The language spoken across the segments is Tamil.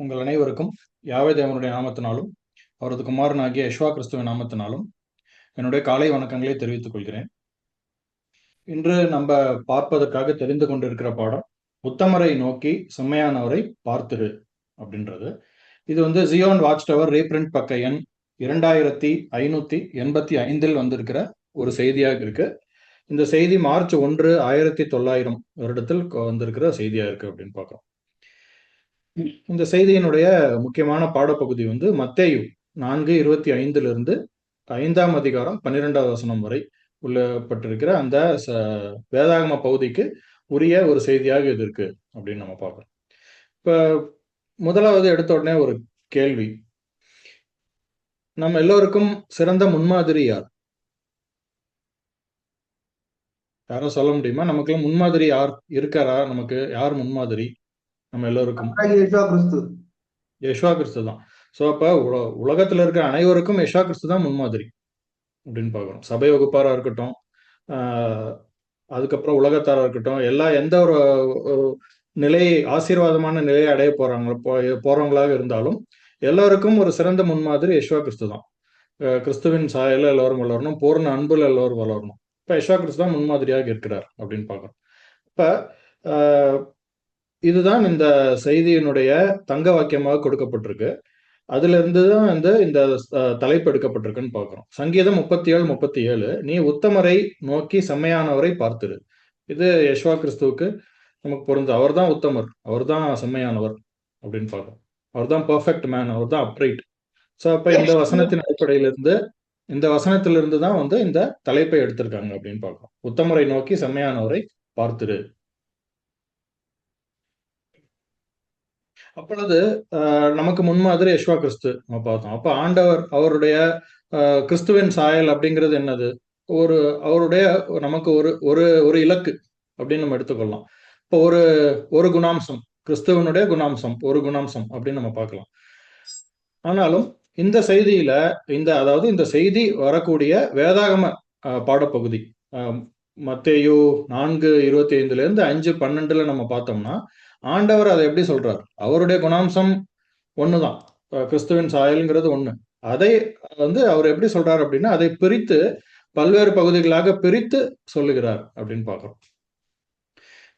உங்கள் அனைவருக்கும் யாவே தேவனுடைய நாமத்தினாலும் அவரது குமாரனாகிய யெஷுவா கிறிஸ்துவின் நாமத்தினாலும் என்னுடைய காலை வணக்கங்களை தெரிவித்துக் கொள்கிறேன். இன்று நம்ம பார்ப்பதற்காக தெரிந்து கொண்டிருக்கிற பாடம் உத்தமரை நோக்கி செம்மையானவரை பார்த்திரு அப்படின்றது. இது ஜியோன் வாட்ச் டவர் ரீபிரிண்ட் பக்க எண் 2585 வந்திருக்கிற ஒரு செய்தியாக இருக்கு. இந்த செய்தி மார்ச் 1, 1900 வருடத்தில் வந்திருக்கிற செய்தியா இருக்கு அப்படின்னு பார்க்கிறோம். இந்த செய்தியினுடைய முக்கியமான பாடப்பகுதி மத்தேயு 4:25 5ஆம் அதிகாரம் 12வது வசனம் வரை உள்ளப்பட்டிருக்கிற அந்த வேதாகம பகுதிக்கு உரிய ஒரு செய்தியாக இது இருக்கு அப்படின்னு நம்ம பார்க்கிறோம். இப்ப முதலாவது எடுத்த உடனே ஒரு கேள்வி, நம்ம எல்லோருக்கும் சிறந்த முன்மாதிரி யார்? யாரும் சொல்ல முடியுமா? நமக்கு முன்மாதிரி யார் இருக்காரா? நமக்கு யார் முன்மாதிரி? நம்ம எல்லோருக்கும் யெஷுவா கிறிஸ்து தான். ஸோ அப்ப உலகத்துல இருக்கிற அனைவருக்கும் யெஷுவா கிறிஸ்து தான் முன்மாதிரி அப்படின்னு பார்க்கணும். சபை வகுப்பாரா இருக்கட்டும், அதுக்கப்புறம் உலகத்தாரா இருக்கட்டும், எந்த ஒரு ஆசீர்வாதமான நிலையை அடைய போறவங்களாக இருந்தாலும் எல்லாருக்கும் ஒரு சிறந்த முன்மாதிரி யெஷுவா கிறிஸ்து தான். கிறிஸ்துவின் சாயல எல்லாரும் வளரணும், பூர்ண அன்புல எல்லாரும் வளரணும். இப்ப யெஷுவா கிறிஸ்து தான் முன்மாதிரியாக இருக்கிறார் அப்படின்னு பார்க்கணும். இப்ப இதுதான் இந்த செய்தியினுடைய தங்க வாக்கியமாக கொடுக்கப்பட்டிருக்கு. அதுல இருந்துதான் இந்த தலைப்பு எடுக்கப்பட்டிருக்குன்னு பார்க்கிறோம். சங்கீதம் 37:37 நீ உத்தமரை நோக்கி செம்மையானவரை பார்த்திரு. இது யெஷுவா கிறிஸ்துவுக்கு நமக்கு பொருந்து. அவர் தான் உத்தமர், அவர் தான் செம்மையானவர் அப்படின்னு பார்க்கிறோம். அவர் தான் பெர்ஃபெக்ட் மேன், அவர் தான் அப்ரைட். ஸோ அப்ப இந்த வசனத்தின் அடிப்படையிலிருந்து இந்த வசனத்திலிருந்து தான் இந்த தலைப்பை எடுத்திருக்காங்க அப்படின்னு பார்க்கிறோம். உத்தமரை நோக்கி செம்மையானவரை பார்த்திரு. அப்பொழுது நமக்கு முன்மாதிரி யெஷுவா கிறிஸ்து நம்ம பார்த்தோம். அப்ப ஆண்டவர் அவருடைய கிறிஸ்துவின் சாயல் அப்படிங்கிறது என்னது? அவருடைய நமக்கு ஒரு ஒரு ஒரு இலக்கு அப்படின்னு நம்ம எடுத்துக்கொள்ளலாம். இப்போ ஒரு குணாம்சம், கிறிஸ்துவனுடைய குணாம்சம், ஒரு குணாம்சம் அப்படின்னு நம்ம பார்க்கலாம். ஆனாலும் இந்த செய்தியில அதாவது இந்த செய்தி வரக்கூடிய வேதாகம பாடப்பகுதி மத்தேயு 4:25 5:12 நம்ம பார்த்தோம்னா ஆண்டவர் அதை எப்படி சொல்றார்? அவருடைய குணாம்சம் ஒண்ணுதான், கிறிஸ்துவின் சாயல்ங்கிறது ஒண்ணு. அதை அவர் எப்படி சொல்றார் அப்படின்னா அதை பிரித்து பல்வேறு பகுதிகளாக பிரித்து சொல்லுகிறார் அப்படின்னு பார்க்கிறோம்.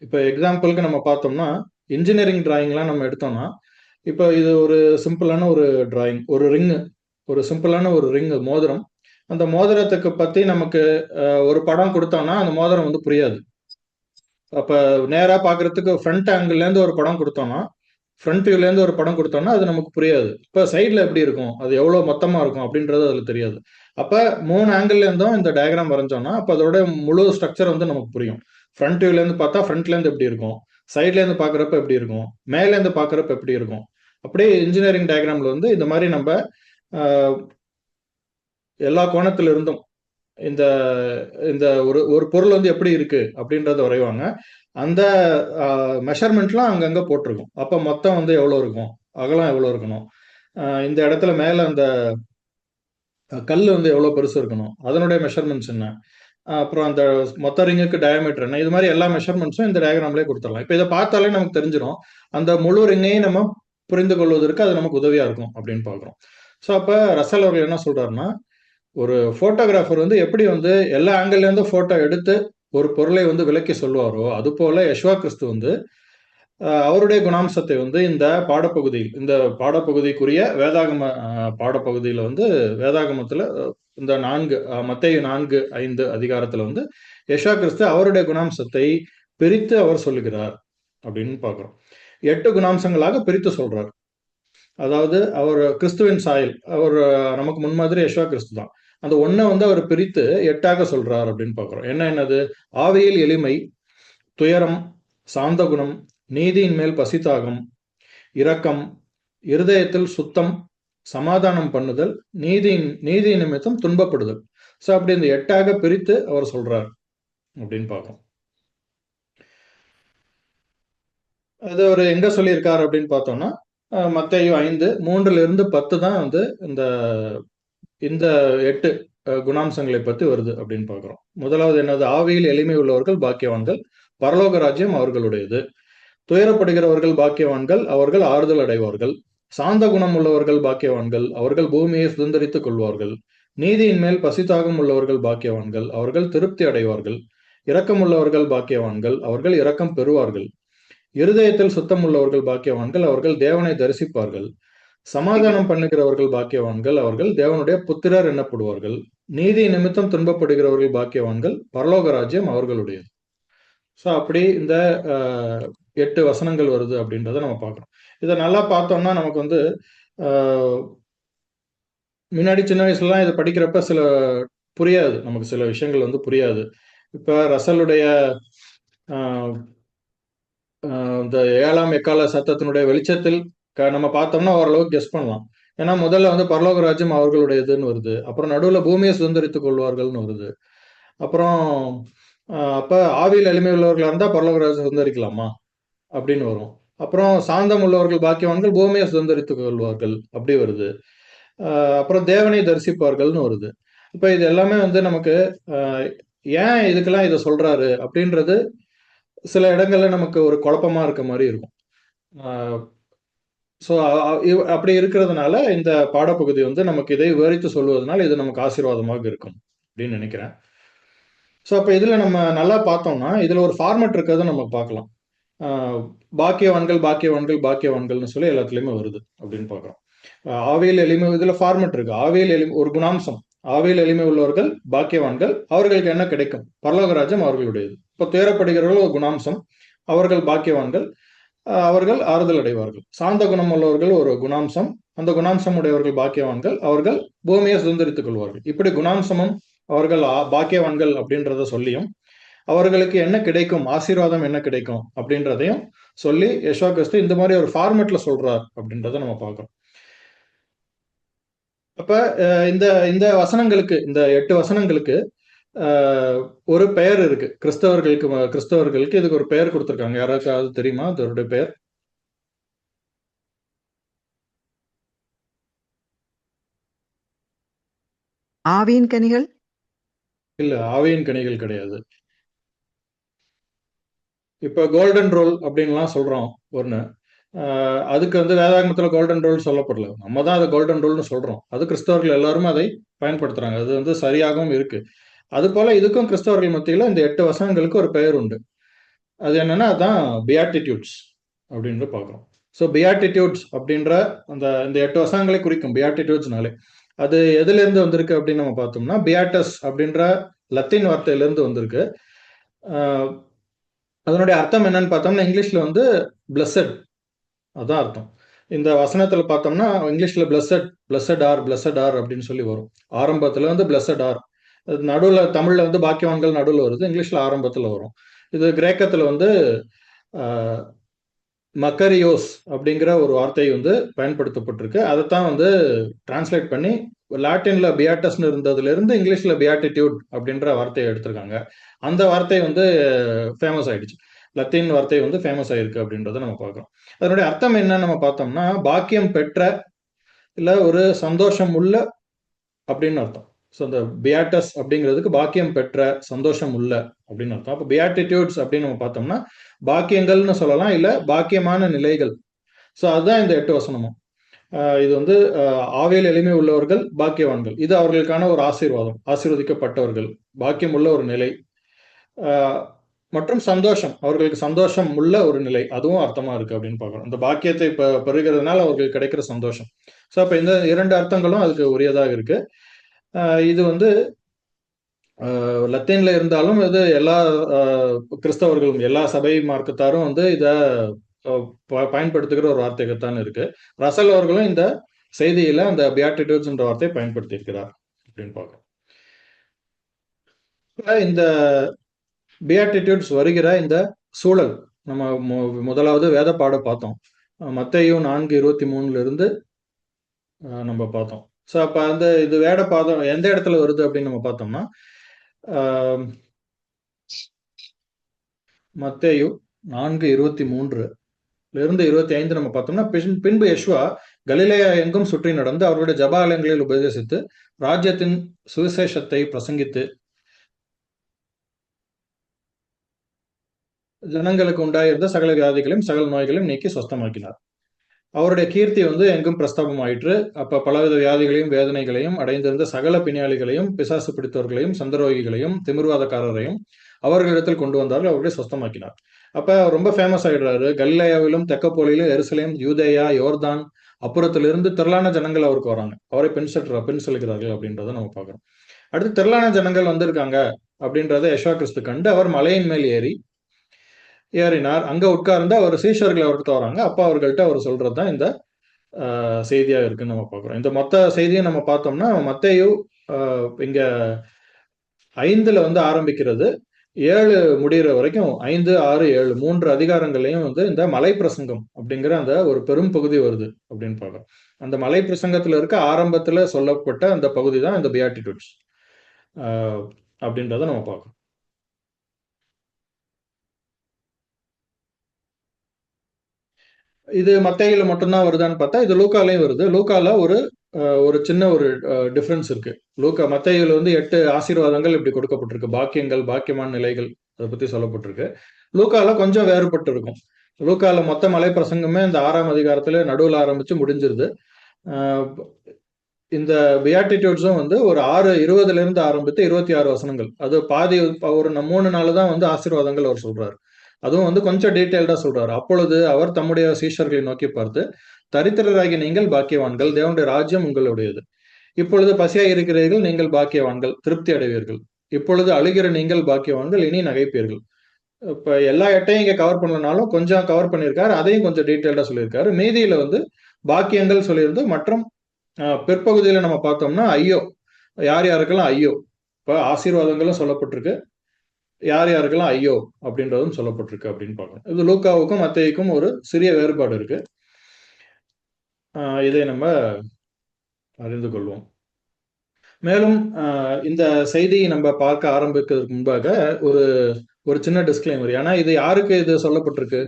இப்ப எக்ஸாம்பிளுக்கு நம்ம பார்த்தோம்னா இன்ஜினியரிங் டிராயிங்லாம் நம்ம எடுத்தோம்னா, இப்போ இது ஒரு சிம்பிளான ஒரு டிராயிங், ஒரு சிம்பிளான ஒரு ரிங் மோதிரம். அந்த மோதிரத்துக்கு பத்தி நமக்கு ஒரு படம் கொடுத்தோம்னா அந்த மோதிரம் புரியாது. அப்ப நேரா பாக்குறதுக்கு ஃப்ரண்ட் ஆங்கிள் இருந்து ஒரு படம் கொடுத்தோம்னா, ஃப்ரண்ட் வியூல இருந்து ஒரு படம் கொடுத்தோம்னா அது நமக்கு புரியாது. இப்ப சைட்ல எப்படி இருக்கும், அது எவ்வளவு மொத்தமா இருக்கும் அப்படின்றது அதுல தெரியாது. அப்ப 3 ஆங்கிள் இருந்தும் இந்த டயக்ராம் வரைஞ்சோம்னா அப்ப அதோட முழு ஸ்ட்ரக்சர் நமக்கு புரியும். ஃப்ரண்ட் வியூல இருந்து பார்த்தா ஃப்ரண்ட்ல இருந்து எப்படி இருக்கும், சைட்ல இருந்து பாக்குறப்ப எப்படி இருக்கும், மேல இருந்து பாக்குறப்ப எப்படி இருக்கும். அப்படியே இன்ஜினியரிங் டயக்ராம்ல இந்த மாதிரி நம்ம எல்லா கோணத்துல இருந்தும் இந்த இந்த ஒரு பொருள் எப்படி இருக்கு அப்படின்றத வரைவாங்க. அந்த மெஷர்மெண்ட்லாம் அங்கங்க போட்டிருக்கும். அப்ப மொத்தம் எவ்வளவு இருக்கும், அகலம் எவ்வளவு இருக்கணும், இந்த இடத்துல மேல அந்த கல் எவ்வளவு பெருசு இருக்கணும், அதனுடைய மெஷர்மெண்ட்ஸ் என்ன, அப்புறம் அந்த மொத்த ரிங்குக்கு டயமீட்டர் என்ன, இது மாதிரி எல்லா மெஷர்மெண்ட்ஸும் இந்த டயக்ராம்லேயே கொடுத்துடலாம். இப்ப இதை பார்த்தாலே நமக்கு தெரிஞ்சிடும், அந்த முழு ரிங்கையும் நம்ம புரிந்து கொள்வதற்கு அது நமக்கு உதவியா இருக்கும் அப்படின்னு பாக்குறோம். ஸோ அப்ப ரசல் அவர்கள் என்ன சொல்றாருன்னா, ஒரு போட்டோகிராஃபர் எப்படி எல்லா ஆங்கிள் இருந்து போட்டோ எடுத்து ஒரு பொருளை விளக்கி சொல்லுவாரோ, அது போல யெஷுவா கிறிஸ்து அவருடைய குணாம்சத்தை இந்த பாடப்பகுதிக்குரிய வேதாகம பாடப்பகுதியில வேதாகமத்துல இந்த மத்தேயு 4:5 அதிகாரத்துல யெஷுவா கிறிஸ்து அவருடைய குணாம்சத்தை பிரித்து அவர் சொல்லுகிறார் அப்படின்னு பாக்குறோம். 8 குணாம்சங்களாக பிரித்து சொல்றார். அதாவது அவர் கிறிஸ்துவின் சாயல், அவர் நமக்கு முன்மாதிரி யெஷுவா கிறிஸ்து தான். அந்த ஒன்றை அவர் பிரித்து 8ஆக சொல்றார் அப்படின்னு பாக்குறோம். என்னது? ஆவியில் எளிமை, துயரம், சாந்த குணம், நீதியின் மேல் பசித்தாகம், இரக்கம், இருதயத்தில் சுத்தம், சமாதானம் பண்ணுதல், நீதி நிமித்தம் துன்பப்படுதல். ஸோ அப்படி இந்த 8ஆக பிரித்து அவர் சொல்றார் அப்படின்னு பார்க்கிறோம். அது அவர் எங்க சொல்லியிருக்காரு அப்படின்னு பார்த்தோம்னா மத்தேயு 5:3-10 தான் இந்த 8 குணாம்சங்களை பற்றி வருது அப்படின்னு பார்க்கிறோம். முதலாவது என்னது? ஆவியில் எளிமை உள்ளவர்கள் பாக்கியவான்கள், பரலோக ராஜ்யம் அவர்களுடையது. துயரப்படுகிறவர்கள் பாக்கியவான்கள், அவர்கள் ஆறுதல் அடைவார்கள். சாந்த குணம் உள்ளவர்கள் பாக்கியவான்கள், அவர்கள் பூமியை சுதந்தரித்துக் கொள்வார்கள். நீதியின் மேல் பசிதாகம் உள்ளவர்கள் பாக்கியவான்கள், அவர்கள் திருப்தி அடைவார்கள். இரக்கம் உள்ளவர்கள் பாக்கியவான்கள், அவர்கள் இரக்கம் பெறுவார்கள். இருதயத்தில் சுத்தம் உள்ளவர்கள் பாக்கியவான்கள், அவர்கள் தேவனை தரிசிப்பார்கள். சமாதானம் பண்ணுகிறவர்கள் பாக்கியவான்கள், அவர்கள் தேவனுடைய புத்திரர் எனப்படுவார்கள். நீதி நிமித்தம் துன்பப்படுகிறவர்கள் பாக்கியவான்கள், பரலோக ராஜ்யம் அவர்களுடையது. ஸோ அப்படி இந்த 8 வசனங்கள் வருது அப்படின்றத நம்ம பார்க்குறோம். இதை நல்லா பார்த்தோம்னா நமக்கு வந்து முன்னாடி சின்ன வயசுலலாம் இதை படிக்கிறப்ப சில புரியாது, நமக்கு சில விஷயங்கள் வந்து புரியாது. இப்போ ரசலுடைய இந்த 7ஆம் எக்கால சத்தத்தினுடைய வெளிச்சத்தில் நம்ம பார்த்தோம்னா ஓரளவுக்கு கெஸ் பண்ணலாம். ஏன்னா முதல்ல வந்து பரலோக ராஜ்யம் அவர்களுடையதுன்னு வருது, அப்புறம் நடுவில் பூமியை சுதந்திரித்துக் கொள்வார்கள்னு வருது, அப்புறம் அப்ப ஆவியில் எளிமை உள்ளவர்களாக இருந்தால் பரலோக ராஜ்யம் சுதந்திரிக்கலாமா அப்படின்னு வரும். அப்புறம் சாந்தம் உள்ளவர்கள் பாக்கியவான்கள், பூமியை சுதந்திரித்துக் கொள்வார்கள் அப்படி வருது. அப்புறம் தேவனை தரிசிப்பார்கள்னு வருது. இப்போ இது எல்லாமே வந்து நமக்கு ஏன் இதுக்கெல்லாம் இதை சொல்றாரு அப்படின்றது சில இடங்கள்ல நமக்கு ஒரு குழப்பமா இருக்க மாதிரி இருக்கும். ஸோ அப்படி இருக்கிறதுனால இந்த பாடப்பகுதி வந்து நமக்கு இதை விவரித்து சொல்வதனால் இது நமக்கு ஆசீர்வாதமாக இருக்கும் அப்படின்னு நினைக்கிறேன். ஸோ அப்போ இதில் நம்ம நல்லா பார்த்தோம்னா இதில் ஒரு ஃபார்மட் இருக்கிறத நம்ம பார்க்கலாம். பாக்கியவான்கள் பாக்கியவான்கள் பாக்கியவான்கள்னு சொல்லி எல்லாத்துலேயுமே வருது அப்படின்னு பார்க்குறோம். ஆவியில் எளிமை, இதில் ஃபார்மட் இருக்கு. ஆவியில் எளிமை ஒரு குணாம்சம், ஆவியில் எளிமை உள்ளவர்கள் பாக்கியவான்கள், அவர்களுக்கு என்ன கிடைக்கும்? பரலோகராஜ்யம் அவர்களுடையது. இப்போ துயரப்படுகிறவர்கள் ஒரு குணாம்சம், அவர்கள் பாக்கியவான்கள், அவர்கள் ஆறுதல் அடைவார்கள். சாந்த குணம் உள்ளவர்கள் ஒரு குணாம்சம், அந்த குணாம்சம் உடையவர்கள் பாக்கியவான்கள், அவர்கள் பூமியை சுதந்திரித்துக் கொள்வார்கள். இப்படி குணாம்சமும் அவர்கள் பாக்கியவான்கள் அப்படின்றத சொல்லியும் அவர்களுக்கு என்ன கிடைக்கும், ஆசீர்வாதம் என்ன கிடைக்கும் அப்படின்றதையும் சொல்லி யெஷுவா கிறிஸ்து இந்த மாதிரி ஒரு ஃபார்மேட்ல சொல்றார் அப்படின்றத நம்ம பார்க்கிறோம். அப்ப இந்த இந்த வசனங்களுக்கு, இந்த 8 வசனங்களுக்கு ஒரு பெயர் இருக்கு. கிறிஸ்தவர்களுக்கு இதுக்கு ஒரு பெயர் கொடுத்திருக்காங்க. யாராவது தெரியுமா அதோடைய பெயர்? ஆவியின் கனிகள் இல்ல, ஆவியின் கனிகள் கிடையாது. இப்ப கோல்டன் ரோல் அப்படின்லாம் சொல்றோம் ஒண்ணு. அதுக்கு வந்து வேதாகமத்துல கோல்டன் ரூல் சொல்லப்படல, நம்ம தான் அதை கோல்டன் ரூல்னு சொல்றோம். அது கிறிஸ்தவர்கள் எல்லாருமே அதை பயன்படுத்துறாங்க, அது வந்து சரியாகவும் இருக்கு. அது போல இதுக்கும் கிறிஸ்தவர்கள் மத்தியில் இந்த 8 வசனங்களுக்கு ஒரு பெயர் உண்டு. அது என்னன்னா அதான் பியாட்டிடியூட்ஸ் அப்படின்னு பார்க்குறோம். ஸோ பியாட்டிடியூட்ஸ் அப்படின்ற அந்த இந்த 8 வசனங்களை குறிக்கும் பியாட்டிடியூட்ஸ்னாலே. அது எதுலேருந்து வந்திருக்கு அப்படின்னு நம்ம பார்த்தோம்னா பியாட்டஸ் அப்படின்ற லத்தீன் வார்த்தையிலேருந்து வந்திருக்கு. அதனுடைய அர்த்தம் என்னன்னு பார்த்தோம்னா இங்கிலீஷ்ல வந்து பிளஸட், அதான் அர்த்தம். இந்த வசனத்துல பார்த்தோம்னா இங்கிலீஷ்ல பிளஸட் ஆர் அப்படின்னு சொல்லி வரும். ஆரம்பத்துல வந்து பிளஸட் ஆர், நடுவில் தமிழ்ல வந்து பாக்கியவான்கள் நடுவில் வருது, இங்கிலீஷ்ல ஆரம்பத்துல வரும். இது கிரேக்கத்துல வந்து மக்கரியோஸ் அப்படிங்கிற ஒரு வார்த்தை வந்து பயன்படுத்தப்பட்டிருக்கு. அதைத்தான் வந்து டிரான்ஸ்லேட் பண்ணி லாட்டின்ல பியாட்டஸ்னு இருந்ததுல இருந்து இங்கிலீஷ்ல பியாட்டிடியூட் அப்படின்ற வார்த்தையை எடுத்திருக்காங்க. அந்த வார்த்தை வந்து ஃபேமஸ் ஆயிடுச்சு, லத்தீன் வார்த்தை வந்து ஃபேமஸ் ஆயிருக்கு அப்படின்றத நம்ம பார்க்குறோம். அதனுடைய அர்த்தம் என்னன்னு நம்ம பார்த்தோம்னா பாக்கியம் பெற்ற, இல்ல ஒரு சந்தோஷம் உள்ள அப்படின்னு அர்த்தம். ஸோ இந்த பியாட்டஸ் அப்படிங்கிறதுக்கு பாக்கியம் பெற்ற, சந்தோஷம் உள்ள அப்படின்னு அர்த்தம். அப்போ பியாட்டிடியூட்ஸ் அப்படின்னு நம்ம பார்த்தோம்னா பாக்கியங்கள்னு சொல்லலாம், இல்ல பாக்கியமான நிலைகள். ஸோ அதுதான் இந்த 8 வசனமும். இது வந்து ஆவியில் எளிமை உள்ளவர்கள் பாக்கியவான்கள், இது அவர்களுக்கான ஒரு ஆசீர்வாதம், ஆசீர்வதிக்கப்பட்டவர்கள், பாக்கியம் உள்ள ஒரு நிலை. மற்றும் சந்தோஷம், அவர்களுக்கு சந்தோஷம் உள்ள ஒரு நிலை, அதுவும் அர்த்தமா இருக்கு அப்படின்னு பார்க்குறோம். இந்த பாக்கியத்தை பெறுகிறதுனால அவர்களுக்கு கிடைக்கிற சந்தோஷம். ஸோ அப்போ இந்த 2 அர்த்தங்களும் அதுக்கு உரியதாக இருக்கு. இது வந்து லத்தீன்ல இருந்தாலும் இது எல்லா கிறிஸ்தவர்களும், எல்லா சபை மார்க்கத்தாரும் வந்து இதை பயன்படுத்துகிற ஒரு வார்த்தைகத்தான் இருக்கு. ரசல் அவர்களும் இந்த செய்தியில அந்த பியாட்டிடியூட்ஸ் என்ற வார்த்தையை பயன்படுத்தி இருக்கிறார் அப்படின்னு பார்க்கிறோம். இந்த பியாட்டிடியூட்ஸ் வருகிற இந்த சூழல் நம்ம முதலாவது வேத பாட பார்த்தோம். மத்தேயு 4:23 இருந்து நம்ம பார்த்தோம். ஸோ அப்ப அந்த இது வேட பாதம் எந்த இடத்துல வருது அப்படின்னு நம்ம பார்த்தோம்னா மத்தேயு 4:23 இருந்து 25 நம்ம பார்த்தோம்னா, பின்பு யெஷுவா கலிலேயா எங்கும் சுற்றி நடந்து அவருடைய ஜபாலயங்களில் உபதேசித்து ராஜ்யத்தின் சுவிசேஷத்தை பிரசங்கித்து ஜனங்களுக்கு உண்டாயிருந்த சகல வியாதிகளையும் சகல நோய்களையும் நீக்கி சொஸ்தமாக்கினார். அவருடைய கீர்த்தி வந்து எங்கும் பிரஸ்தாபம் ஆயிற்று. அப்ப பலவித வியாதிகளையும் வேதனைகளையும் அடைந்திருந்த சகல பிணியாளிகளையும் பிசாசு பிடித்தவர்களையும் சந்திரரோகிகளையும் திமிர்வாதக்காரரையும் அவர்களிடத்தில் கொண்டு வந்தார்கள், அவர்களை சொஸ்தமாக்கினார். அப்ப அவர் ரொம்ப ஃபேமஸ் ஆயிடுறாரு. கலிலேயாவிலும் தெக்கப்போலிலும் எருசலேம் யூதேயா யோர்தான் அப்புறத்திலிருந்து திரளான ஜனங்கள் அவருக்கு வராங்க. அவரை பின் செலுகிறார்கள் அப்படின்றத நம்ம பார்க்கிறோம். அடுத்து திரளான ஜனங்கள் வந்திருக்காங்க அப்படின்றத யெஷுவா கிறிஸ்து கண்டு அவர் மலையின் மேல் ஏறினார். அங்க உட்கார்ந்து அவர் சீஷர்கள் அவர்கிட்ட வராங்க. அப்ப அவர்கள்ட்ட அவர் சொல்றதுதான் இந்த செய்தியா இருக்குன்னு நம்ம பார்க்கிறோம். இந்த மொத்த செய்தியை நம்ம பார்த்தோம்னா மத்தேயு இங்க 5ல வந்து ஆரம்பிக்கிறது, 7 முடிகிற வரைக்கும் 5, 6, 7 3 அதிகாரங்களையும் வந்து இந்த மலை பிரசங்கம் அப்படிங்கிற அந்த ஒரு பெரும் பகுதி வருது அப்படின்னு பார்க்கிறோம். அந்த மலை பிரசங்கத்துல இருக்க ஆரம்பத்துல சொல்லப்பட்ட அந்த பகுதி தான் இந்த பியாட்டிடியூட்ஸ் அப்படின்றத நம்ம பார்க்கிறோம். இது மத்தேயுல மட்டும்தான் வருதான்னு பார்த்தா இது லூக்காலையும் வருது. லூக்கால ஒரு சின்ன ஒரு டிஃபரன்ஸ் இருக்கு. மத்தேயுல வந்து 8 ஆசீர்வாதங்கள் இப்படி கொடுக்கப்பட்டிருக்கு. பாக்கியங்கள், பாக்கியமான நிலைகள் அதை பத்தி சொல்லப்பட்டிருக்கு. லூக்கால கொஞ்சம் வேறுபட்டு இருக்கும். லூக்கால மொத்த மலை பிரசங்கமே இந்த 6ஆம் அதிகாரத்துல நடுவுல ஆரம்பிச்சு முடிஞ்சிருது. இந்த பியாட்டிடியூட்ஸும் வந்து ஒரு 6:20ல இருந்து ஆரம்பித்து 26 வசனங்கள். அது பாதி ஒரு 3 நாள் தான் வந்து ஆசீர்வாதங்கள் அவர் சொல்றாரு. அதுவும் வந்து கொஞ்சம் டீட்டெயில்டா சொல்றாரு. அப்பொழுது அவர் தம்முடைய சீஷர்களை நோக்கி பார்த்து, தரித்திரராகிய நீங்கள் பாக்கியவான்கள், தேவனுடைய ராஜ்யம் உங்களுடையது. இப்பொழுது பசியாய் இருக்கிறீர்கள், நீங்கள் பாக்கியவான்கள், திருப்தி அடைவீர்கள். இப்பொழுது அழுகிற நீங்கள் பாக்கியவான்கள், இனி நகைப்பீர்கள். இப்ப எல்லா 8ஐயும் இங்க கவர் பண்ணலனாலும் கொஞ்சம் கவர் பண்ணியிருக்காரு. அதையும் கொஞ்சம் டீட்டெயில்டா சொல்லியிருக்காரு. மீதியில வந்து பாக்கியங்கள் சொல்லியிருந்து மற்றும் பிற்பகுதியில நம்ம பார்த்தோம்னா ஐயோ, யார் யாருக்கெல்லாம் ஐயோ. இப்ப ஆசீர்வாதங்களும் சொல்லப்பட்டிருக்கு, யார் யாருக்கெல்லாம் ஐயோ அப்படின்றதும் சொல்லப்பட்டிருக்கு அப்படின்னு பார்க்கணும். இது லூக்காவுக்கும் மத்தேயுக்கும் ஒரு சிறிய வேறுபாடு இருக்கு. இதை நம்ம அறிந்து கொள்வோம். மேலும் இந்த செய்தியை நம்ம பார்க்க ஆரம்பிக்கிறதுக்கு முன்பாக ஒரு ஒரு சின்ன டிஸ்க்ளைமர். ஏன்னா இது யாருக்கு இது சொல்லப்பட்டிருக்கு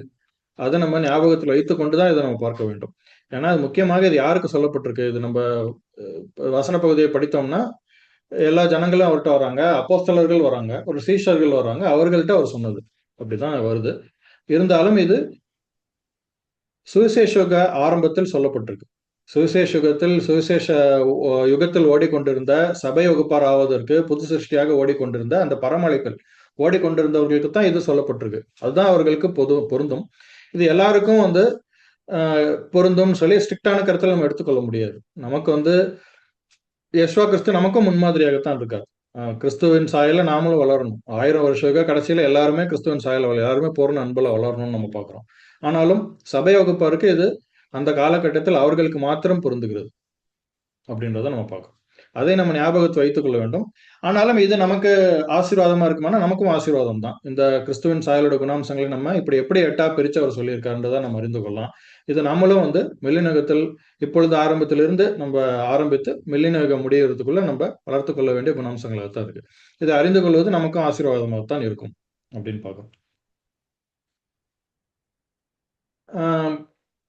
அதை நம்ம ஞாபகத்தில் வைத்துக் கொண்டுதான் இதை நம்ம பார்க்க வேண்டும். ஏன்னா அது முக்கியமாக இது யாருக்கு சொல்லப்பட்டிருக்கு, இது நம்ம வசன பகுதியை படித்தோம்னா எல்லா ஜனங்களும் அவர்கிட்ட வராங்க, அப்போஸ்தலர்கள் வராங்க, ஒரு சீஷர்கள் வராங்க, அவர்கள்ட்ட அவர் சொன்னது அப்படிதான் வருது. இருந்தாலும் இது சுவிசேஷ ஆரம்பத்தில் சொல்லப்பட்டிருக்கு. சுவிசேஷ யுகத்தில் ஓடிக்கொண்டிருந்த சபை வகுப்பார் ஆவதற்கு புது சிருஷ்டியாக ஓடிக்கொண்டிருந்த அந்த பரமழைப்பில் ஓடிக்கொண்டிருந்தவர்களுக்கு தான் இது சொல்லப்பட்டிருக்கு. அதுதான் அவர்களுக்கு பொருந்தும். இது எல்லாருக்கும் வந்து பொருந்தும் சொல்லி ஸ்ட்ரிக்டான கருத்தில் நம்ம எடுத்துக்கொள்ள முடியாது. நமக்கு வந்து யெஷுவா கிறிஸ்து நமக்கும் முன்மாதிரியாகத்தான் இருக்காரு. கிறிஸ்துவின் சாயல நாமளும் வளரணும். 1000 வருஷ கடைசியில எல்லாருமே கிறிஸ்துவின் சாயல எல்லாருமே பூர்ண அன்புல வளரணும்னு நம்ம பார்க்கிறோம். ஆனாலும் சபை வகுப்பாருக்கு இது அந்த காலகட்டத்தில் அவர்களுக்கு மாத்திரம் பொருந்துகிறது அப்படின்றத நம்ம பார்க்கிறோம். அதை நம்ம ஞாபகத்தை வைத்துக் கொள்ள வேண்டும். ஆனாலும் இது நமக்கு ஆசீர்வாதமா இருக்குமானா நமக்கும் ஆசீர்வாதம் தான். இந்த கிறிஸ்துவின் சாயலோட குணாம்சங்களை நம்ம இப்படி எப்படி 8ஆ பிரிச்சு அவர் சொல்லியிருக்காருன்றதை நம்ம அறிந்து கொள்ளலாம். இது நம்மளும் வந்து மெல்லினகத்தில் இப்பொழுது ஆரம்பத்திலிருந்து நம்ம ஆரம்பித்து மெல்லினகம் முடியறதுக்குள்ள நம்ம வளர்த்து கொள்ள வேண்டிய குணாம்சங்களாக தான் இருக்கு. இதை அறிந்து கொள்வது நமக்கும் ஆசீர்வாதமாக தான் இருக்கும் அப்படின்னு பார்க்கணும்.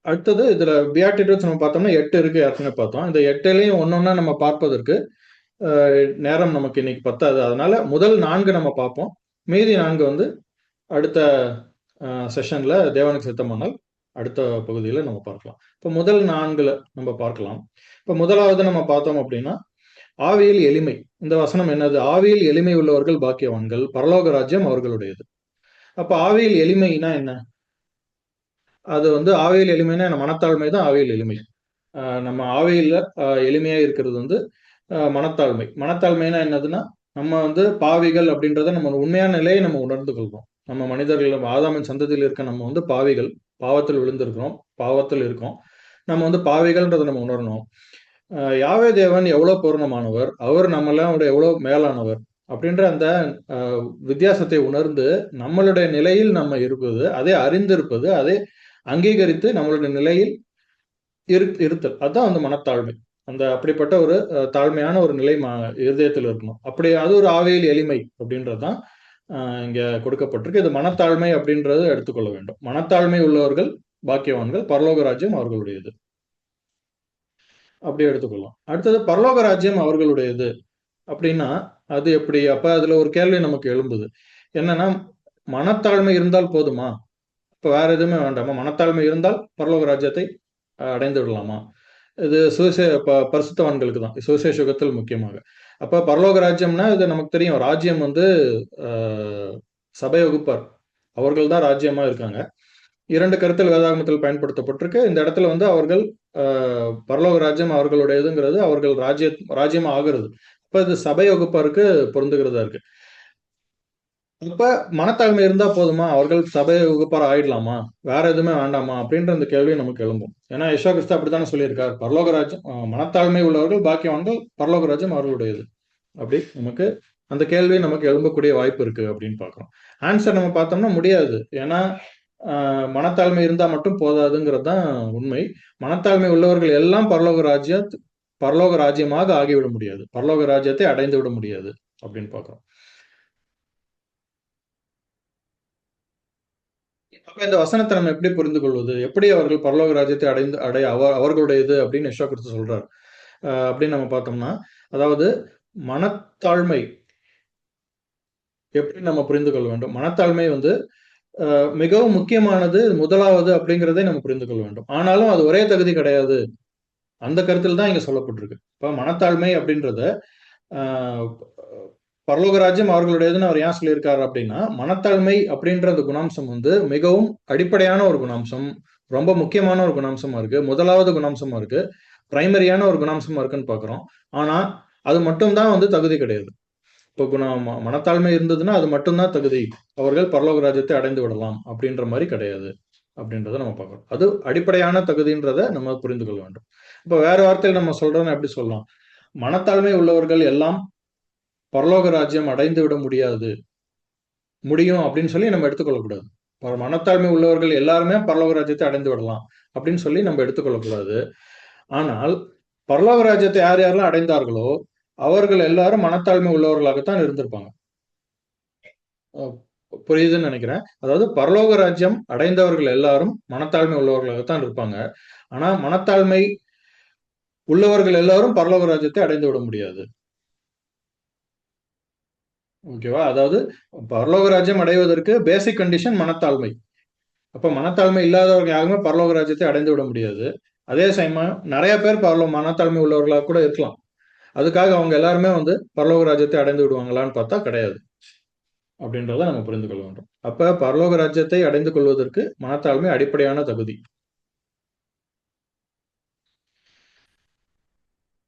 அடுத்தது இதுல பியாட்டிடியூட்ஸ் நம்ம பார்த்தோம்னா 8 இருக்கு, ஏற்கனவே பார்த்தோம். இந்த 8லையும் ஒன்னொன்னா நம்ம பார்ப்பதற்கு நேரம் நமக்கு இன்னைக்கு பத்தாது. அதனால முதல் 4 நம்ம பார்ப்போம். மீதி 4 வந்து அடுத்த செஷன்ல தேவனுக்கு சித்தமானால் அடுத்த பகுதியில நம்ம பார்க்கலாம். இப்ப முதல் 4ல நம்ம பார்க்கலாம். இப்ப முதலாவது நம்ம பார்த்தோம் அப்படின்னா ஆவியில் எளிமை. இந்த வசனம் என்னது? ஆவியில் எளிமை உள்ளவர்கள் பாக்கியவான்கள், பரலோக ராஜ்யம் அவர்களுடையது. அப்ப ஆவியில் எளிமைனா என்ன? அது வந்து ஆவியில் எளிமைனா மனத்தாழ்மை தான் ஆவியில் எளிமை. நம்ம ஆவியில எளிமையா இருக்கிறது வந்து மனத்தாழ்மை. மனத்தாழ்மைனா என்னதுன்னா நம்ம வந்து பாவிகள் அப்படின்றத நம்ம உண்மையான நிலையை நம்ம உணர்ந்து கொள்றோம். நம்ம மனிதர்கள் ஆதாமின் சந்ததியில் இருக்க நம்ம வந்து பாவிகள், பாவத்தில் விழுந்திருக்கிறோம், பாவத்தில் இருக்கோம். நம்ம வந்து பாவிகள்ன்றதை நம்ம உணரணும். யாவே தேவன் எவ்வளவு பூர்ணமானவர், அவர் நம்மளோட எவ்வளவு மேலானவர் அப்படின்ற அந்த வித்தியாசத்தை உணர்ந்து நம்மளுடைய நிலையில் நம்ம இருப்பது, அதை அறிந்திருப்பது, அதை அங்கீகரித்து நம்மளுடைய நிலையில் இருத்தல், அதுதான் வந்து மனத்தாழ்மை. அந்த அப்படிப்பட்ட ஒரு தாழ்மையான ஒரு நிலை இருதயத்தில் இருக்கணும். அப்படி அது ஒரு ஆவியில் எளிமை அப்படின்றதுதான் இங்க கொடுக்கப்பட்டிருக்கு. இது மனத்தாழ்மை அப்படின்றது எடுத்துக்கொள்ள வேண்டும். மனத்தாழ்மை உள்ளவர்கள் பாக்கியவான்கள், பரலோக ராஜ்யம் அவர்களுடையது அப்படி எடுத்துக்கொள்ளலாம். அடுத்தது பரலோக ராஜ்யம் அவர்களுடையது அப்படின்னா அது எப்படி? அப்ப அதுல ஒரு கேள்வி நமக்கு எழும்புது. என்னன்னா மனத்தாழ்மை இருந்தால் போதுமா? இப்ப வேற எதுவுமே வேண்டாமா? மனத்தாழ்மை இருந்தால் பரலோக ராஜ்யத்தை அடைந்து விடலாமா? இது பரிசுத்தவான்களுக்கு தான், சுவிசேஷ யுகத்தில் முக்கியமாக. அப்ப பரலோக ராஜ்யம்னா இது நமக்கு தெரியும். ராஜ்யம் வந்து சபை வகுப்பார், அவர்கள் தான் ராஜ்யமா இருக்காங்க. 2 கருத்தில் வேதாகமத்தில் பயன்படுத்தப்பட்டிருக்கு. இந்த இடத்துல வந்து அவர்கள் பரலோக ராஜ்யம் அவர்களுடையதுங்கிறது அவர்கள் ராஜ்யமா ஆகிறது. அப்ப இது சபை வகுப்பாருக்கு பொருந்துகிறதா இருக்கு. இப்ப மனத்தாழ்மை இருந்தா போதுமா? அவர்கள் சபை வகுப்பார் ஆயிடலாமா? வேற எதுவுமே வேண்டாமா? அப்படின்ற அந்த கேள்வி நமக்கு எழும்பும். ஏன்னா யேசு கிறிஸ்து அப்படித்தானே சொல்லியிருக்கார். பரலோக ராஜ்யம் மனத்தாழ்மை உள்ளவர்கள் பாக்கியவான்கள், பரலோக ராஜ்யம் அவர்களுடையது. அப்படி நமக்கு அந்த கேள்வி நமக்கு எழும்பக்கூடிய வாய்ப்பு இருக்கு அப்படின்னு பார்க்கிறோம். ஆன்சர் நம்ம பார்த்தோம்னா முடியாது. ஏன்னா மனத்தாழ்மை இருந்தா மட்டும் போதாதுங்கிறது தான் உண்மை. மனத்தாழ்மை உள்ளவர்கள் எல்லாம் பரலோக ராஜ்யமாக ஆகிவிட முடியாது. பரலோக ராஜ்யத்தை அடைந்து விட முடியாது அப்படின்னு பார்க்கிறோம். அப்ப இந்த வசனத்தை நம்ம எப்படி புரிந்து கொள்வது? எப்படி அவர்கள் பரலோக ராஜ்யத்தை அவர்களுடையது அப்படின்னு யெஷுவா கிறிஸ்து சொல்றார். அப்படின்னு நம்ம பார்த்தோம்னா, அதாவது மனத்தாழ்மை எப்படி நம்ம புரிந்து கொள்ள வேண்டும்? மனத்தாழ்மை வந்து மிகவும் முக்கியமானது, முதலாவது அப்படிங்கிறதை நம்ம புரிந்து கொள்ள வேண்டும். ஆனாலும் அது ஒரே தகுதி கிடையாது. அந்த கருத்தில் தான் இங்க சொல்லப்பட்டிருக்கு. இப்ப மனத்தாழ்மை அப்படின்றத ஆஹ் பரலோக ராஜ்யம் அவர்களுடையதுன்னு அவர் ஏன் சொல்லியிருக்காரு அப்படின்னா, மனத்தாழ்மை அப்படின்ற அந்த குணாம்சம் வந்து மிகவும் அடிப்படையான ஒரு குணாம்சம், ரொம்ப முக்கியமான ஒரு குணாம்சமா இருக்கு, முதலாவது குணாம்சமா இருக்கு, பிரைமரியான ஒரு குணாம்சமா இருக்குன்னு பாக்குறோம். ஆனா அது மட்டும்தான் வந்து தகுதி கிடையாது. இப்போ மனத்தாழ்மை இருந்ததுன்னா அது மட்டும்தான் தகுதி, அவர்கள் பரலோக ராஜ்யத்தை அடைந்து விடலாம் அப்படின்ற மாதிரி கிடையாது அப்படின்றத நம்ம பார்க்கறோம். அது அடிப்படையான தகுதின்றத நம்ம புரிந்து கொள்ள வேண்டும். இப்ப வேற வார்த்தையில் நம்ம சொல்றோம்னா எப்படி சொல்லலாம்? மனத்தாழ்மை உள்ளவர்கள் எல்லாம் பரலோக ராஜ்யம் அடைந்து விட முடியும் அப்படின்னு சொல்லி நம்ம எடுத்துக்கொள்ளக்கூடாது. மனத்தாழ்மை உள்ளவர்கள் எல்லாருமே பரலோக ராஜ்யத்தை அடைந்து விடலாம் அப்படின்னு சொல்லி நம்ம எடுத்துக்கொள்ளக்கூடாது. ஆனால் பரலோக ராஜ்யத்தை யார் யாரெல்லாம் அடைந்தார்களோ அவர்கள் எல்லாரும் மனத்தாழ்மை உள்ளவர்களாகத்தான் இருந்திருப்பாங்க. புரியுதுன்னு நினைக்கிறேன். அதாவது பரலோக ராஜ்யம் அடைந்தவர்கள் எல்லாரும் மனத்தாழ்மை உள்ளவர்களாகத்தான் இருப்பாங்க. ஆனா மனத்தாழ்மை உள்ளவர்கள் எல்லாரும் பரலோக ராஜ்யத்தை அடைந்து விட முடியாது. ஓகேவா? அதாவது பரலோக ராஜ்யம் அடைவதற்கு பேசிக் கண்டிஷன் மனத்தாழ்மை. அப்ப மனத்தாழ்மை இல்லாதவர்கள் யாருமே பரலோக ராஜ்யத்தை அடைந்து விட முடியாது. அதே சமயம் நிறைய பேர் மனத்தாழ்மை உள்ளவர்களாக கூட இருக்கலாம். அதுக்காக அவங்க எல்லாருமே வந்து பரலோக ராஜ்யத்தை அடைந்து விடுவாங்களான்னு பார்த்தா கிடையாது அப்படின்றத நம்ம புரிந்து கொள்ள வேண்டும். அப்ப பரலோக ராஜ்யத்தை அடைந்து கொள்வதற்கு மனத்தாழ்மை அடிப்படையான தகுதி.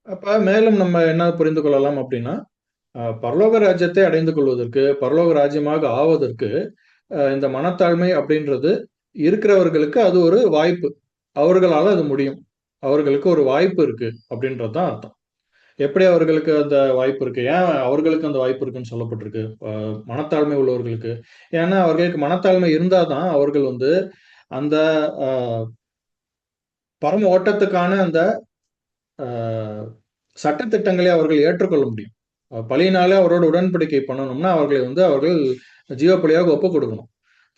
அப்ப மேலும் நம்ம என்ன புரிந்து கொள்ளலாம் அப்படின்னா, பரலோக ராஜ்யத்தை அடைந்து கொள்வதற்கு, பரலோக ராஜ்யமாக ஆவதற்கு இந்த மனத்தாழ்மை அப்படின்றது இருக்கிறவர்களுக்கு அது ஒரு வாய்ப்பு. அவர்களால அது முடியும். அவர்களுக்கு ஒரு வாய்ப்பு இருக்கு அப்படின்றது தான் அர்த்தம். எப்படி அவர்களுக்கு அந்த வாய்ப்பு இருக்கு? ஏன் அவர்களுக்கு அந்த வாய்ப்பு இருக்குன்னு சொல்லப்பட்டிருக்கு? மனத்தாழ்மை உள்ளவர்களுக்கு. ஏன்னா அவர்களுக்கு மனத்தாழ்மை இருந்தா தான் அவர்கள் வந்து அந்த அ பரம ஓட்டத்துக்கான அந்த அ சட்டதிட்டங்களை அவர்கள் ஏற்றுக்கொள்ள முடியும். பலியினாலே அவரோடு உடன்படிக்கை பண்ணணும்னா அவர்கள் ஜீவ பலியாக ஒப்புக் கொடுக்கணும்.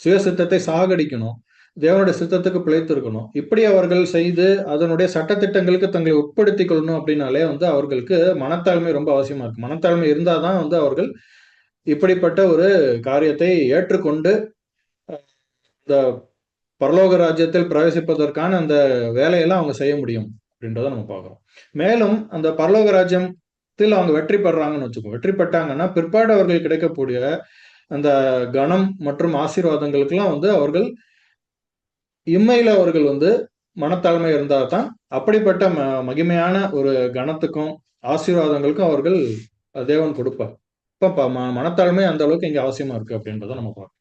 சுய சித்தத்தை சாகடிக்கணும். தேவனுடைய சித்தத்துக்கு பிழைத்திருக்கணும். இப்படி அவர்கள் செய்து அதனுடைய சட்டதிட்டங்களுக்கு தங்களை உட்படுத்திக் கொள்ளணும் அப்படின்னாலே வந்து அவர்களுக்கு மனத்தாழ்மை ரொம்ப அவசியமா இருக்கு. மனத்தாழ்மை இருந்தாதான் வந்து அவர்கள் இப்படிப்பட்ட ஒரு காரியத்தை ஏற்றுக்கொண்டு இந்த பரலோக ராஜ்யத்தில் பிரவேசிப்பதற்கான அந்த வேலையெல்லாம் அவங்க செய்ய முடியும் அப்படின்றத நம்ம பார்க்கிறோம். மேலும் அந்த பரலோக ராஜ்யத்தில் அவங்க வெற்றி பெறாங்கன்னு வச்சுக்கோங்க. வெற்றி பெற்றாங்கன்னா பிற்பாடு அவர்கள் கிடைக்கக்கூடிய அந்த கணம் மற்றும் ஆசீர்வாதங்களுக்கெல்லாம் வந்து அவர்கள் இம்மையில அவர்கள் வந்து மனத்தாழ்மை இருந்தால் தான் அப்படிப்பட்ட மகிமையான ஒரு கணத்துக்கும் ஆசீர்வாதங்களுக்கும் அவர்கள் தேவன் கொடுப்பார். இப்ப மனத்தாழ்மை அந்த அளவுக்கு இங்க அவசியமா இருக்கு அப்படின்றத நம்ம பார்க்கணும்.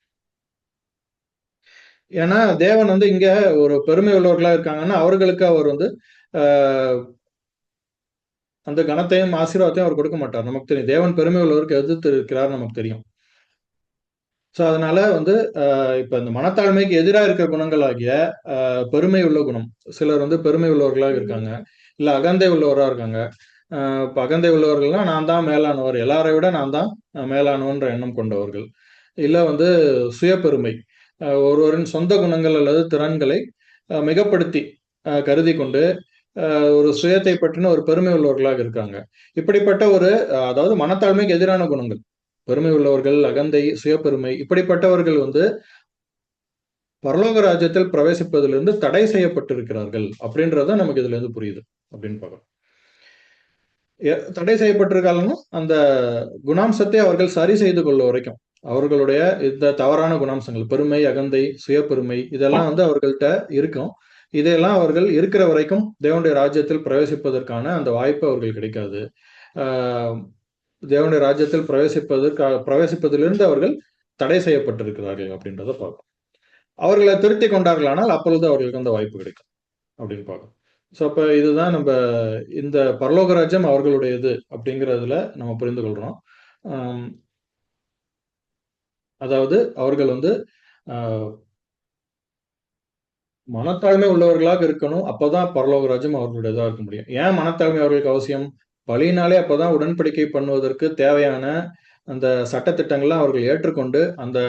ஏன்னா தேவன் வந்து இங்க ஒரு பெருமை உள்ளவர்களா இருக்காங்கன்னா அவர்களுக்கு அவர் வந்து அந்த கணத்தையும் ஆசீர்வாதத்தையும் அவர் கொடுக்க மாட்டார். நமக்கு தெரியும் தேவன் பெருமை உள்ளவருக்கு எதிர்த்து இருக்கிறார் நமக்கு தெரியும். ஸோ அதனால வந்து இப்ப இந்த மனத்தாழ்மைக்கு எதிராக இருக்கிற குணங்கள் ஆகிய பெருமை உள்ள குணம், சிலர் வந்து பெருமை உள்ளவர்களாக இருக்காங்க, இல்ல அகந்தை உள்ளவராக இருக்காங்க. இப்ப அகந்தை உள்ளவர்கள்னா நான் தான் மேலானவர், எல்லாரை விட நான் தான் மேலானவன்ற எண்ணம் கொண்டவர்கள், இல்ல வந்து சுய பெருமை, ஒருவரின் சொந்த குணங்கள் அல்லது திறன்களை மிகப்படுத்தி கருதி கொண்டு ஒரு சுயத்தை பற்றின ஒரு பெருமை உள்ளவர்களாக இருக்காங்க. இப்படிப்பட்ட ஒரு அதாவது மனத்தாழ்மைக்கு எதிரான குணங்கள், பெருமை உள்ளவர்கள், அகந்தை, சுயபெருமை, இப்படிப்பட்டவர்கள் வந்து பரலோக ராஜ்யத்தில் பிரவேசிப்பதிலிருந்து தடை செய்யப்பட்டிருக்கிறார்கள் அப்படின்றத நமக்கு இதுல இருந்து புரியுது அப்படின்னு பார்க்கணும். தடை செய்யப்பட்டிருக்காங்கன்னா அந்த குணாம்சத்தை அவர்கள் சரி செய்து கொள்ள வரைக்கும் அவர்களுடைய இந்த தவறான குணாம்சங்கள், பெருமை, அகந்தை, சுய பெருமை, இதெல்லாம் வந்து அவர்கள்ட்ட இருக்கும். இதையெல்லாம் அவர்கள் இருக்கிற வரைக்கும் தேவனுடைய ராஜ்யத்தில் பிரவேசிப்பதற்கான அந்த வாய்ப்பு அவர்கள் கிடைக்காது. தேவனுடைய ராஜ்யத்தில் பிரவேசிப்பதிலிருந்து அவர்கள் தடை செய்யப்பட்டிருக்கிறார்கள் அப்படின்றத பார்க்கும். அவர்களை திருத்தி கொண்டார்களானால் அப்பொழுது அவர்களுக்கு அந்த வாய்ப்பு கிடைக்கும் அப்படின்னு பார்க்கும். ஸோ அப்போ இதுதான் நம்ம இந்த பரலோக ராஜ்யம் அவர்களுடையது அப்படிங்கிறதுல நம்ம புரிந்து கொள்றோம். அதாவது அவர்கள் வந்து மனத்தாழ்மை உள்ளவர்களாக இருக்கணும். அப்பதான் பரலோக ராஜ்யம் அவர்களுடையதா இருக்க முடியும். ஏன் மனத்தாழ்மை அவர்களுக்கு அவசியம்? பலியினாலே அப்பதான் உடன்படிக்கை பண்ணுவதற்கு தேவையான அந்த சட்டத்திட்டங்கள்லாம் அவர்கள் ஏற்றுக்கொண்டு அந்த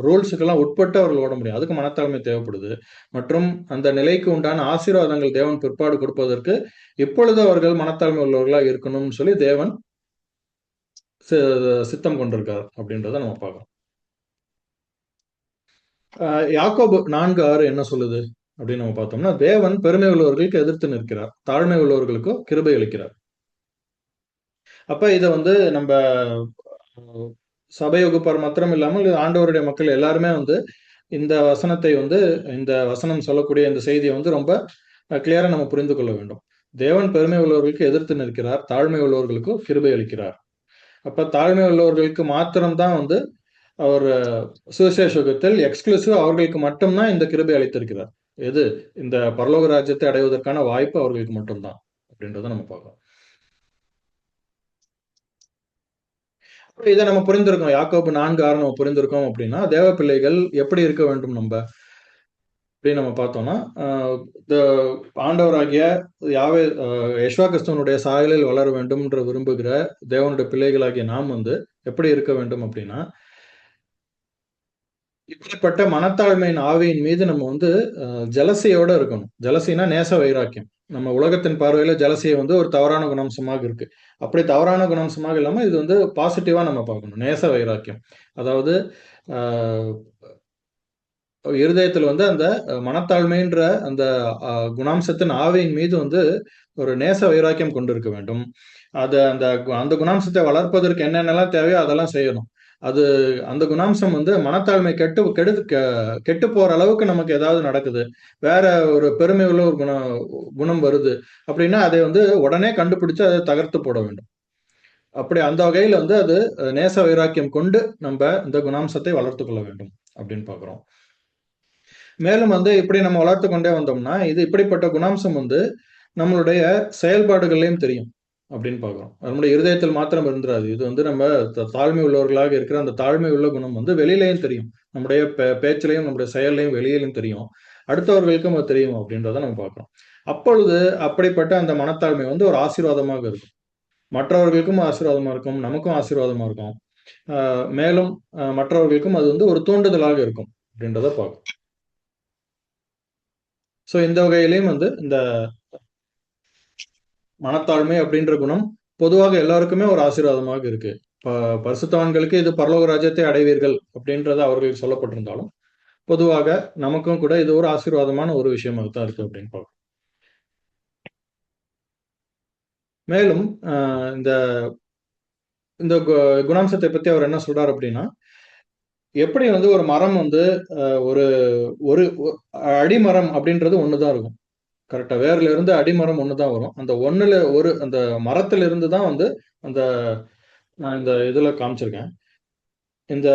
ரூல்ஸுக்கெல்லாம் உட்பட்டு அவர்கள் ஓட முடியும். அதுக்கு மனத்தாழ்மை தேவைப்படுது. மற்றும் அந்த நிலைக்கு உண்டான ஆசீர்வாதங்கள் தேவன் பிற்பாடு கொடுப்பதற்கு இப்பொழுது அவர்கள் மனத்தாழ்மை உள்ளவர்களாக இருக்கணும்னு சொல்லி தேவன் சித்தம் கொண்டிருக்கார் அப்படின்றத நம்ம பார்க்கணும். யாக்கோபு 4:6 என்ன சொல்லுது அப்படின்னு நம்ம பார்த்தோம்னா, தேவன் பெருமை உள்ளவர்களுக்கு எதிர்த்து நிற்கிறார், தாழ்மை உள்ளவர்களுக்கும் கிருபை அளிக்கிறார். அப்ப இதை வந்து நம்ம சபை வகுப்பார் மாத்திரம் இல்லாமல் ஆண்டவருடைய மக்கள் எல்லாருமே வந்து இந்த வசனத்தை வந்து இந்த வசனம் சொல்லக்கூடிய இந்த செய்தியை வந்து ரொம்ப கிளியரா நம்ம புரிந்து கொள்ள வேண்டும். தேவன் பெருமை உள்ளவர்களுக்கு எதிர்த்து நிற்கிறார், தாழ்மை உள்ளவர்களுக்கும் கிருபை அளிக்கிறார். அப்ப தாழ்மை உள்ளவர்களுக்கு மாத்திரம்தான் வந்து அவர் சுவிசேஷத்தில் எக்ஸ்க்ளூசிவ் அவர்களுக்கு மட்டும்தான் இந்த கிருபை அளித்திருக்கிறார். எது? இந்த பரலோக ராஜ்யத்தை அடைவதற்கான வாய்ப்பு அவர்களுக்கு மட்டும்தான் அப்படின்றத நம்ம பார்க்கலாம். இதை நம்ம புரிந்திருக்கோம். யாக்கோபு 4:6 நம்ம புரிந்திருக்கோம் அப்படின்னா, தேவ பிள்ளைகள் எப்படி இருக்க வேண்டும் நம்ம அப்படின்னு நம்ம பார்த்தோம்னா, ஆண்டவராகிய யாவே யெகோவா கிறிஸ்துவனுடைய சாயலில் வளர வேண்டும் என்று விரும்புகிற தேவனுடைய பிள்ளைகளாகிய நாம் வந்து எப்படி இருக்க வேண்டும் அப்படின்னா, இப்படிப்பட்ட மனத்தாழ்மையின் ஆவியின் மீது நம்ம வந்து ஜலசியோட இருக்கணும். ஜலசினா நேச வைராக்கியம். நம்ம உலகத்தின் பார்வையில ஜலசியை வந்து ஒரு தவறான குணாம்சமாக இருக்கு. அப்படி தவறான குணாம்சமாக இல்லாம இது வந்து பாசிட்டிவா நம்ம பார்க்கணும். நேச வைராக்கியம். அதாவது இருதயத்துல வந்து அந்த மனத்தாழ்மைன்ற அந்த குணாம்சத்தின் ஆவியின் மீது வந்து ஒரு நேச வைராக்கியம் கொண்டிருக்க வேண்டும். அது அந்த அந்த குணாம்சத்தை வளர்ப்பதற்கு என்னென்னலாம் தேவையோ அதெல்லாம் செய்யணும். அது அந்த குணாம்சம் வந்து மனத்தாழ்மை கெட்டு போற அளவுக்கு நமக்கு ஏதாவது நடக்குது, வேற ஒரு பெருமை உள்ள ஒரு குணம் வருது அப்படின்னா அதை வந்து உடனே கண்டுபிடிச்சு அதை தகர்த்து போட வேண்டும். அப்படி அந்த வகையில வந்து அது நேச வைராக்கியம் கொண்டு நம்ம இந்த குணாம்சத்தை வளர்த்து கொள்ள வேண்டும் அப்படின்னு பாக்குறோம். மேலும் வந்து இப்படி நம்ம வளர்த்து கொண்டே வந்தோம்னா இது இப்படிப்பட்ட குணாம்சம் வந்து நம்மளுடைய செயல்பாடுகள்லையும் தெரியும் அப்படின்னு பார்க்கிறோம். நம்முடைய இருதயத்தில் மாத்திரம் இருந்துராது. இது வந்து நம்ம தாழ்மை உள்ளவர்களாக இருக்கிற அந்த தாழ்மை உள்ள குணம் வந்து வெளியிலையும் தெரியும். நம்முடைய பேச்சிலையும் நம்முடைய செயல்லையும் வெளியிலையும் தெரியும். அடுத்தவர்களுக்கும் அது தெரியும் அப்படின்றத நம்ம பார்க்கிறோம். அப்பொழுது அப்படிப்பட்ட அந்த மனத்தாழ்மை வந்து ஒரு ஆசீர்வாதமாக இருக்கும். மற்றவர்களுக்கும் ஆசீர்வாதமா இருக்கும், நமக்கும் ஆசீர்வாதமா இருக்கும். மேலும் மற்றவர்களுக்கும் அது வந்து ஒரு தூண்டுதலாக இருக்கும் அப்படின்றத பார்க்கும். ஸோ இந்த வகையிலையும் வந்து இந்த மனத்தாழ்மை அப்படின்ற குணம் பொதுவாக எல்லாருக்குமே ஒரு ஆசீர்வாதமாக இருக்கு. பரிசுத்தவான்களுக்கு இது பரலோக ராஜ்யத்தை அடைவீர்கள் அப்படின்றது அவர்களுக்கு சொல்லப்பட்டிருந்தாலும் பொதுவாக நமக்கும் கூட இது ஒரு ஆசீர்வாதமான ஒரு விஷயமாகத்தான் இருக்கு அப்படின்னு பார்க்கணும். மேலும் இந்த இந்த குணாம்சத்தை பத்தி அவர் என்ன சொல்றாரு அப்படின்னா, எப்படி வந்து ஒரு மரம் வந்து ஒரு ஒரு அடிமரம் அப்படின்றது ஒண்ணுதான் இருக்கும். கரெக்டா வேர்ல இருந்து அடிமரம் ஒண்ணுதான் வரும். அந்த ஒண்ணுல அந்த மரத்துல இருந்து தான் வந்து அந்த நான் இந்த இதுல காமிச்சிருக்கேன். இந்த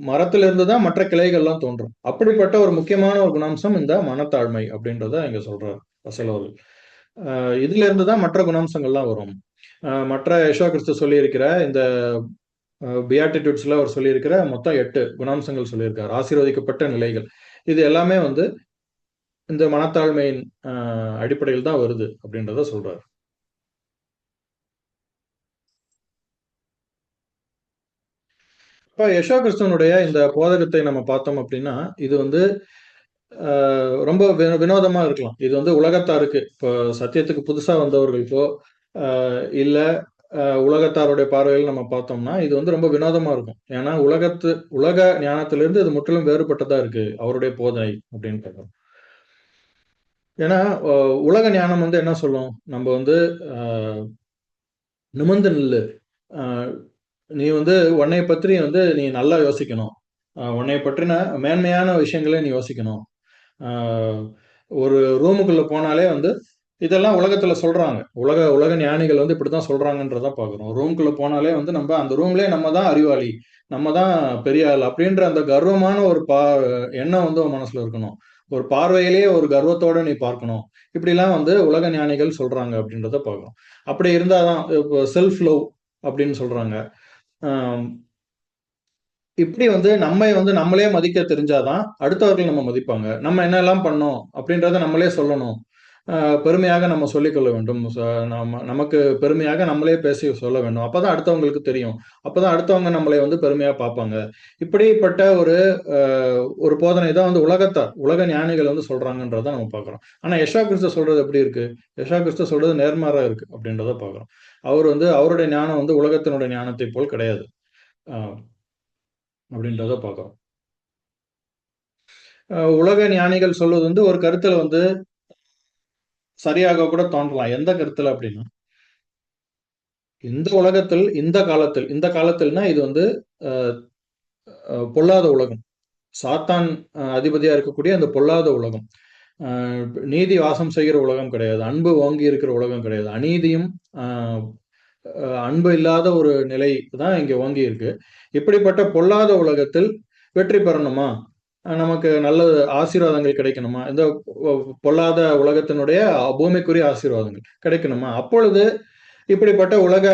மரத்துல இருந்து தான் மற்ற கிளைகள்லாம் தோன்றும். அப்படிப்பட்ட ஒரு முக்கியமான ஒரு குணாம்சம் இந்த மனத்தாழ்மை அப்படின்றத இங்க சொல்றாரு வசலவர்கள். இதுல இருந்து தான் மற்ற குணாம்சங்கள்லாம் வரும். மற்ற யெகோவா கிறிஸ்து சொல்லி இருக்கிற இந்த பியாட்டிடியூட்ஸ்ல அவர் சொல்லியிருக்கிற மொத்தம் 8 குணாம்சங்கள் சொல்லியிருக்காரு. ஆசீர்வதிக்கப்பட்ட நிலைகள். இது எல்லாமே வந்து இந்த மனத்தாழ்மையின் அடிப்படையில் தான் வருது அப்படின்றத சொல்றாரு. இப்ப யெகோவா கிறிஸ்துவனுடைய இந்த போதகத்தை நம்ம பார்த்தோம் அப்படின்னா இது வந்து ரொம்ப வினோதமா இருக்கலாம். இது வந்து உலகத்தாருக்கு இப்போ சத்தியத்துக்கு புதுசா வந்தவர்களுக்கோ இல்ல உலகத்தாருடைய பார்வையில் நம்ம பார்த்தோம்னா இது வந்து ரொம்ப வினோதமா இருக்கும். ஏன்னா உலக ஞானத்திலிருந்து இது முற்றிலும் வேறுபட்டதா இருக்கு அவருடைய போதனை அப்படின்னு பார்க்கிறோம். ஏன்னா உலக ஞானம் வந்து என்ன சொல்லும், நம்ம வந்து நிமிர்ந்து நில்லு, நீ வந்து உன்னை பற்றி வந்து நீ நல்லா யோசிக்கணும், உன்னை பற்றின மேன்மையான விஷயங்களை நீ யோசிக்கணும். ஒரு ரூமுக்குள்ள போனாலே வந்து இதெல்லாம் உலகத்துல சொல்றாங்க. உலக ஞானிகள் வந்து இப்படித்தான் சொல்றாங்கன்றத பார்க்கிறோம். ரூம்குள்ள போனாலே வந்து நம்ம அந்த ரூம்லயே நம்ம தான் அறிவாளி, நம்ம தான் பெரிய ஆள் அப்படின்ற அந்த கர்வமான ஒரு எண்ணம் வந்து உன் மனசுல இருக்கணும். ஒரு பார்வையிலேயே ஒரு கர்வத்தோட நீ பார்க்கணும். இப்படிலாம் வந்து உலக ஞானிகள் சொல்றாங்க அப்படின்றத பார்க்கிறோம். அப்படி இருந்தாதான் இப்போ செல்ஃப் லவ் அப்படின்னு சொல்றாங்க. ஆம், இப்படி வந்து நம்மை வந்து நம்மளே மதிக்க தெரிஞ்சாதான் அடுத்தவர்கள் நம்ம மதிப்பாங்க. நம்ம என்னெல்லாம் பண்ணோம் அப்படின்றத நம்மளே சொல்லணும். பெருமையாக நம்ம சொல்லிக்கொள்ள வேண்டும். நமக்கு பெருமையாக நம்மளே பேசி சொல்ல வேண்டும். அப்பதான் அடுத்தவங்களுக்கு தெரியும். அப்பதான் அடுத்தவங்க நம்மளை வந்து பெருமையா பார்ப்பாங்க. இப்படிப்பட்ட ஒரு போதனை தான் வந்து உலக ஞானிகள் வந்து சொல்றாங்கன்றத நம்ம பார்க்கிறோம். ஆனா யெஷுவா கிறிஸ்து சொல்றது எப்படி இருக்கு? யெஷுவா கிறிஸ்து சொல்றது நேர்மாறா இருக்கு அப்படின்றத பார்க்கிறோம். அவர் வந்து அவருடைய ஞானம் வந்து உலகத்தினுடைய ஞானத்தை போல் கிடையாது. அ அப்படின்றத பார்க்கிறோம். உலக ஞானிகள் சொல்வது வந்து ஒரு கருத்துல வந்து சரியாக கூட தோன்றலாம். எந்த கருத்துல அப்படின்னா, இந்த உலகத்தில், இந்த காலத்தில்னா இது வந்து அ பொல்லாத உலகம். சாத்தான் அதிபதியா இருக்கக்கூடிய அந்த பொல்லாத உலகம். அ நீதி வாசம் செய்கிற உலகம் கிடையாது. அன்பு ஓங்கி இருக்கிற உலகம் கிடையாது. அநீதியும் அ அன்பு இல்லாத ஒரு நிலை தான் இங்க ஓங்கி இருக்கு. இப்படிப்பட்ட பொல்லாத உலகத்தில் வெற்றி பெறணுமா? நமக்கு நல்ல ஆசீர்வாதங்கள் கிடைக்கணுமா? இந்த பொல்லாத உலகத்தினுடைய பூமிக்குரிய ஆசீர்வாதங்கள் கிடைக்கணுமா? அப்பொழுது இப்படிப்பட்ட உலக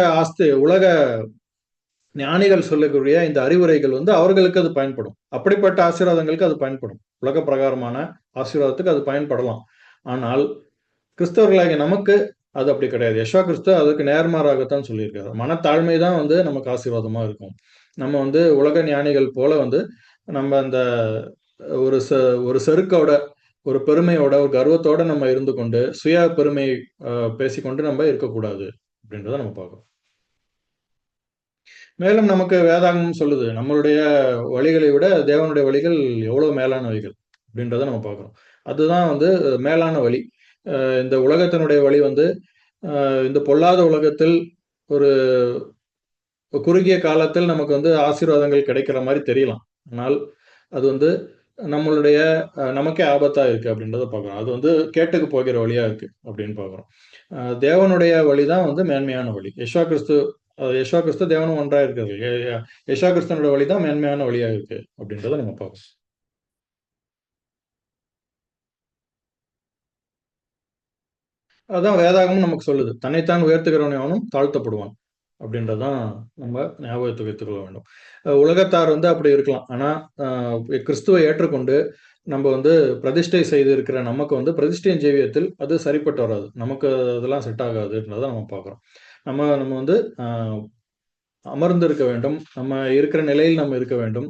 ஞானிகள் சொல்லக்கூடிய இந்த அறிவுரைகள் வந்து அவர்களுக்கு அது பயன்படும். அப்படிப்பட்ட ஆசீர்வாதங்களுக்கு அது பயன்படும். உலக பிரகாரமான ஆசீர்வாதத்துக்கு அது பயன்படலாம். ஆனால் கிறிஸ்தவர்களாகிய நமக்கு அது அப்படி கிடையாது. யெஷுவா கிறிஸ்து அதுக்கு நேர்மாறாகத்தான் சொல்லியிருக்காரு. மனத்தாழ்மை தான் வந்து நமக்கு ஆசீர்வாதமா இருக்கும். நம்ம வந்து உலக ஞானிகள் போல வந்து நம்ம அந்த ஒரு செ ஒரு செருக்கோட, ஒரு பெருமையோட, ஒரு கர்வத்தோட நம்ம இருந்து கொண்டு, சுய பெருமை பேசிக்கொண்டு நம்ம இருக்கக்கூடாது. அப்படின்றத நம்ம பார்க்கிறோம். மேலும் நமக்கு வேதாகமம் சொல்லுது, நம்மளுடைய வழிகளை விட தேவனுடைய வழிகள் எவ்வளவு மேலானவைகள் அப்படின்றத நம்ம பார்க்கிறோம். அதுதான் வந்து மேலான வழி. இந்த உலகத்தினுடைய வழி வந்து இந்த பொல்லாத உலகத்தில் ஒரு குறுகிய காலத்தில் நமக்கு வந்து ஆசீர்வாதங்கள் கிடைக்கிற மாரி தெரியலாம். ஆனால் அது வந்து நம்மளுடைய நமக்கே ஆபத்தா இருக்கு அப்படின்றத பார்க்கிறோம். அது வந்து கேட்டுக்கு போகிற வழியா இருக்கு அப்படின்னு பார்க்கிறோம். தேவனுடைய வழி தான் வந்து மேன்மையான வழி. யெஷுவா கிறிஸ்து தேவனும் ஒன்றா இருக்கிறது. யெஷுவா கிறிஸ்துவனுடைய வழி தான் மேன்மையான வழியா இருக்கு அப்படின்றத நம்ம பார்க்கிறோம். அதான் வேதாகமும் நமக்கு சொல்லுது. தன்னைத்தான் உயர்த்துகிறவன் எவனும் தாழ்த்தப்படுவான். அப்படின்றதான் நம்ம ஞாபகத்துக்கு வைத்துக் கொள்ள வேண்டும். உலகத்தார் வந்து அப்படி இருக்கலாம். ஆனா, கிறிஸ்துவை ஏற்றுக்கொண்டு நம்ம வந்து பிரதிஷ்டை செய்திருக்கிற நமக்கு வந்து பிரதிஷ்டையின் ஜீவியத்தில் அது சரிப்பட்டு வராது. நமக்கு அதெல்லாம் செட் ஆகாதுன்றத நம்ம பார்க்கிறோம். நம்ம நம்ம வந்து அ அமர்ந்து இருக்க வேண்டும். நம்ம இருக்கிற நிலையில் நம்ம இருக்க வேண்டும்.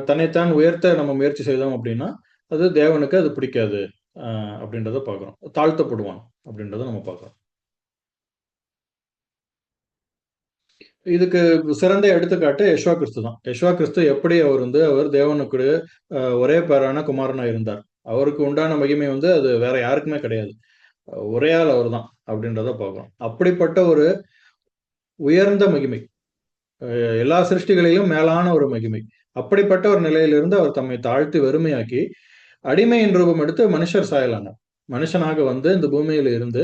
தன்னைத்தான் உயர்த்த நம்ம முயற்சி செய்தோம் அப்படின்னா, அது தேவனுக்கு அது பிடிக்காது. அ அப்படின்றத பார்க்கிறோம். தாழ்த்தப்படுவான் அப்படின்றத நம்ம பார்க்கிறோம். இதுக்கு சிறந்த எடுத்துக்காட்டு யெஷுவா கிறிஸ்து தான். யெஷுவா கிறிஸ்து எப்படி அவர் தேவனுக்கு ஒரே பேறான குமாரனா இருந்தார். அவருக்கு உண்டான மகிமை வந்து அது வேற யாருக்குமே கிடையாது. ஒரே ஆள் அவர்தான் அப்படின்றத பார்க்கிறோம். அப்படிப்பட்ட ஒரு உயர்ந்த மகிமை. எல்லா சிருஷ்டிகளிலும் மேலான ஒரு மகிமை. அப்படிப்பட்ட ஒரு நிலையிலிருந்து அவர் தம்மை தாழ்த்தி வெறுமையாக்கி, அடிமையின் ரூபம் எடுத்து மனுஷர் சாயலானார். மனுஷனாக வந்து இந்த பூமியில இருந்து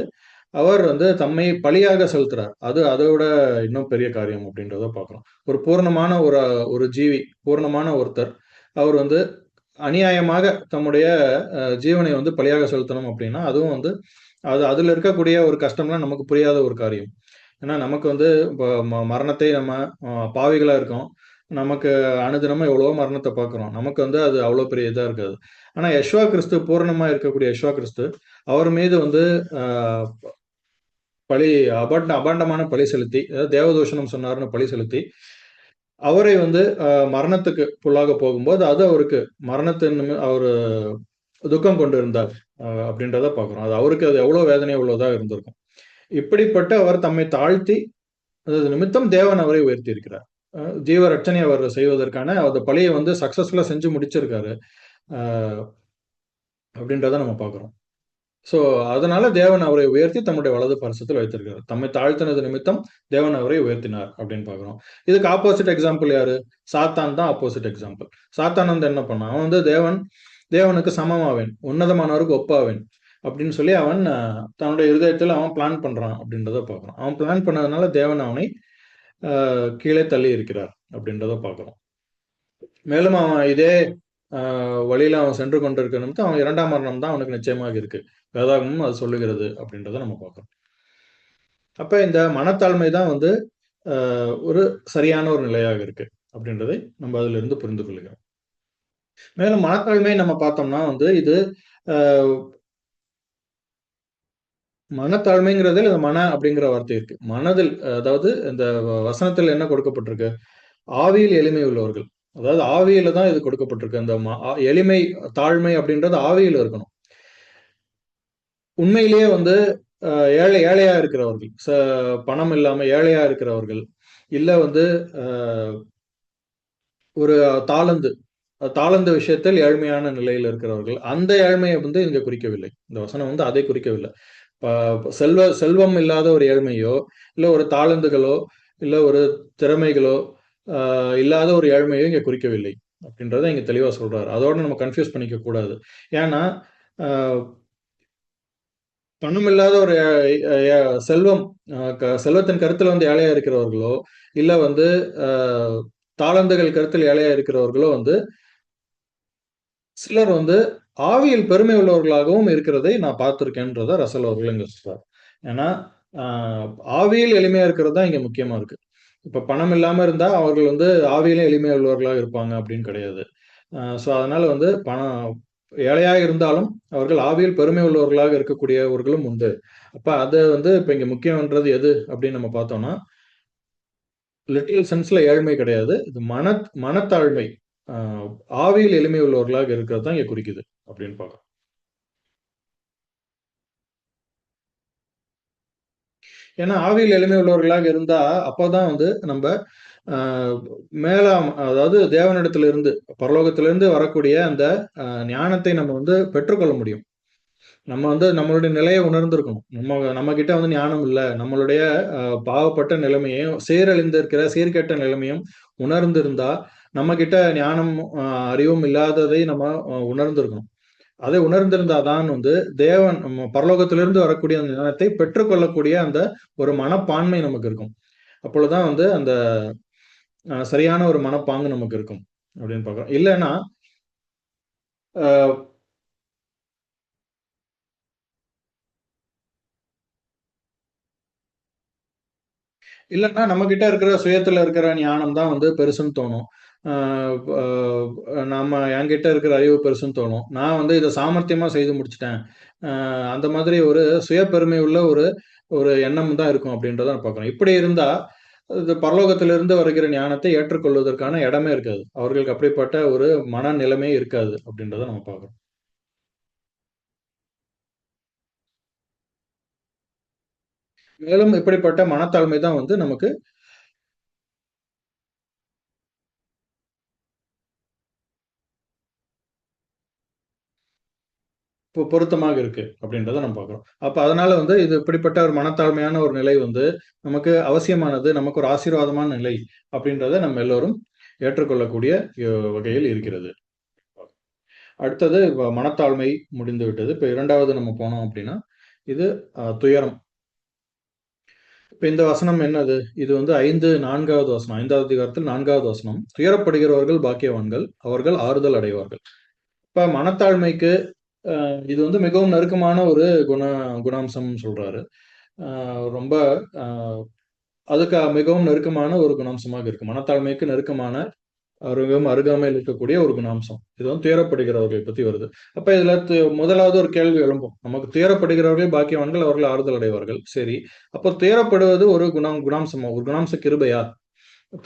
அவர் வந்து தம்மை பலியாக செலுத்துறார். அது அதோட இன்னும் பெரிய காரியம் அப்படின்றத பார்க்கிறோம். ஒரு பூரணமான ஒரு ஜீவி, பூரணமான ஒருத்தர். அவர் வந்து அநியாயமாக தம்முடைய ஜீவனை வந்து பலியாக செலுத்தணும் அப்படின்னா, அதுவும் வந்து அதுல இருக்கக்கூடிய ஒரு கஷ்டம்லாம் நமக்கு புரியாத ஒரு காரியம். ஏன்னா நமக்கு வந்து இப்ப மரணத்தை நம்ம பாவிகளா இருக்கோம். நமக்கு அனுதினமும் எவ்வளவோ மரணத்த பார்க்கிறோம். நமக்கு வந்து அது அவ்வளோ பெரிய இதா இருக்காது. ஆனா யெஷுவா கிறிஸ்து பூரணமா இருக்கக்கூடிய யெஷுவா கிறிஸ்து, அவர் மீது வந்து அ பழி அபாண்டமான பழி செலுத்தி, அதாவது தேவதூஷணம் சொன்னார்ன்னு பழி செலுத்தி, அவரை வந்து மரணத்துக்கு புல்லாக போகும்போது, அது அவருக்கு மரணத்தின் அவரு துக்கம் கொண்டு இருந்தார். அப்படின்றத பார்க்கிறோம். அது அவருக்கு அது எவ்வளோ வேதனை உள்ளதா இருந்திருக்கும். இப்படிப்பட்ட அவர் தம்மை தாழ்த்தி, அது நிமித்தம் தேவன் அவரை உயர்த்தி இருக்கிறார். ஜீவ ரட்சனை அவர் செய்வதற்கான அந்த பழியை வந்து சக்சஸ்ஃபுல்லா செஞ்சு முடிச்சிருக்காரு. அஹ் அப்படின்றத நம்ம பார்க்கிறோம். சோ அதனால தேவன் அவரை உயர்த்தி தம்முடைய வலது பரிசத்தில் வைத்திருக்கிறார். தம்மை தாழ்த்தினது நிமித்தம் தேவன் அவரை உயர்த்தினார் அப்படின்னு பார்க்கிறோம். இதுக்கு ஆப்போசிட் எக்ஸாம்பிள் யாரு? சாத்தான் தான் ஆப்போசிட் எக்ஸாம்பிள். சாத்தான் வந்து என்ன பண்ணான்? அவன் வந்து தேவனுக்கு சமமாவேன், உன்னதமானவருக்கு ஒப்பாவேன் அப்படின்னு சொல்லி அவன் தன்னுடைய இருதயத்தில் அவன் பிளான் பண்றான் அப்படின்றத பார்க்கிறோம். அவன் பிளான் பண்ணதுனால தேவன் அவனை கீழே தள்ளி இருக்கிறார் அப்படின்றத பார்க்கிறோம். மேலும் அவன் இதே வழியில அவன் சென்று கொண்டிருக்கிற நிமித்தம் அவன் 2ஆம் மரணம் தான் அவனுக்கு நிச்சயமாக இருக்கு. வேதாகமும் அது சொல்லுகிறது அப்படின்றத நம்ம பார்க்கிறோம். அப்ப இந்த மனத்தாழ்மை தான் வந்து ஒரு சரியான ஒரு நிலையாக இருக்கு அப்படின்றதை நம்ம அதுல இருந்து புரிந்து கொள்கிறோம். மேலும் மனத்தாழ்மை நம்ம பார்த்தோம்னா வந்து இது அஹ், மனத்தாழ்மைங்கிறதுல இந்த மன அப்படிங்கிற வார்த்தை இருக்கு. மனதில் அதாவது இந்த வசனத்தில் என்ன கொடுக்கப்பட்டிருக்கு? ஆவியில் எளிமை உள்ளவர்கள். அதாவது ஆவியில தான் இது கொடுக்கப்பட்டிருக்கு. அந்த எளிமை, தாழ்மை அப்படின்றது ஆவியில இருக்கணும். உண்மையிலேயே வந்து ஏழையா இருக்கிறவர்கள், பணம் இல்லாம ஏழையா இருக்கிறவர்கள், இல்ல வந்து ஒரு தாளந்து தாளந்து விஷயத்தில் ஏழ்மையான நிலையில் இருக்கிறவர்கள், அந்த ஏழ்மையை வந்து இங்க குறிக்கவில்லை. இந்த வசனம் வந்து அதை குறிக்கவில்லை. செல்வம் இல்லாத ஒரு ஏழ்மையோ, இல்ல ஒரு தாளந்துகளோ, இல்ல ஒரு திறமைகளோ இல்லாத ஒரு ஏழ்மையோ இங்க குறிக்கவில்லை அப்படின்றத இங்க தெளிவா சொல்றாரு. அதோட நம்ம கன்ஃபியூஸ் பண்ணிக்க கூடாது. ஏன்னா ஆஹ் பணம் இல்லாத ஒரு செல்வம், செல்வத்தின் கருத்துல வந்து ஏழையா இருக்கிறவர்களோ, இல்ல வந்து தாளந்துகள் கருத்தில் ஏழையா இருக்கிறவர்களோ வந்து சிலர் வந்து ஆவியில் பெருமை உள்ளவர்களாகவும் இருக்கிறதை நான் பார்த்திருக்கேன்றத ரசல் அவர்கள் இங்க சொல்றார். ஏன்னா ஆவியில் எளிமையா இருக்கிறது தான் இங்க முக்கியமா இருக்கு. இப்ப பணம் இல்லாம இருந்தா அவர்கள் வந்து ஆவியிலும் எளிமையா உள்ளவர்களாக இருப்பாங்க அப்படின்னு கிடையாது. சோ அதனால வந்து பணம் ஏழையாக இருந்தாலும் அவர்கள் ஆவியில் பெருமை உள்ளவர்களாக இருக்கக்கூடியவர்களும் உண்டு. அப்ப அது வந்து இப்ப இங்க முக்கியம்ன்றது எது அப்படின்னு நம்ம பார்த்தோம்னா, லிட்டில் சென்ஸ்ல ஏழ்மை கிடையாது. இது மனத்தாழ்மை. ஆஹ் ஆவியில் எளிமை உள்ளவர்களாக இருக்கிறது தான் இங்க குறிக்குது அப்படின்னு பார்க்கறோம். ஏன்னா ஆவியில் எளிமை உள்ளவர்களாக இருந்தா அப்பதான் வந்து நம்ம ஆஹ் மேலாம், அதாவது தேவனிடத்திலிருந்து, பரலோகத்திலிருந்து வரக்கூடிய அந்த ஞானத்தை நம்ம வந்து பெற்றுக்கொள்ள முடியும். நம்ம வந்து நம்மளுடைய நிலையை உணர்ந்திருக்கணும். நம்ம கிட்ட வந்து ஞானம் இல்லை, நம்மளுடைய பாவப்பட்ட நிலைமையையும் சீரழிந்து இருக்கிற சீர்கெட்ட நிலைமையும் உணர்ந்திருந்தா நம்ம கிட்ட ஞானம் அறிவும் இல்லாததை நம்ம உணர்ந்திருக்கணும். அதை உணர்ந்திருந்தாதான் வந்து தேவன் பரலோகத்திலிருந்து வரக்கூடிய அந்த ஞானத்தை பெற்றுக்கொள்ளக்கூடிய அந்த ஒரு மனப்பான்மை நமக்கு இருக்கும். அப்பொழுதுதான் வந்து அந்த சரியான ஒரு மனப்பாங்கு நமக்கு இருக்கும் அப்படின்னு பார்க்கிறோம். இல்லைன்னா அஹ், இல்லைன்னா நம்ம கிட்ட இருக்கிற சுயத்துல இருக்கிற ஞானம் தான் வந்து பெருசுன்னு தோணும். ஆஹ் நம்ம என்கிட்ட இருக்கிற அறிவு பெருசுன்னு தோணும். நான் வந்து இதை சாமர்த்தியமா செய்து முடிச்சிட்டேன். அந்த மாதிரி ஒரு சுய பெருமை உள்ள ஒரு ஒரு எண்ணம் தான் இருக்கும் அப்படின்றத நான் பார்க்கிறோம். இப்படி இருந்தா இது பரலோகத்திலிருந்து வருகிற ஞானத்தை ஏற்றுக்கொள்வதற்கான இடமே இருக்காது. அவர்களுக்கு அப்படிப்பட்ட ஒரு மனநிலைமை இருக்காது அப்படின்றத நம்ம பார்க்கிறோம். மேலும் இப்படிப்பட்ட மனத்தாழ்மை தான் வந்து நமக்கு பொருத்தமாக இருக்கு அப்படின்றத நம்ம பார்க்கிறோம். அப்ப அதனால வந்து இது இப்படிப்பட்ட ஒரு மனத்தாழ்மையான ஒரு நிலை வந்து நமக்கு அவசியமானது, நமக்கு ஒரு ஆசீர்வாதமான நிலை அப்படின்றத நம்ம எல்லோரும் ஏற்றுக்கொள்ளக்கூடிய வகையில் இருக்கிறது. அடுத்தது மனத்தாழ்மை முடிந்து விட்டது. இப்ப 2வது நம்ம போனோம் அப்படின்னா இது துயரம். இப்ப இந்த வசனம் என்னது? இது வந்து 4வது வசனம், 5வது அதிகாரத்தில் 4வது வசனம். துயரப்படுகிறவர்கள் பாக்கியவான்கள், அவர்கள் ஆறுதல் அடைவார்கள். இப்ப மனத்தாழ்மைக்கு இது வந்து மிகவும் நெருக்கமான ஒரு குணாம்சம் சொல்றாரு. ரொம்ப அதுக்கு மிகவும் நெருக்கமான ஒரு குணாம்சமாக இருக்கு. மனத்தாழ்மைக்கு நெருக்கமான மிகவும் அருகாமையில் இருக்கக்கூடிய ஒரு குணாம்சம். இது வந்து துயரப்படுகிறவர்களை பத்தி வருது. அப்ப இதுல முதலாவது ஒரு கேள்வி எழும்பும். நமக்கு துயரப்படுகிறவர்கள் பாக்கியவான்கள், அவர்கள் ஆறுதல் அடைவார்கள். சரி, அப்போ துயரப்படுவது ஒரு குணாம்சமா, ஒரு குணாம்ச கிருபையா?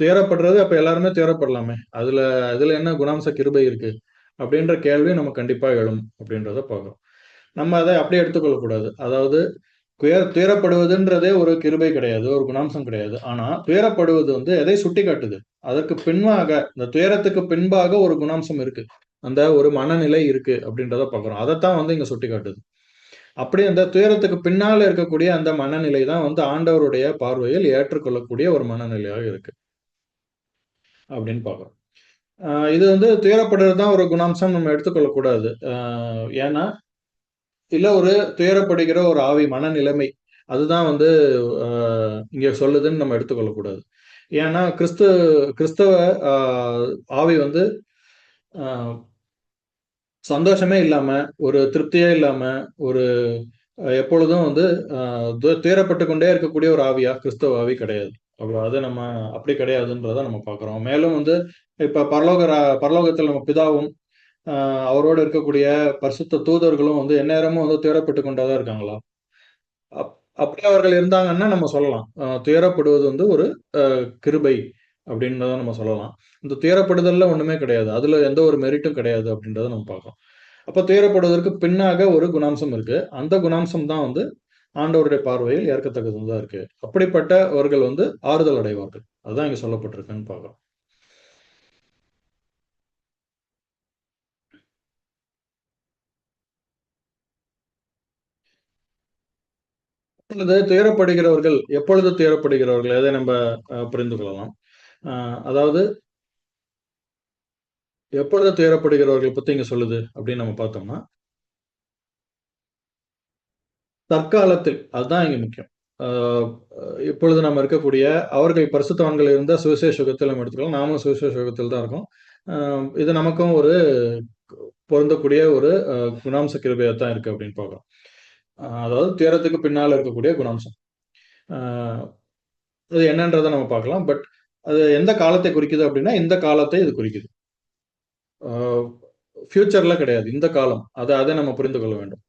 துயரப்படுறது அப்ப எல்லாருமே துயரப்படலாமே, அதுல அதுல என்ன குணாம்ச கிருபை இருக்கு அப்படின்ற கேள்வி நம்ம கண்டிப்பா எழும் அப்படின்றத பார்க்கிறோம். நம்ம அதை அப்படியே எடுத்துக்கொள்ளக்கூடாது. அதாவது துயரப்படுவதுன்றதே ஒரு கிருபை கிடையாது, ஒரு குணாம்சம் கிடையாது. ஆனா துயரப்படுவது வந்து எதை சுட்டி காட்டுது? அதற்கு பின்பாக, இந்த துயரத்துக்கு பின்பாக ஒரு குணாம்சம் இருக்கு. அந்த ஒரு மனநிலை இருக்கு அப்படின்றத பார்க்கிறோம். அதைத்தான் வந்து இங்க சுட்டி காட்டுது. அப்படி அந்த துயரத்துக்கு பின்னால இருக்கக்கூடிய அந்த மனநிலை தான் வந்து ஆண்டவருடைய பார்வையில் ஏற்றுக்கொள்ளக்கூடிய ஒரு மனநிலையாக இருக்கு அப்படின்னு பார்க்கிறோம். இது வந்து துயரப்படுறது தான் ஒரு குணாம்சம் நம்ம எடுத்துக்கொள்ளக்கூடாது. ஏன்னா இல்ல ஒரு துயரப்படுகிற ஒரு ஆவி மனநிலைமை அதுதான் வந்து இங்க சொல்லுதுன்னு நம்ம எடுத்துக்கொள்ளக்கூடாது. ஏன்னா கிறிஸ்தவ ஆவி வந்து ஆஹ், சந்தோஷமே இல்லாம, ஒரு திருப்தியே இல்லாம, ஒரு எப்பொழுதும் வந்து துயரப்பட்டு கொண்டே இருக்கக்கூடிய ஒரு ஆவியா கிறிஸ்தவ ஆவி கிடையாது. அப்ப அது நம்ம அப்படி கிடையாதுன்றத நம்ம பார்க்கிறோம். மேலும் வந்து இப்ப பரலோகத்தில் நம்ம பிதாவும் அவரோடு இருக்கக்கூடிய பரிசுத்த தூதர்களும் வந்து எந்நேரமும் வந்து துயரப்பட்டு கொண்டே இருக்காங்களா? அப் அப்படி அவர்கள் இருந்தாங்கன்னா நம்ம சொல்லலாம். துயரப்படுவது வந்து ஒரு கிருபை அப்படின்றத நம்ம சொல்லலாம். இந்த துயரப்படுதல்ல ஒண்ணுமே கிடையாது. அதுல எந்த ஒரு மெரிட்டும் கிடையாது அப்படின்றத நம்ம பார்க்கிறோம். அப்ப துயரப்படுவதற்கு பின்னாக ஒரு குணாம்சம் இருக்கு. அந்த குணாம்சம் தான் வந்து ஆண்டவருடைய பார்வையில் ஏற்கத்தக்கதா இருக்கு. அப்படிப்பட்டவர்கள் வந்து ஆறுதல் அடைவார்கள். அதுதான் இங்க சொல்லப்பட்டிருக்குன்னு பார்க்கிறோம். அல்லது துயரப்படுகிறவர்கள் எப்பொழுது துயரப்படுகிறவர்கள்? எதை நம்ம புரிந்து கொள்ளலாம். அதாவது எப்பொழுது துயரப்படுகிறவர்கள் பத்தி இங்க சொல்லுது அப்படின்னு நம்ம பார்த்தோம்னா, தற்காலத்தில் அதுதான் இங்க முக்கியம். ஆ இப்பொழுது நம்ம இருக்கக்கூடிய அவர்கள் பரிசுத்தவான்கள் இருந்த சுவிசேஷ யுகத்தில் நம்ம எடுத்துக்கலாம். நாமும் சுவிசேஷ யுகத்தில் தான் இருக்கோம். ஆ இது நமக்கும் ஒரு பொருந்தக்கூடிய ஒரு குணாம்ச கிருபையா தான் இருக்கு அப்படின்னு பார்க்கிறோம். அதாவது துயரத்துக்கு பின்னால இருக்கக்கூடிய குணாம்சம். ஆ அது என்னன்றத நம்ம பார்க்கலாம். பட் அது எந்த காலத்தை குறிக்குது அப்படின்னா, இந்த காலத்தை இது குறிக்குது. ஆ ஃபியூச்சர்ல கிடையாது. இந்த காலம். அத நம்ம புரிந்து கொள்ள வேண்டும்.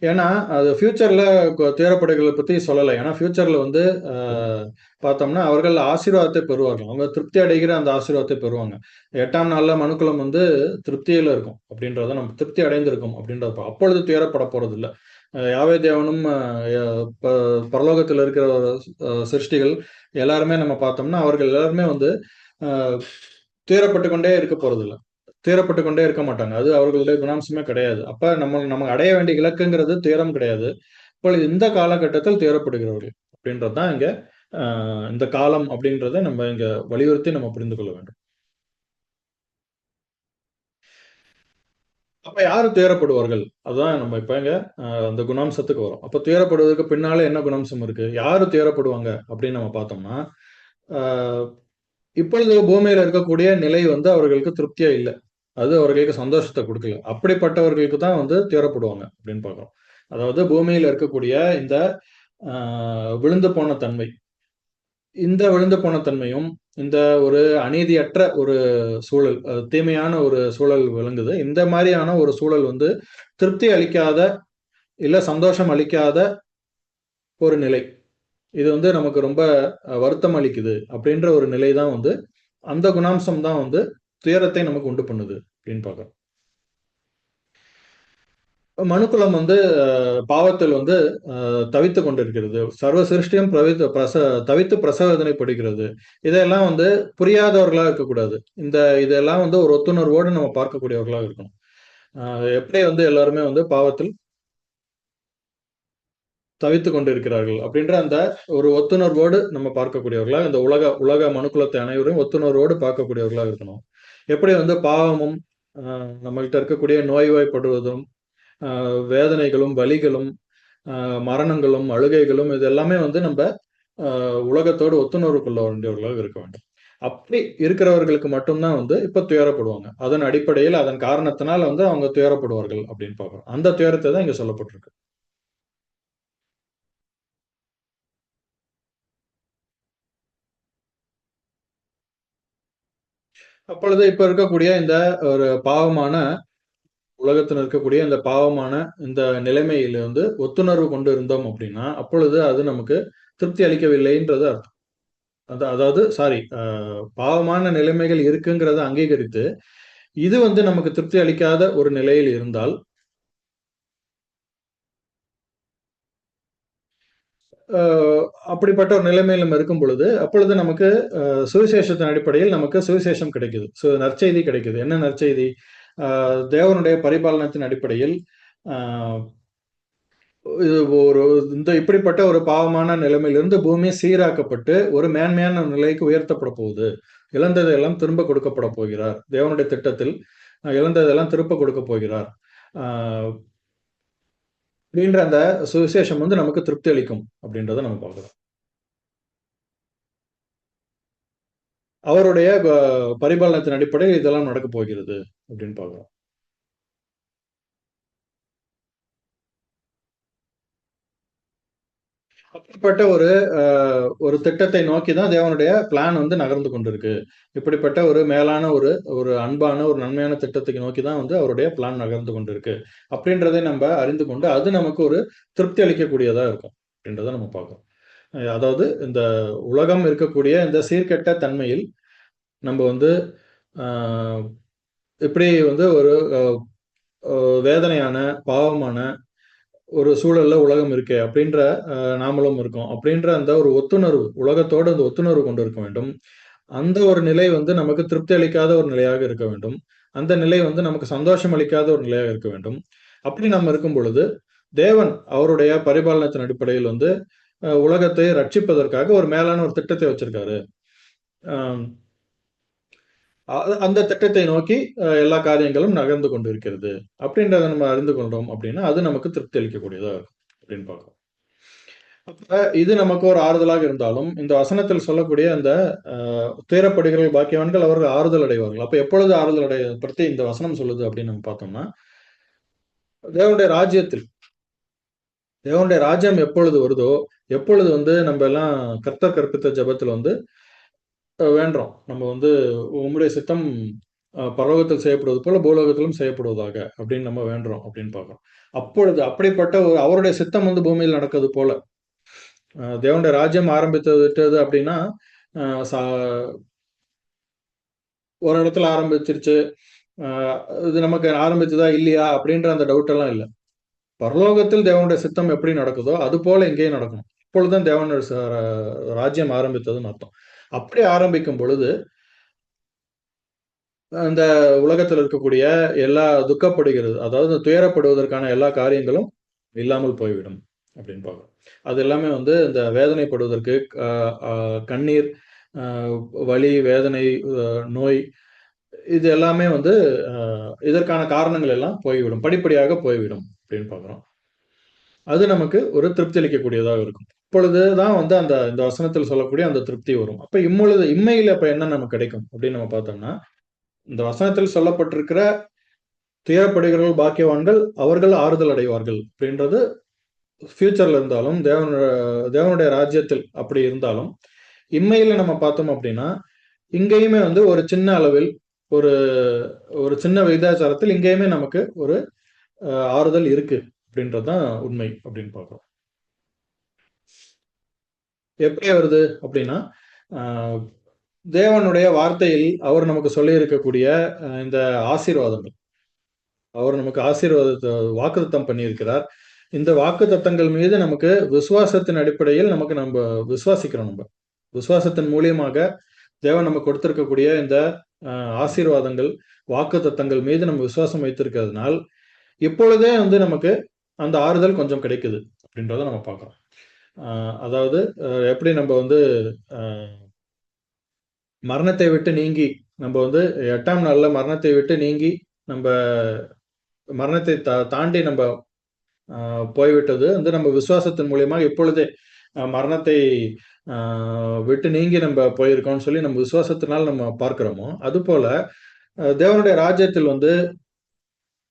ஏன்னா, அது ஃபியூச்சர்ல துயரப்படுகிறத பத்தி சொல்லல. ஏன்னா ஃபியூச்சர்ல வந்து அ பார்த்தோம்னா, அவர்கள் ஆசீர்வாதத்தை பெறுவார்கள். அவங்க திருப்தி அடைகிற அந்த ஆசீர்வாதத்தை பெறுவாங்க. 8ஆம் நாள்ல மனுக்குலம் வந்து திருப்தியில இருக்கும். அப்படின்றத நம்ம திருப்தி அடைந்திருக்கும் அப்படின்றத அப்பொழுது துயரப்பட போறதில்ல. யாவே தேவனும் ய ப பரலோகத்தில இருக்கிற சிருஷ்டிகள் எல்லாருமே நம்ம பார்த்தோம்னா, அவர்கள் எல்லாருமே வந்து அ துயரப்பட்டுக் கொண்டே இருக்க போறதில்ல. துயரப்பட்டுக் கொண்டே இருக்க மாட்டாங்க. அது அவர்களுடைய குணாம்சமே கிடையாது. அப்ப நம்ம அடைய வேண்டிய இலக்குங்கிறது துயரம் கிடையாது. இப்பொழுது இந்த காலகட்டத்தில் துயரப்படுகிறவர்கள் அப்படின்றது தான் இங்க அ இந்த காலம் அப்படின்றத நம்ம இங்க வலியுறுத்தி நம்ம புரிந்து கொள்ள வேண்டும். அப்ப யாரு துயரப்படுவார்கள்? அதுதான் நம்ம இப்ப இங்க அந்த குணாம்சத்துக்கு வரோம். அப்ப துயரப்படுவதற்கு பின்னால என்ன குணாம்சம் இருக்கு? யாரு துயரப்படுவாங்க அப்படின்னு நம்ம பார்த்தோம்னா, அ இப்பொழுது பூமியில இருக்கக்கூடிய நிலை வந்து அவர்களுக்கு திருப்தியா இல்ல. அது அவர்களுக்கு சந்தோஷத்த குடுக்கல. அப்படிப்பட்டவர்களுக்கு தான் வந்து துயரப்படுவாங்க அப்படின்னு பார்க்கிறோம். அதாவது பூமியில இருக்கக்கூடிய இந்த ஆ விழுந்து போன தன்மை. இந்த விழுந்து போன தன்மையும், இந்த ஒரு அநீதியற்ற ஒரு சூழல், தீமையான ஒரு சூழல் விளங்குது. இந்த மாரியான ஒரு சூழல் வந்து திருப்தி அளிக்காத, இல்ல சந்தோஷம் அளிக்காத ஒரு நிலை. இது வந்து நமக்கு ரொம்ப வருத்தம் அளிக்குது அப்படின்ற ஒரு நிலை தான் வந்து, அந்த குணாம்சம் தான் வந்து துயரத்தை நமக்கு உண்டு பண்ணுது அப்படின்னு பார்க்கிறோம். மனுக்குலம் வந்து பாவத்தில் வந்து தவித்துக் கொண்டிருக்கிறது. சர்வ சிருஷ்டியும் தவித்து பிரசவ வேதனைப்படுகிறது. இதெல்லாம் வந்து புரியாதவர்களா இருக்கக்கூடாது. இதெல்லாம் வந்து ஒரு ஒத்துணர்வோடு நம்ம பார்க்கக்கூடியவர்களா இருக்கணும். அ எப்படி வந்து எல்லாருமே வந்து பாவத்தில் தவித்துக் கொண்டிருக்கிறார்கள் அப்படின்ற அந்த ஒரு ஒத்துணர்வோடு நம்ம பார்க்கக்கூடியவர்களா, இந்த உலக உலக மனுக்குலத்தை அனைவரும் ஒத்துணர்வோடு பார்க்கக்கூடியவர்களா இருக்கணும். எப்படி வந்து பாவமும், அ நம்மகிட்ட இருக்கக்கூடிய நோய்வாய்ப்படுவதும், வேதனைகளும், வலிகளும், மரணங்களும், அழுகைகளும் இது எல்லாமே வந்து நம்ப உலகத்தோடு ஒத்துணர்வு கொள்ள வேண்டியவர்களாக இருக்க வேண்டும். அப்படி இருக்கிறவர்களுக்கு மட்டும் தான் வந்து இப்ப துயரப்படுவாங்க. அதன் அடிப்படையில், அதன் காரணத்தினால வந்து அவங்க துயரப்படுவார்கள் அப்படின்னு பார்க்கிறோம். அந்த துயரத்த தான் இங்க சொல்லப்பட்டிருக்கு. அப்பொழுது இப்ப இருக்கக்கூடிய இந்த ஒரு பாவமான உலகத்துல இருக்கக்கூடிய இந்த பாவமான இந்த நிலைமையில வந்து ஒத்துணர்வு கொண்டு இருந்தோம் அப்படின்னா, அப்பொழுது அது நமக்கு திருப்தி அளிக்கவில்லைன்றது அர்த்தம். அதாவது சாரி பாவமான நிலைமைகள் இருக்குங்கிறத அங்கீகரித்து, இது வந்து நமக்கு திருப்தி அளிக்காத ஒரு நிலையில் இருந்தால், அப்படிப்பட்ட ஒரு நிலைமையில் நம்ம இருக்கும் பொழுது அப்பொழுது நமக்கு சுவிசேஷத்தின் அடிப்படையில் நமக்கு சுவிசேஷம் கிடைக்குது. நற்செய்தி கிடைக்குது. என்ன நற்செய்தி? தேவனுடைய பரிபாலனத்தின் அடிப்படையில் ஆஹ் இது ஒரு இந்த இப்படிப்பட்ட ஒரு பாவமான நிலைமையிலிருந்து பூமி சீராக்கப்பட்டு ஒரு மேன்மையான நிலைக்கு உயர்த்தப்பட போகுது. இழந்ததையெல்லாம் திரும்ப கொடுக்கப்பட போகிறார். தேவனுடைய திட்டத்தில் இழந்ததெல்லாம் திரும்ப கொடுக்க போகிறார். ஆஹ் அப்படின்ற அந்த சுவிசேஷம் வந்து நமக்கு திருப்தி அளிக்கும் அப்படின்றத நம்ம பார்க்கிறோம். அவருடைய பரிபாலனத்தின் அடிப்படையில் இதெல்லாம் நடக்க போகிறது அப்படின்னு பார்க்கிறோம். அப்படிப்பட்ட ஒரு திட்டத்தை நோக்கி தான் தேவனுடைய பிளான் வந்து நகர்ந்து கொண்டிருக்கு. இப்படிப்பட்ட ஒரு மேலான ஒரு ஒரு அன்பான ஒரு நன்மையான திட்டத்தை நோக்கி தான் வந்து அவருடைய பிளான் நகர்ந்து கொண்டிருக்கு அப்படின்றதை நம்ம அறிந்து கொண்டு அது நமக்கு ஒரு திருப்தி அளிக்கக்கூடியதா இருக்கும் அப்படின்றத நம்ம பார்க்கிறோம். அதாவது இந்த உலகம் இருக்கக்கூடிய இந்த சீர்கெட்ட தன்மையில் நம்ம வந்து ஆஹ், இப்படி வந்து ஒரு வேதனையான பாவமான ஒரு சூழல்ல உலகம் இருக்கே அப்படின்ற நாமளும் இருக்கோம் அப்படின்ற அந்த ஒரு ஒத்துணர்வு உலகத்தோடு அந்த ஒத்துணர்வு கொண்டு இருக்க வேண்டும். அந்த ஒரு நிலை வந்து நமக்கு திருப்தி அளிக்காத ஒரு நிலையாக இருக்க வேண்டும். அந்த நிலை வந்து நமக்கு சந்தோஷம் அளிக்காத ஒரு நிலையாக இருக்க வேண்டும். அப்படி நம்ம இருக்கும் பொழுது தேவன் அவருடைய பரிபாலனத்தின் அடிப்படையில் வந்து உலகத்தை ரட்சிப்பதற்காக ஒரு மேலான ஒரு திட்டத்தை வச்சிருக்காரு. ஆஹ் அந்த திட்டத்தை நோக்கி எல்லா காரியங்களும் நகர்ந்து கொண்டிருக்கிறது அப்படின்றத நம்ம அறிந்து கொண்டோம் அப்படின்னா அது நமக்கு திருப்தி அளிக்கக்கூடியதா இருக்கும் அப்படின்னு பார்க்கிறோம். அப்ப இது நமக்கு ஒரு ஆறுதலாக இருந்தாலும் இந்த வசனத்தில் சொல்லக்கூடிய அந்த துயரப்படுகிற பாக்கியவான்கள் அவர்கள் ஆறுதல் அடைவார்கள். அப்ப எப்பொழுது ஆறுதல் அடைய பற்றி இந்த வசனம் சொல்லுது அப்படின்னு நம்ம பார்த்தோம்னா தேவனுடைய ராஜ்யத்தில் தேவனுடைய ராஜ்யம் எப்பொழுது வருதோ எப்பொழுது வந்து நம்ம எல்லாம் கர்த்தர் கற்பித்த ஜெபத்தில் வந்து வேண்டுறோம். நம்ம வந்து உம்முடைய சித்தம் பரலோகத்தில் செய்யப்படுவது போல பூலோகத்திலும் செய்யப்படுவதாக அப்படின்னு நம்ம வேண்டுறோம் அப்படின்னு பார்க்கிறோம். அப்பொழுது அப்படிப்பட்ட ஒரு அவருடைய சித்தம் வந்து பூமியில் நடக்கிறது போல தேவனுடைய ராஜ்யம் ஆரம்பித்து விட்டது அப்படின்னா ஒரு இடத்துல ஆரம்பிச்சிருச்சு. இது நமக்கு ஆரம்பிச்சதா இல்லையா அப்படின்ற அந்த டவுட் எல்லாம் இல்லை. பரலோகத்தில் தேவனுடைய சித்தம் எப்படி நடக்குதோ அது போல இங்கேயும் நடக்கணும். இப்பொழுதுதான் தேவனுடைய ராஜ்யம் ஆரம்பித்ததுன்னு அர்த்தம். அப்படி ஆரம்பிக்கும் பொழுது அந்த உலகத்தில் இருக்கக்கூடிய எல்லா துக்கப்படுகிறது அதாவது துயரப்படுவதற்கான எல்லா காரியங்களும் இல்லாமல் போய்விடும் அப்படின்னு பார்க்கணும். அது எல்லாமே வந்து இந்த வேதனைப்படுவதற்கு கண்ணீர், வலி, வேதனை, நோய் இது எல்லாமே வந்து இதற்கான காரணங்கள் எல்லாம் போய்விடும், படிப்படியாக போய்விடும் அப்படின்னு பார்க்குறோம். அது நமக்கு ஒரு திருப்தி அளிக்கக்கூடியதாக இருக்கும். இப்பொழுதுதான் வந்து அந்த இந்த வசனத்தில் சொல்லக்கூடிய அந்த திருப்தி வரும். அப்ப இம்மையில் அப்ப என்ன நமக்கு கிடைக்கும் அப்படின்னு நம்ம பார்த்தோம்னா இந்த வசனத்தில் சொல்லப்பட்டிருக்கிற துயரப்படுகிறவர்கள் பாக்கியவான்கள் அவர்கள் ஆறுதல் அடைவார்கள் அப்படின்றது ஃபியூச்சர்ல இருந்தாலும் தேவனுடைய ராஜ்யத்தில் அப்படி இருந்தாலும் இம்மையில நம்ம பார்த்தோம் அப்படின்னா இங்கேயுமே வந்து ஒரு சின்ன அளவில் ஒரு ஒரு சின்ன விகிதாச்சாரத்தில் இங்கேயுமே நமக்கு ஒரு ஆறுதல் இருக்கு அப்படின்றதுதான் உண்மை அப்படின்னு பார்க்கிறோம். எப்படி வருது அப்படின்னா தேவனுடைய வார்த்தையில் அவர் நமக்கு சொல்லி இருக்கக்கூடிய இந்த ஆசீர்வாதங்கள் அவர் நமக்கு ஆசீர்வாதத்தை வாக்குத்தத்தம் பண்ணியிருக்கிறார். இந்த வாக்குத்தத்தங்கள் மீது நமக்கு விசுவாசத்தின் அடிப்படையில் நமக்கு நம்ம விசுவாசிக்கிறோம். நம்ம விசுவாசத்தின் மூலியமாக தேவன் நமக்கு கொடுத்திருக்கக்கூடிய இந்த ஆசீர்வாதங்கள் வாக்குத்தத்தங்கள் மீது நம்ம விசுவாசம் வைத்திருக்கிறதுனால் இப்பொழுதே வந்து நமக்கு அந்த ஆறுதல் கொஞ்சம் கிடைக்குது அப்படின்றத நம்ம பார்க்கிறோம். அதாவது எப்படி நம்ம வந்து மரணத்தை விட்டு நீங்கி நம்ம வந்து 8ஆம் நாள்ல மரணத்தை விட்டு நீங்கி நம்ம மரணத்தை தாண்டி நம்ம போய்விட்டது வந்து நம்ம விசுவாசத்தின் மூலியமாக இப்பொழுதே மரணத்தை விட்டு நீங்கி நம்ம போயிருக்கோம்னு சொல்லி நம்ம விசுவாசத்தினால் நம்ம பார்க்கிறோமோ அது போல தேவனுடைய ராஜ்யத்தில் வந்து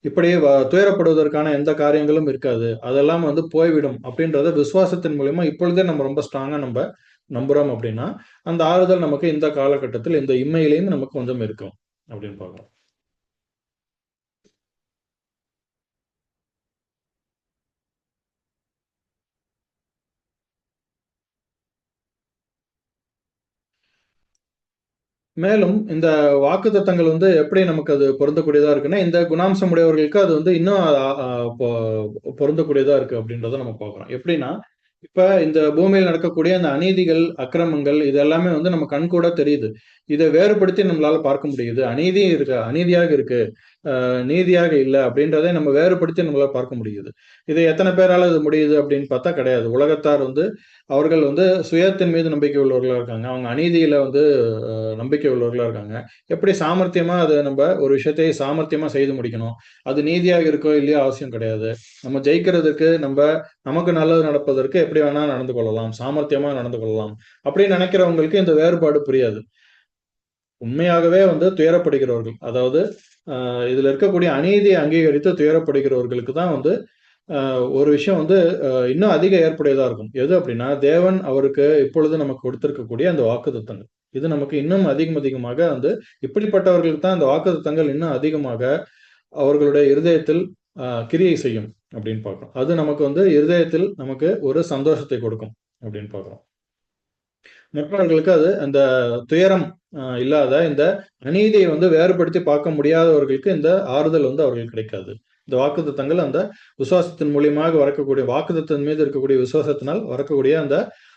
இப்படி துயரப்படுவதற்கான எந்த காரியங்களும் இருக்காது, அதெல்லாம் வந்து போய்விடும் அப்படின்றத விசுவாசத்தின் மூலியமா இப்பொழுதே நம்ம ரொம்ப ஸ்ட்ராங்கா நம்ம நம்புறோம் அப்படின்னா அந்த ஆறுதல் நமக்கு இந்த காலகட்டத்தில் இந்த இம்மையிலையும் நமக்கு கொஞ்சம் இருக்கும் அப்படின்னு பார்க்கிறோம். மேலும் இந்த வாக்குத்தத்தங்கள் வந்து எப்படி நமக்கு அது பொருந்தக்கூடியதா இருக்குன்னா இந்த குணாம்சம் உடையவர்களுக்கு அது வந்து இன்னும் பொருந்தக்கூடியதா இருக்கு அப்படின்றத நம்ம பார்க்கிறோம். எப்படின்னா இப்ப இந்த பூமியில் நடக்கக்கூடிய அந்த அநீதிகள், அக்கிரமங்கள் இது எல்லாமே வந்து நம்ம கண்கூட தெரியுது. இதை வேறுபடுத்தி நம்மளால பார்க்க முடியுது. அநீதி இருக்கு, அநீதியாக இருக்கு, நீதியாக இல்ல அப்படின்றதை நம்ம வேறுபடுத்தி நம்மளால பார்க்க முடியுது. இதை எத்தனை பேரால இது முடியுது அப்படின்னு பார்த்தா கிடையாது. உலகத்தார் வந்து அவர்கள் வந்து சுயத்தின் மீது நம்பிக்கை உள்ளவர்களா இருக்காங்க. அவங்க அநீதியில வந்து நம்பிக்கை உள்ளவர்களா இருக்காங்க. எப்படி சாமர்த்தியமா அதை நம்ம ஒரு விஷயத்தை சாமர்த்தியமா செய்து முடிக்கணும். அது நீதியாக இருக்கோ இல்லையோ அவசியம் கிடையாது. நம்ம ஜெயிக்கிறதுக்கு நமக்கு நல்லது நடப்பதற்கு எப்படி வேணா நடந்து கொள்ளலாம், சாமர்த்தியமா நடந்து கொள்ளலாம் அப்படின்னு நினைக்கிறவங்களுக்கு இந்த வேறுபாடு புரியாது. உண்மையாகவே வந்து துயரப்படுகிறவர்கள், அதாவது இதுல இருக்கக்கூடிய அநீதியை அங்கீகரித்து துயரப்படுகிறவர்களுக்கு தான் வந்து ஒரு விஷயம் வந்து இன்னும் அதிக ஏற்புடையதா இருக்கும். எது அப்படின்னா, தேவன் அவருக்கு இப்பொழுது நமக்கு கொடுத்திருக்கக்கூடிய அந்த வாக்குத்தத்தங்கள். இது நமக்கு இன்னும் அதிகம் அதிகமாக வந்து இப்படிப்பட்டவர்களுக்கு தான் அந்த வாக்குத்தத்தங்கள் இன்னும் அதிகமாக அவர்களுடைய இருதயத்தில் கிரியை செய்யும் அப்படின்னு பார்க்கிறோம். அது நமக்கு வந்து இருதயத்தில் நமக்கு ஒரு சந்தோஷத்தை கொடுக்கும் அப்படின்னு பார்க்கிறோம். மற்றவர்களுக்கு அது அந்த துயரம் இல்லாத இந்த அநீதியை வந்து வேறுபடுத்தி பார்க்க முடியாதவர்களுக்கு இந்த ஆறுதல் வந்து அவர்களுக்கு கிடைக்காது. இந்த வாக்குத்தத்தங்கள் அந்த விசுவாசத்தின் மூலியமாக வரக்கூடிய வாக்குத்தத்தின் மீது இருக்கக்கூடிய விசுவாசத்தினால் வரக்கூடிய அந்த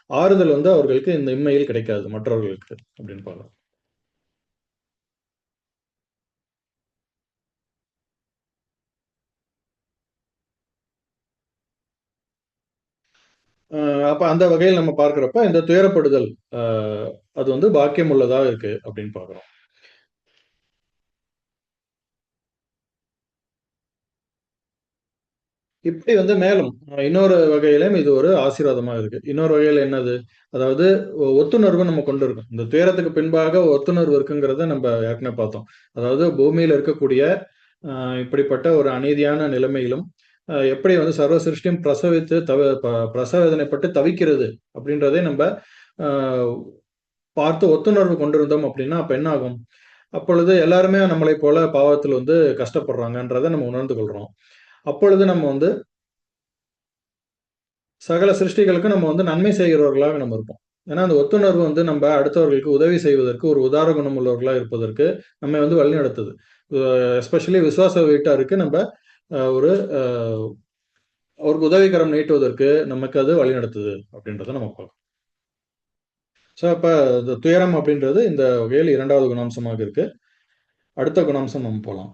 ஆறுதல் வந்து அவர்களுக்கு இந்த இம்மையில் கிடைக்காது மற்றவர்களுக்கு அப்படின்னு பார்க்கலாம். அப்ப அந்த வகையில் நம்ம பார்க்கிறப்ப இந்த துயரப்படுதல் அது வந்து பாக்கியம் உள்ளதா இருக்கு அப்படின்னு பார்க்கிறோம். இப்படி வந்து மேலும் இன்னொரு வகையிலும் இது ஒரு ஆசீர்வாதமா இருக்கு. இன்னொரு வகையில என்னது? அதாவது ஒத்துணர்வு நம்ம கொண்டு இருக்கோம். இந்த துயரத்துக்கு பின்பாக ஒத்துணர்வு இருக்குங்கிறத நம்ம ஏற்கனவே பார்த்தோம். அதாவது பூமியில இருக்கக்கூடிய இப்படிப்பட்ட ஒரு அநீதியான நிலைமையிலும் எப்படி வந்து சர்வ சிருஷ்டியும் பிரசவித்து பிரசவ வேதனைப்பட்டு தவிக்கிறது அப்படின்றதை நம்ம பார்த்து ஒத்துணர்வு கொண்டிருந்தோம் அப்படின்னா அப்ப என்ன ஆகும்? அப்பொழுது எல்லாருமே நம்மளைப் போல பாவத்தில் வந்து கஷ்டப்படுறாங்கன்றதை நம்ம உணர்ந்து கொள்றோம். அப்பொழுது நம்ம வந்து சகல சிருஷ்டிகளுக்கு நம்ம வந்து நன்மை செய்கிறவர்களாக நம்ம இருப்போம். ஏன்னா அந்த ஒத்துணர்வு வந்து நம்ம அடுத்தவர்களுக்கு உதவி செய்வதற்கு ஒரு உதார குணம் உள்ளவர்களா இருப்பதற்கு நம்மை வந்து வழிநடத்துது. எஸ்பெஷலி விசுவாச வீட்டாருக்கு நம்ம ஒரு அவருக்கு உதவிக்கரம் நீட்டுவதற்கு நமக்கு அது வழிநடத்துது அப்படின்றத நம்ம பார்க்கணும். ஸோ அப்ப இந்த துயரம் அப்படின்றது இந்த வகையில் இரண்டாவது குணாம்சமாக இருக்கு. அடுத்த குணாம்சம் நம்ம போலாம்.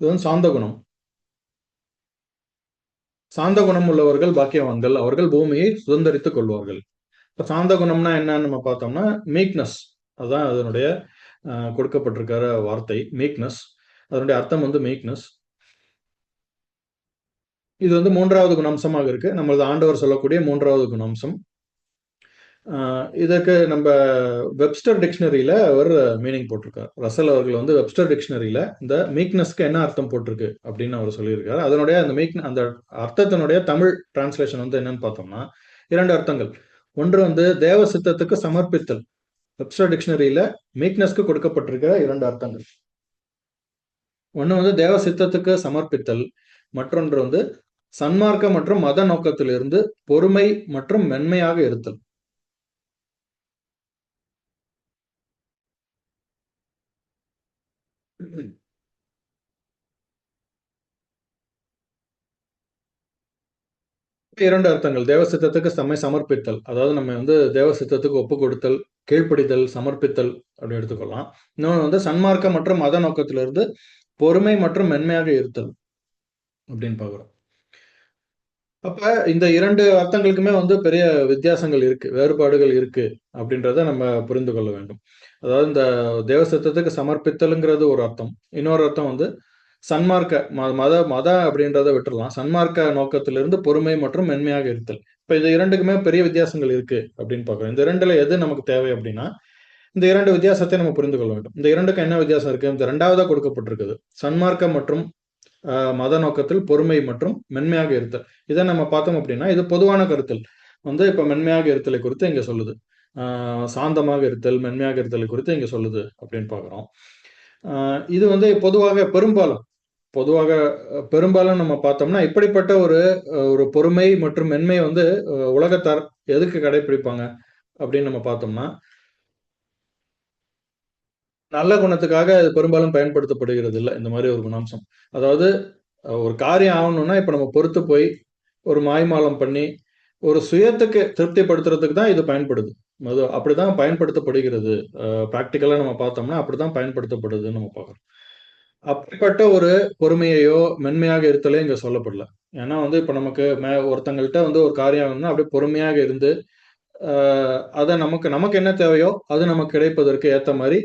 இது வந்து சாந்த குணம். சாந்த குணம் உள்ளவர்கள் பாக்கியவான்கள். அவர்கள் பூமியை சுதந்தரித்துக் கொள்வார்கள். இப்ப சாந்த குணம்னா என்னன்னு நம்ம பார்த்தோம்னா மீக்னஸ், அதான் அதனுடைய கொடுக்கப்பட்டிருக்கிற வார்த்தை மீக்னஸ். அதனுடைய அர்த்தம் வந்து மீக்னஸ். இது வந்து மூன்றாவது குணாம்சமாக இருக்கு. நம்மளது ஆண்டவர் சொல்லக்கூடிய மூன்றாவது குணாம்சம். இதற்கு நம்ம வெப்ஸ்டர் டிக்ஷனரியில அவர் மீனிங் போட்டிருக்கார். ரசல் அவர்கள் வந்து வெப்ஸ்டர் டிக்ஷனரியில இந்த மீக்னஸ்க்கு என்ன அர்த்தம் போட்டிருக்கு அப்படின்னு அவர் சொல்லியிருக்காரு. அதனுடைய அந்த அர்த்தத்தினுடைய தமிழ் டிரான்ஸ்லேஷன் வந்து என்னன்னு பார்த்தோம்னா இரண்டு அர்த்தங்கள். ஒன்று வந்து தேவ சித்தத்துக்கு சமர்ப்பித்தல். வெப்ஸ்டர் டிக்ஷனரியில மீக்னஸ்க்கு கொடுக்கப்பட்டிருக்கிற இரண்டு அர்த்தங்கள். ஒன்று வந்து தேவ சித்தத்துக்கு சமர்ப்பித்தல், மற்றொன்று வந்து சன்மார்க்க மற்றும் மத நோக்கத்திலிருந்து பொறுமை மற்றும் மென்மையாக இருத்தல். இரண்டு அர்த்தங்கள். தேவ சித்தத்துக்கு நம்மை சமர்ப்பித்தல், அதாவது நம்ம வந்து தேவ சித்தத்துக்கு ஒப்பு கொடுத்தல், கீழ்ப்படிதல், சமர்ப்பித்தல் அப்படின்னு எடுத்துக்கொள்ளலாம். இன்னொன்று வந்து சன்மார்க்க மற்றும் மத நோக்கத்திலிருந்து பொறுமை மற்றும் மென்மையாக இருத்தல் அப்படின்னு பார்க்குறோம். அப்ப இந்த இரண்டு அர்த்தங்களுக்குமே வந்து பெரிய வித்தியாசங்கள் இருக்கு, வேறுபாடுகள் இருக்கு அப்படின்றத நம்ம புரிந்து கொள்ள வேண்டும். அதாவது இந்த தேவ சித்தத்துக்கு சமர்ப்பித்தல்ங்கிறது ஒரு அர்த்தம். இன்னொரு அர்த்தம் வந்து சன்மார்க்க மத மத அப்படின்றத விட்டுறலாம். சன்மார்க்க நோக்கத்திலிருந்து பொறுமை மற்றும் மென்மையாக இருத்தல். இப்ப இது இரண்டுக்குமே பெரிய வித்தியாசங்கள் இருக்கு அப்படின்னு பார்க்கிறோம். இந்த இரண்டுல எது நமக்கு தேவை அப்படின்னா இந்த இரண்டு வித்தியாசத்தை நம்ம புரிந்து கொள்ள வேண்டும். இந்த இரண்டுக்கும் என்ன வித்தியாசம் இருக்கு? இந்த இரண்டாவதா கொடுக்கப்பட்டிருக்குது சன்மார்க்கம் மற்றும் மத நோக்கத்தில் பொறுமை மற்றும் மென்மையாக இருத்தல். இதை நம்ம பார்த்தோம் அப்படின்னா இது பொதுவான கருத்தல் வந்து இப்ப மென்மையாக இருத்தலை குறித்து இங்க சொல்லுது. சாந்தமாக இருத்தல், மென்மையாக இருத்தலை குறித்து இங்க சொல்லுது அப்படின்னு பார்க்கிறோம். இது வந்து பொதுவாக பெரும்பாலும் நம்ம பார்த்தோம்னா இப்படிப்பட்ட ஒரு ஒரு பொறுமை மற்றும் மென்மை வந்து உலகத்தார் எதுக்கு கடைபிடிப்பாங்க அப்படின்னு நம்ம பார்த்தோம்னா நல்ல குணத்துக்காக அது பெரும்பாலும் பயன்படுத்தப்படுகிறது இல்லை இந்த மாதிரி ஒரு குணாம்சம். அதாவது ஒரு காரியம் ஆகணும்னா இப்ப நம்ம பொறுத்து போய் ஒரு மாய்மாலம் பண்ணி ஒரு சுயத்துக்கு திருப்திப்படுத்துறதுக்கு தான் இது பயன்படுது. அது அப்படிதான் பயன்படுத்தப்படுகிறது. பிராக்டிக்கலா நம்ம பார்த்தோம்னா அப்படிதான் பயன்படுத்தப்படுதுன்னு நம்ம பார்க்குறோம். அப்படிப்பட்ட ஒரு பொறுமையையோ, மென்மையாக இருத்தலே இங்க சொல்லப்படல. ஏன்னா வந்து இப்ப நமக்கு ஒருத்தங்கள்ட்ட வந்து ஒரு காரியம் ஆகணும்னா அப்படியே பொறுமையாக இருந்து, அ அத நமக்கு நமக்கு என்ன தேவையோ, அது நமக்கு கிடைப்பதற்கு ஏத்த மாரி,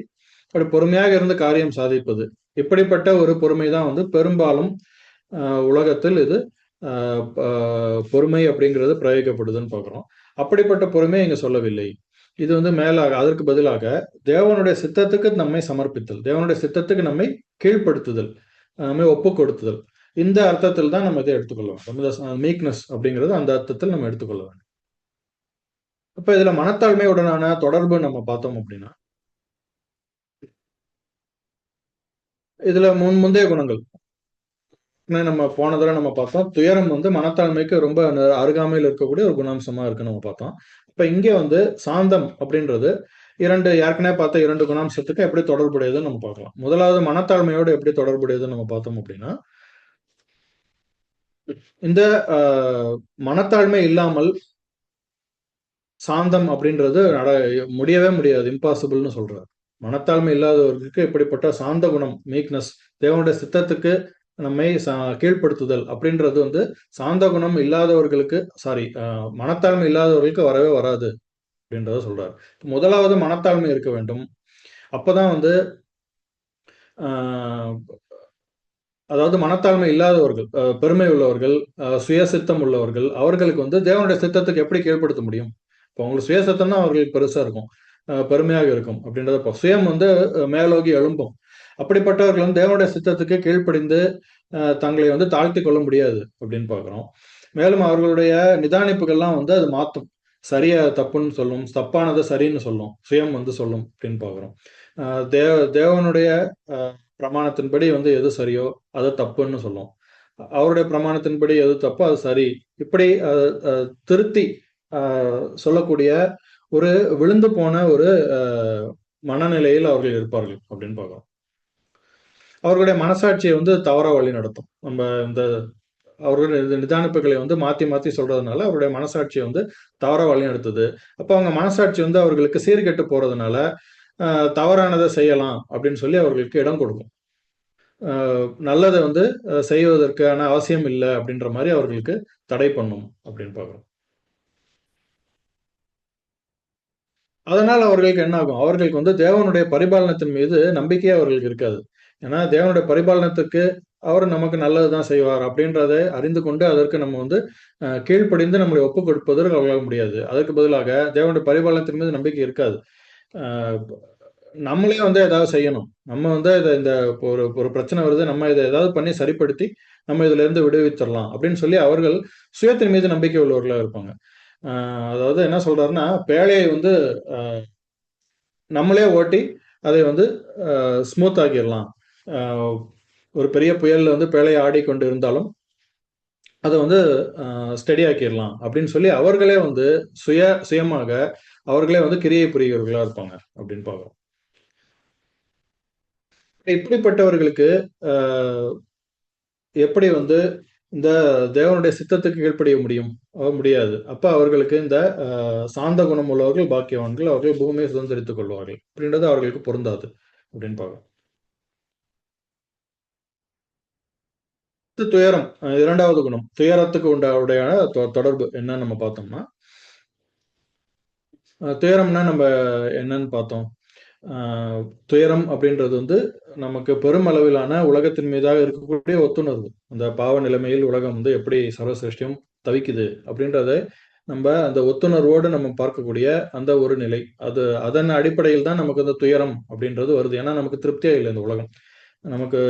அப்படி பொறுமையாக இருந்து காரியம் சாதிப்பது. இப்படிப்பட்ட ஒரு பொறுமை தான் வந்து பெரும்பாலும் அ உலகத்தில் இது அ ப பொறுமை அப்படிங்கிறது பிரயோகிக்கப்படுதுன்னு பார்க்குறோம். அப்படிப்பட்ட பொறுமை இங்க சொல்லவில்லை. இது வந்து மேலாக அதற்கு பதிலாக தேவனுடைய சித்தத்துக்கு நம்மை சமர்ப்பித்தல். தேவனுடைய சித்தத்துக்கு நம்மை கீழ்ப்படுத்துதல். நம்மை ஒப்புக் கொடுத்துதல். இந்த அர்த்தத்தில் தான் நம்ம இதை எடுத்துக்கொள்ள வேண்டும். இந்த மீக்னஸ் அப்படிங்கிறது அந்த அர்த்தத்தில் நம்ம எடுத்துக்கொள்ள வேண்டும். அப்ப இதுல மனத்தாழ்மையுடனான தொடர்பு நம்ம பார்த்தோம் அப்படின்னா, இதுல முந்தைய குணங்கள் நம்ம போன தடவை நம்ம பார்த்தோம். துயரம் வந்து மனத்தாழ்மைக்கு ரொம்ப அருகாமையில் இருக்கக்கூடிய ஒரு குணாம்சமா இருக்குன்னு நம்ம பார்த்தோம். இப்ப இங்க வந்து சாந்தம் அப்படின்றது 2 ஏற்கனவே பார்த்த 2 குணாம்சத்துக்கு எப்படி தொடர்புடையதுன்னு நம்ம பார்க்கலாம். முதலாவது மனத்தாழ்மையோடு எப்படி தொடர்புடையதுன்னு நம்ம பார்த்தோம் அப்படின்னா, இந்த அ மனத்தாழ்மை இல்லாமல் சாந்தம் அப்படின்றது முடியவே முடியாது. இம்பாசிபிள்னு சொல்றாரு. மனத்தாழ்மை இல்லாதவர்களுக்கு இப்படிப்பட்ட சாந்த குணம், மீக்னஸ், தேவனுடைய சித்தத்துக்கு நம்மை கீழ்ப்படுத்துதல் அப்படின்றது வந்து சாந்த குணம் இல்லாதவர்களுக்கு சாரி மனத்தாழ்மை இல்லாதவர்களுக்கு வரவே வராது அப்படின்றத சொல்றாரு. முதலாவது மனத்தாழ்மை இருக்க வேண்டும். அப்பதான் வந்து ஆஹ் அதாவது மனத்தாழ்மை இல்லாதவர்கள், பெருமை உள்ளவர்கள், சுயசித்தம் உள்ளவர்கள், அவர்களுக்கு வந்து தேவனுடைய சித்தத்துக்கு எப்படி கீழ்ப்படுத்த முடியும்? இப்போ அவங்களுக்கு சுயசித்தம் தான் அவர்களுக்கு பெருசா இருக்கும். பெருமையாக இருக்கும் அப்படின்றத சுயம் வந்து மேலோகி எழும்பும். அப்படிப்பட்டவர்கள் வந்து தேவனுடைய சித்தத்துக்கு கீழ்ப்படிந்து தங்களை வந்து தாழ்த்தி கொள்ள முடியாது அப்படின்னு பார்க்கிறோம். மேலும் அவர்களுடைய நிதானிப்புகள்லாம் வந்து அது மாத்தும். சரியா தப்புன்னு சொல்லும், தப்பானதை சரின்னு சொல்லும், சுயம் வந்து சொல்லும் அப்படின்னு பார்க்கிறோம். தேவனுடைய பிரமாணத்தின்படி வந்து எது சரியோ அது தப்புன்னு சொல்லும். அவருடைய பிரமாணத்தின்படி எது தப்போ அது சரி. இப்படி திருத்தி சொல்லக்கூடிய ஒரு விழுந்து போன ஒரு மனநிலையில் அவர்கள் இருப்பார்கள் அப்படின்னு பார்க்கிறோம். அவர்களுடைய மனசாட்சியை வந்து தவறா வழி நடத்தும். நம்ம இந்த அவர்களுடைய நிதானிப்புகளை வந்து மாத்தி மாத்தி சொல்றதுனால அவருடைய மனசாட்சியை வந்து தவறா வழி நடத்துது. அப்ப அவங்க மனசாட்சி வந்து அவர்களுக்கு சீர்கெட்டு போறதுனால தவறானதை செய்யலாம் அப்படின்னு சொல்லி அவர்களுக்கு இடம் கொடுக்கும். நல்லதை வந்து செய்வதற்கான அவசியம் இல்லை அப்படின்ற மாதிரி அவர்களுக்கு தடை பண்ணும் அப்படின்னு பார்க்குறோம். அதனால அவர்களுக்கு என்ன ஆகும்? அவர்களுக்கு வந்து தேவனுடைய பரிபாலனத்தின் மீது நம்பிக்கையே அவர்களுக்கு இருக்காது. ஏன்னா தேவனுடைய பரிபாலனத்துக்கு அவர் நமக்கு நல்லது தான் செய்வார் அப்படின்றதை அறிந்து கொண்டு அதற்கு நம்ம வந்து கீழ்ப்படிந்து நம்மளை ஒப்புக் கொடுப்பதற்கு அவர்களால் முடியாது. அதற்கு பதிலாக தேவனுடைய பரிபாலனத்தின் மீது நம்பிக்கை இருக்காது. அஹ் நம்மளே வந்து ஏதாவது செய்யணும். நம்ம வந்து இந்த ஒரு ஒரு பிரச்சனை வருது. நம்ம இதை ஏதாவது பண்ணி சரிப்படுத்தி நம்ம இதுல இருந்து விடுவிச்சிடலாம் அப்படின்னு சொல்லி அவர்கள் சுயத்தின் மீது நம்பிக்கை உள்ளவர்களா இருப்பாங்க. அதாவது என்ன சொல்றாருன்னா, பேழையை வந்து நம்மளே ஓட்டி அதை வந்து ஸ்மூத் ஆக்கிடலாம். அஹ் ஒரு பெரிய புயல்ல வந்து பேழையை ஆடிக்கொண்டு இருந்தாலும் அதை வந்து ஸ்டெடி ஆக்கிடலாம் அப்படின்னு சொல்லி அவர்களே வந்து சுயமாக அவர்களே வந்து கிரியை புரிகிறவர்களா இருப்பாங்க அப்படின்னு பார்க்கிறோம். இப்படிப்பட்டவர்களுக்கு எப்படி வந்து இந்த தேவனுடைய சித்தத்துக்கு கீழ்ப்படிய முடியும்? முடியாது. அப்ப அவர்களுக்கு இந்த சாந்த குணம் உள்ளவர்கள் பாக்கியவான்கள். அவர்கள் பூமியை சுதந்திரித்துக் கொள்வார்கள். அப்படின்றது அவர்களுக்கு பொருந்தாது அப்படின்னு பார்க்கிறோம். துயரம் 2வது குணம். துயரத்துக்கு உடையான தொடர்பு என்னன்னு நம்ம பார்த்தோம்னா, துயரம்னா நம்ம என்னன்னு பார்த்தோம். துயரம் அப்படின்றது வந்து நமக்கு பெருமளவிலான உலகத்தின் மீதாக இருக்கக்கூடிய ஒத்துணர்வு. அந்த பாவ நிலைமையில் உலகம் வந்து எப்படி சர்வ சிருஷ்டியும் தவிக்குது அப்படின்றத நம்ம அந்த ஒத்துணர்வோடு நம்ம பார்க்கக்கூடிய அந்த ஒரு நிலை. அதன் அடிப்படையில் தான் நமக்கு அந்த துயரம் அப்படின்றது வருது. ஏன்னா நமக்கு திருப்தியே இல்லை இந்த உலகம். நமக்கு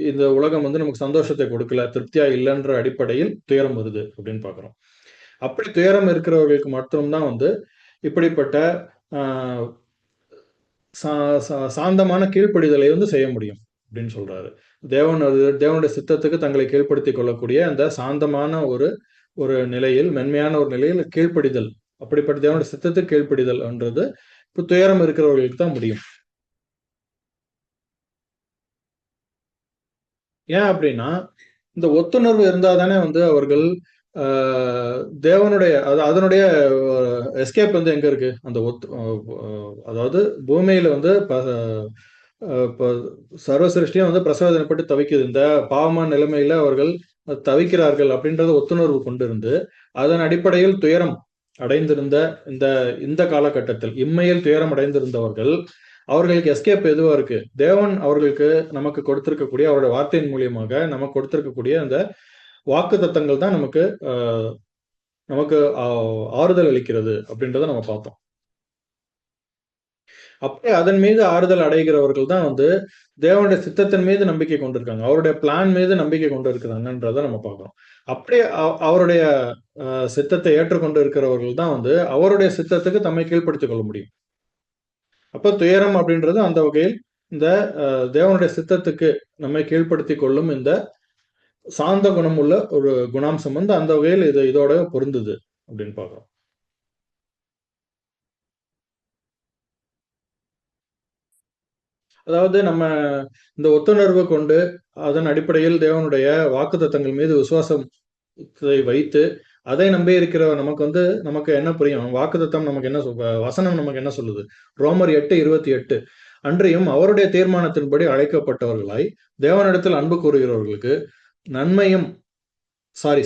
இந்த உலகம் வந்து நமக்கு சந்தோஷத்தை கொடுக்கல, திருப்தியா இல்லைன்ற அடிப்படையில் துயரம் வருது அப்படின்னு பார்க்கிறோம். அப்படி துயரம் இருக்கிறவர்களுக்கு மட்டும்தான் வந்து இப்படிப்பட்ட ஆஹ் சாந்தமான கீழ்ப்படிதலை வந்து செய்ய முடியும் அப்படின்னு சொல்றாரு. தேவனுடைய சித்தத்துக்கு தங்களை கீழ்ப்படுத்திக் கொள்ளக்கூடிய அந்த சாந்தமான ஒரு ஒரு நிலையில், மென்மையான ஒரு நிலையில் கீழ்ப்படிதல், அப்படிப்பட்ட தேவனுடைய சித்தத்துக்கு கீழ்ப்படிதல் என்றது இப்போ துயரம் இருக்கிறவர்களுக்கு தான் முடியும். ஏன் அப்படின்னா இந்த ஒத்துணர்வு இருந்தா தானே வந்து அவர்கள் தேவனுடைய அதனுடைய எஸ்கேப் வந்து எங்க இருக்கு? அந்த அதாவது பூமியில வந்து இப்போ சர்வ சிருஷ்டியும் வந்து பிரசவதனைப்பட்டு தவிக்குது. இந்த பாவமான நிலைமையில அவர்கள் தவிக்கிறார்கள் அப்படின்றத ஒத்துணர்வு கொண்டிருந்து, அதன் அடிப்படையில் துயரம் அடைந்திருந்த இந்த இந்த காலகட்டத்தில் இம்மையில் துயரம் அடைந்திருந்தவர்கள், அவர்களுக்கு எஸ்கேப் எதுவா இருக்கு? தேவன் அவர்களுக்கு நமக்கு கொடுத்திருக்கக்கூடிய அவருடைய வார்த்தையின் மூலியமாக நமக்கு கொடுத்திருக்கக்கூடிய அந்த வாக்கு தத்தங்கள் தான் நமக்கு நமக்கு ஆறுதல் அளிக்கிறது அப்படின்றத நம்ம பார்த்தோம். அப்படியே அதன் மீது ஆறுதல் அடைகிறவர்கள் தான் வந்து தேவனுடைய சித்தத்தின் மீது நம்பிக்கை கொண்டிருக்காங்க. அவருடைய பிளான் மீது நம்பிக்கை கொண்டு இருக்கிறாங்கன்றத நம்ம பார்க்கிறோம். அப்படியே அவருடைய சித்தத்தை ஏற்றுக்கொண்டு இருக்கிறவர்கள் தான் வந்து அவருடைய சித்தத்துக்கு தம்மை கீழ்ப்படுத்திக் கொள்ள முடியும். அப்ப துயரம் அப்படின்றது அந்த வகையில் இந்த தேவனுடைய சித்தத்துக்கு நம்மை கீழ்ப்படுத்திக் கொள்ளும் இந்த சாந்த குணம் உள்ள ஒரு குணாம்சம் வந்து அந்த வகையில் இதோட பொருந்துது அப்படின்னு பார்க்கிறோம். அதாவது நம்ம இந்த ஒத்துணர்வு கொண்டு அதன் அடிப்படையில் தேவனுடைய வாக்குத்தத்தங்கள் மீது விசுவாசத்தை வைத்து அதை நம்பி இருக்கிற நமக்கு வந்து நமக்கு என்ன புரியும்? வாக்குத்தத்தம் நமக்கு என்ன வசனம் நமக்கு என்ன சொல்லுது? ரோமர் 8:28 அன்றியும் அவருடைய தீர்மானத்தின்படி அழைக்கப்பட்டவர்களாய் தேவனிடத்தில் அன்பு கூறுகிறவர்களுக்கு நன்மையும்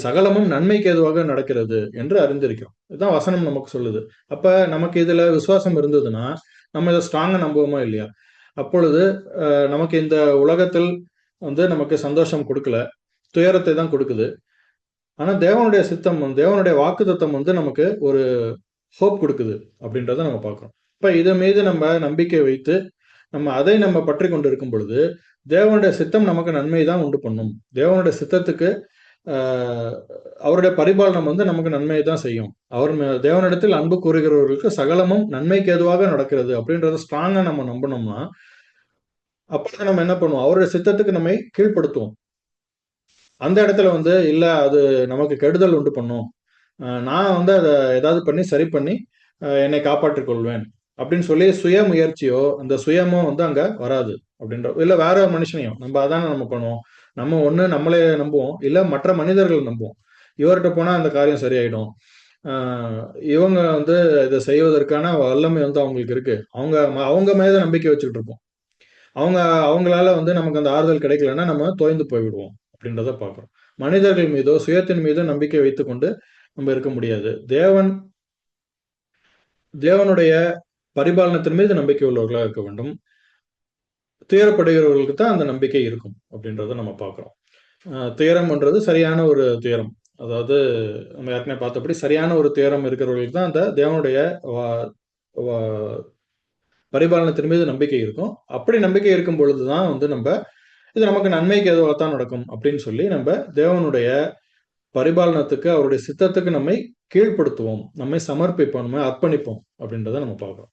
சகலமும் நன்மைக்கு ஏதுவாக நடக்கிறது என்று அறிந்திருக்கிறோம். இதுதான் வசனம் நமக்கு சொல்லுது. அப்ப நமக்கு இதுல விசுவாசம் இருந்ததுன்னா நம்ம இதை ஸ்ட்ராங்கா நம்புவோமா இல்லையா? அப்பொழுது நமக்கு இந்த உலகத்தில் வந்து நமக்கு சந்தோஷம் கொடுக்கல, துயரத்தை தான் கொடுக்குது. ஆனா தேவனுடைய சித்தம் தேவனுடைய வாக்குத்தத்தம் வந்து நமக்கு ஒரு ஹோப் கொடுக்குது அப்படின்றத நம்ம பார்க்கிறோம். இப்ப இது மீது நம்ம நம்பிக்கை வைத்து அதை நம்ம பற்றி கொண்டு இருக்கும் பொழுது தேவனுடைய சித்தம் நமக்கு நன்மை தான் உண்டு பண்ணும். தேவனுடைய சித்தத்துக்கு அவருடைய பரிபாலனம் வந்து நமக்கு நன்மையை தான் செய்யும். தேவனிடத்தில் அன்பு கூறுகிறவர்களுக்கு சகலமும் நன்மைக்கு ஏதுவாக நடக்கிறது அப்படின்றத ஸ்ட்ராங்கா நம்ம நம்பணும்னா அப்பதான் நம்ம என்ன பண்ணுவோம்? அவருடைய சித்தத்துக்கு நம்மை கீழ்ப்படுத்துவோம். அந்த இடத்துல வந்து இல்ல அது நமக்கு கெடுதல் உண்டு பண்ணும். நான் வந்து அதை ஏதாவது பண்ணி சரி பண்ணி என்னை காப்பாற்றிக் கொள்வேன் அப்படின்னு சொல்லி சுய முயற்சியோ அந்த சுயமோ வந்து அங்க வராது அப்படின்ற இல்ல வேற மனுஷனையும் நம்ம அதானே நம்ம பண்ணுவோம். நம்ம ஒண்ணு நம்மளே நம்புவோம், இல்ல மற்ற மனிதர்கள் நம்புவோம். இவர்கிட்ட போனா அந்த காரியம் சரியாயிடும். இவங்க வந்து இதை செய்வதற்கான வல்லமை வந்து அவங்களுக்கு இருக்கு. அவங்க அவங்க மேல நம்பிக்கை வச்சுக்கிட்டு இருப்போம். அவங்களால வந்து நமக்கு அந்த ஆறுதல் கிடைக்கலன்னா நம்ம தோய்ந்து போய்விடுவோம் அப்படின்றத பார்க்கிறோம். மனிதர்கள் மீதோ சுயத்தின் மீதோ நம்பிக்கை வைத்துக்கொண்டு நம்ம இருக்க முடியாது. தேவனுடைய பரிபாலனத்தின் மீது நம்பிக்கை உள்ளவர்களாக இருக்க வேண்டும். துயரப்படுகிறவர்களுக்கு தான் அந்த நம்பிக்கை இருக்கும் அப்படின்றத நம்ம பார்க்கிறோம். துயரம்ன்றது சரியான ஒரு துயரம். அதாவது நம்ம ஏற்கனவே பார்த்தபடி சரியான ஒரு துயரம் இருக்கிறவர்களுக்கு தான் அந்த தேவனுடைய பரிபாலனத்தின் மீது நம்பிக்கை இருக்கும். அப்படி நம்பிக்கை இருக்கும் பொழுதுதான் வந்து நம்ம இது நமக்கு நன்மைக்கு எதுவாகத்தான் நடக்கும் அப்படின்னு சொல்லி நம்ம தேவனுடைய பரிபாலனத்துக்கு அவருடைய சித்தத்துக்கு நம்மை கீழ்ப்படுத்துவோம், நம்மை சமர்ப்பிப்போம், நம்ம அர்ப்பணிப்போம் அப்படின்றத நம்ம பார்க்கிறோம்.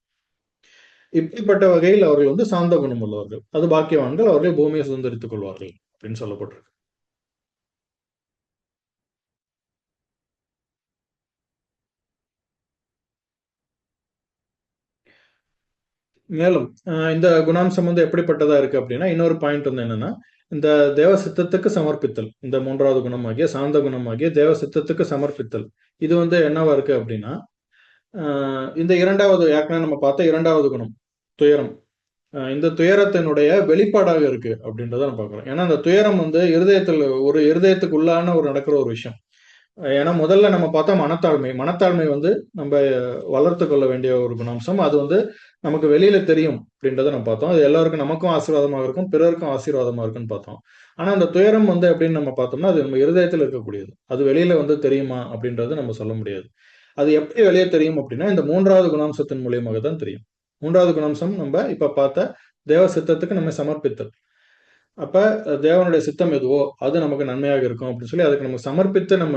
இப்படிப்பட்ட வகையில் அவர்கள் வந்து சாந்த குணம் உள்ளவர்கள், அது பாக்கியவான்கள், அவர்கள் பூமியை சுதந்திரித்துக் கொள்வார்கள் அப்படின்னு சொல்லப்பட்டிருக்கு. மேலும் இந்த குணாம்சம் வந்து எப்படிப்பட்டதா இருக்கு அப்படின்னா இன்னொரு பாயிண்ட் வந்து என்னன்னா இந்த தேவ சித்தத்துக்கு சமர்ப்பித்தல், இந்த மூன்றாவது குணமாகிய சாந்த குணமாகிய தேவ சித்தத்துக்கு சமர்ப்பித்தல், இது வந்து என்னவா இருக்கு அப்படின்னா இந்த இரண்டாவது ஏற்கனவே நம்ம பார்த்த இரண்டாவது குணம் துயரம், இந்த துயரத்தினுடைய வெளிப்பாடாக இருக்கு அப்படின்றத நம்ம பார்க்கிறோம். ஏன்னா அந்த துயரம் வந்து இருதயத்துக்குள்ளான ஒரு நடக்கிற ஒரு விஷயம். ஏன்னா முதல்ல நம்ம பார்த்தா மனத்தாழ்மை வந்து நம்ம வளர்த்து கொள்ள வேண்டிய ஒரு குணாம்சம். அது வந்து நமக்கு வெளியில தெரியும் அப்படின்றத நம்ம பார்த்தோம். அது எல்லாருக்கும் நமக்கும் ஆசீர்வாதமாக இருக்கும், பிறருக்கும் ஆசீர்வாதமா இருக்குன்னு பார்த்தோம். ஆனா அந்த துயரம் வந்து எப்படின்னு நம்ம பார்த்தோம்னா அது நம்ம இருதயத்தில் இருக்கக்கூடியது. அது வெளியில வந்து தெரியுமா அப்படின்றது நம்ம சொல்ல முடியாது. அது எப்படி வெளியே தெரியும் அப்படின்னா இந்த மூன்றாவது குணாம்சத்தின் மூலியமாக தான் தெரியும். மூன்றாவது குணாம்சம் நம்ம இப்ப பார்த்த தேவ சித்தத்துக்கு நம்ம சமர்ப்பித்தல். அப்ப தேவனுடைய சித்தம் எதுவோ அது நமக்கு நன்மையாக இருக்கும் அப்படின்னு சொல்லி அதுக்கு நம்ம சமர்ப்பித்து நம்ம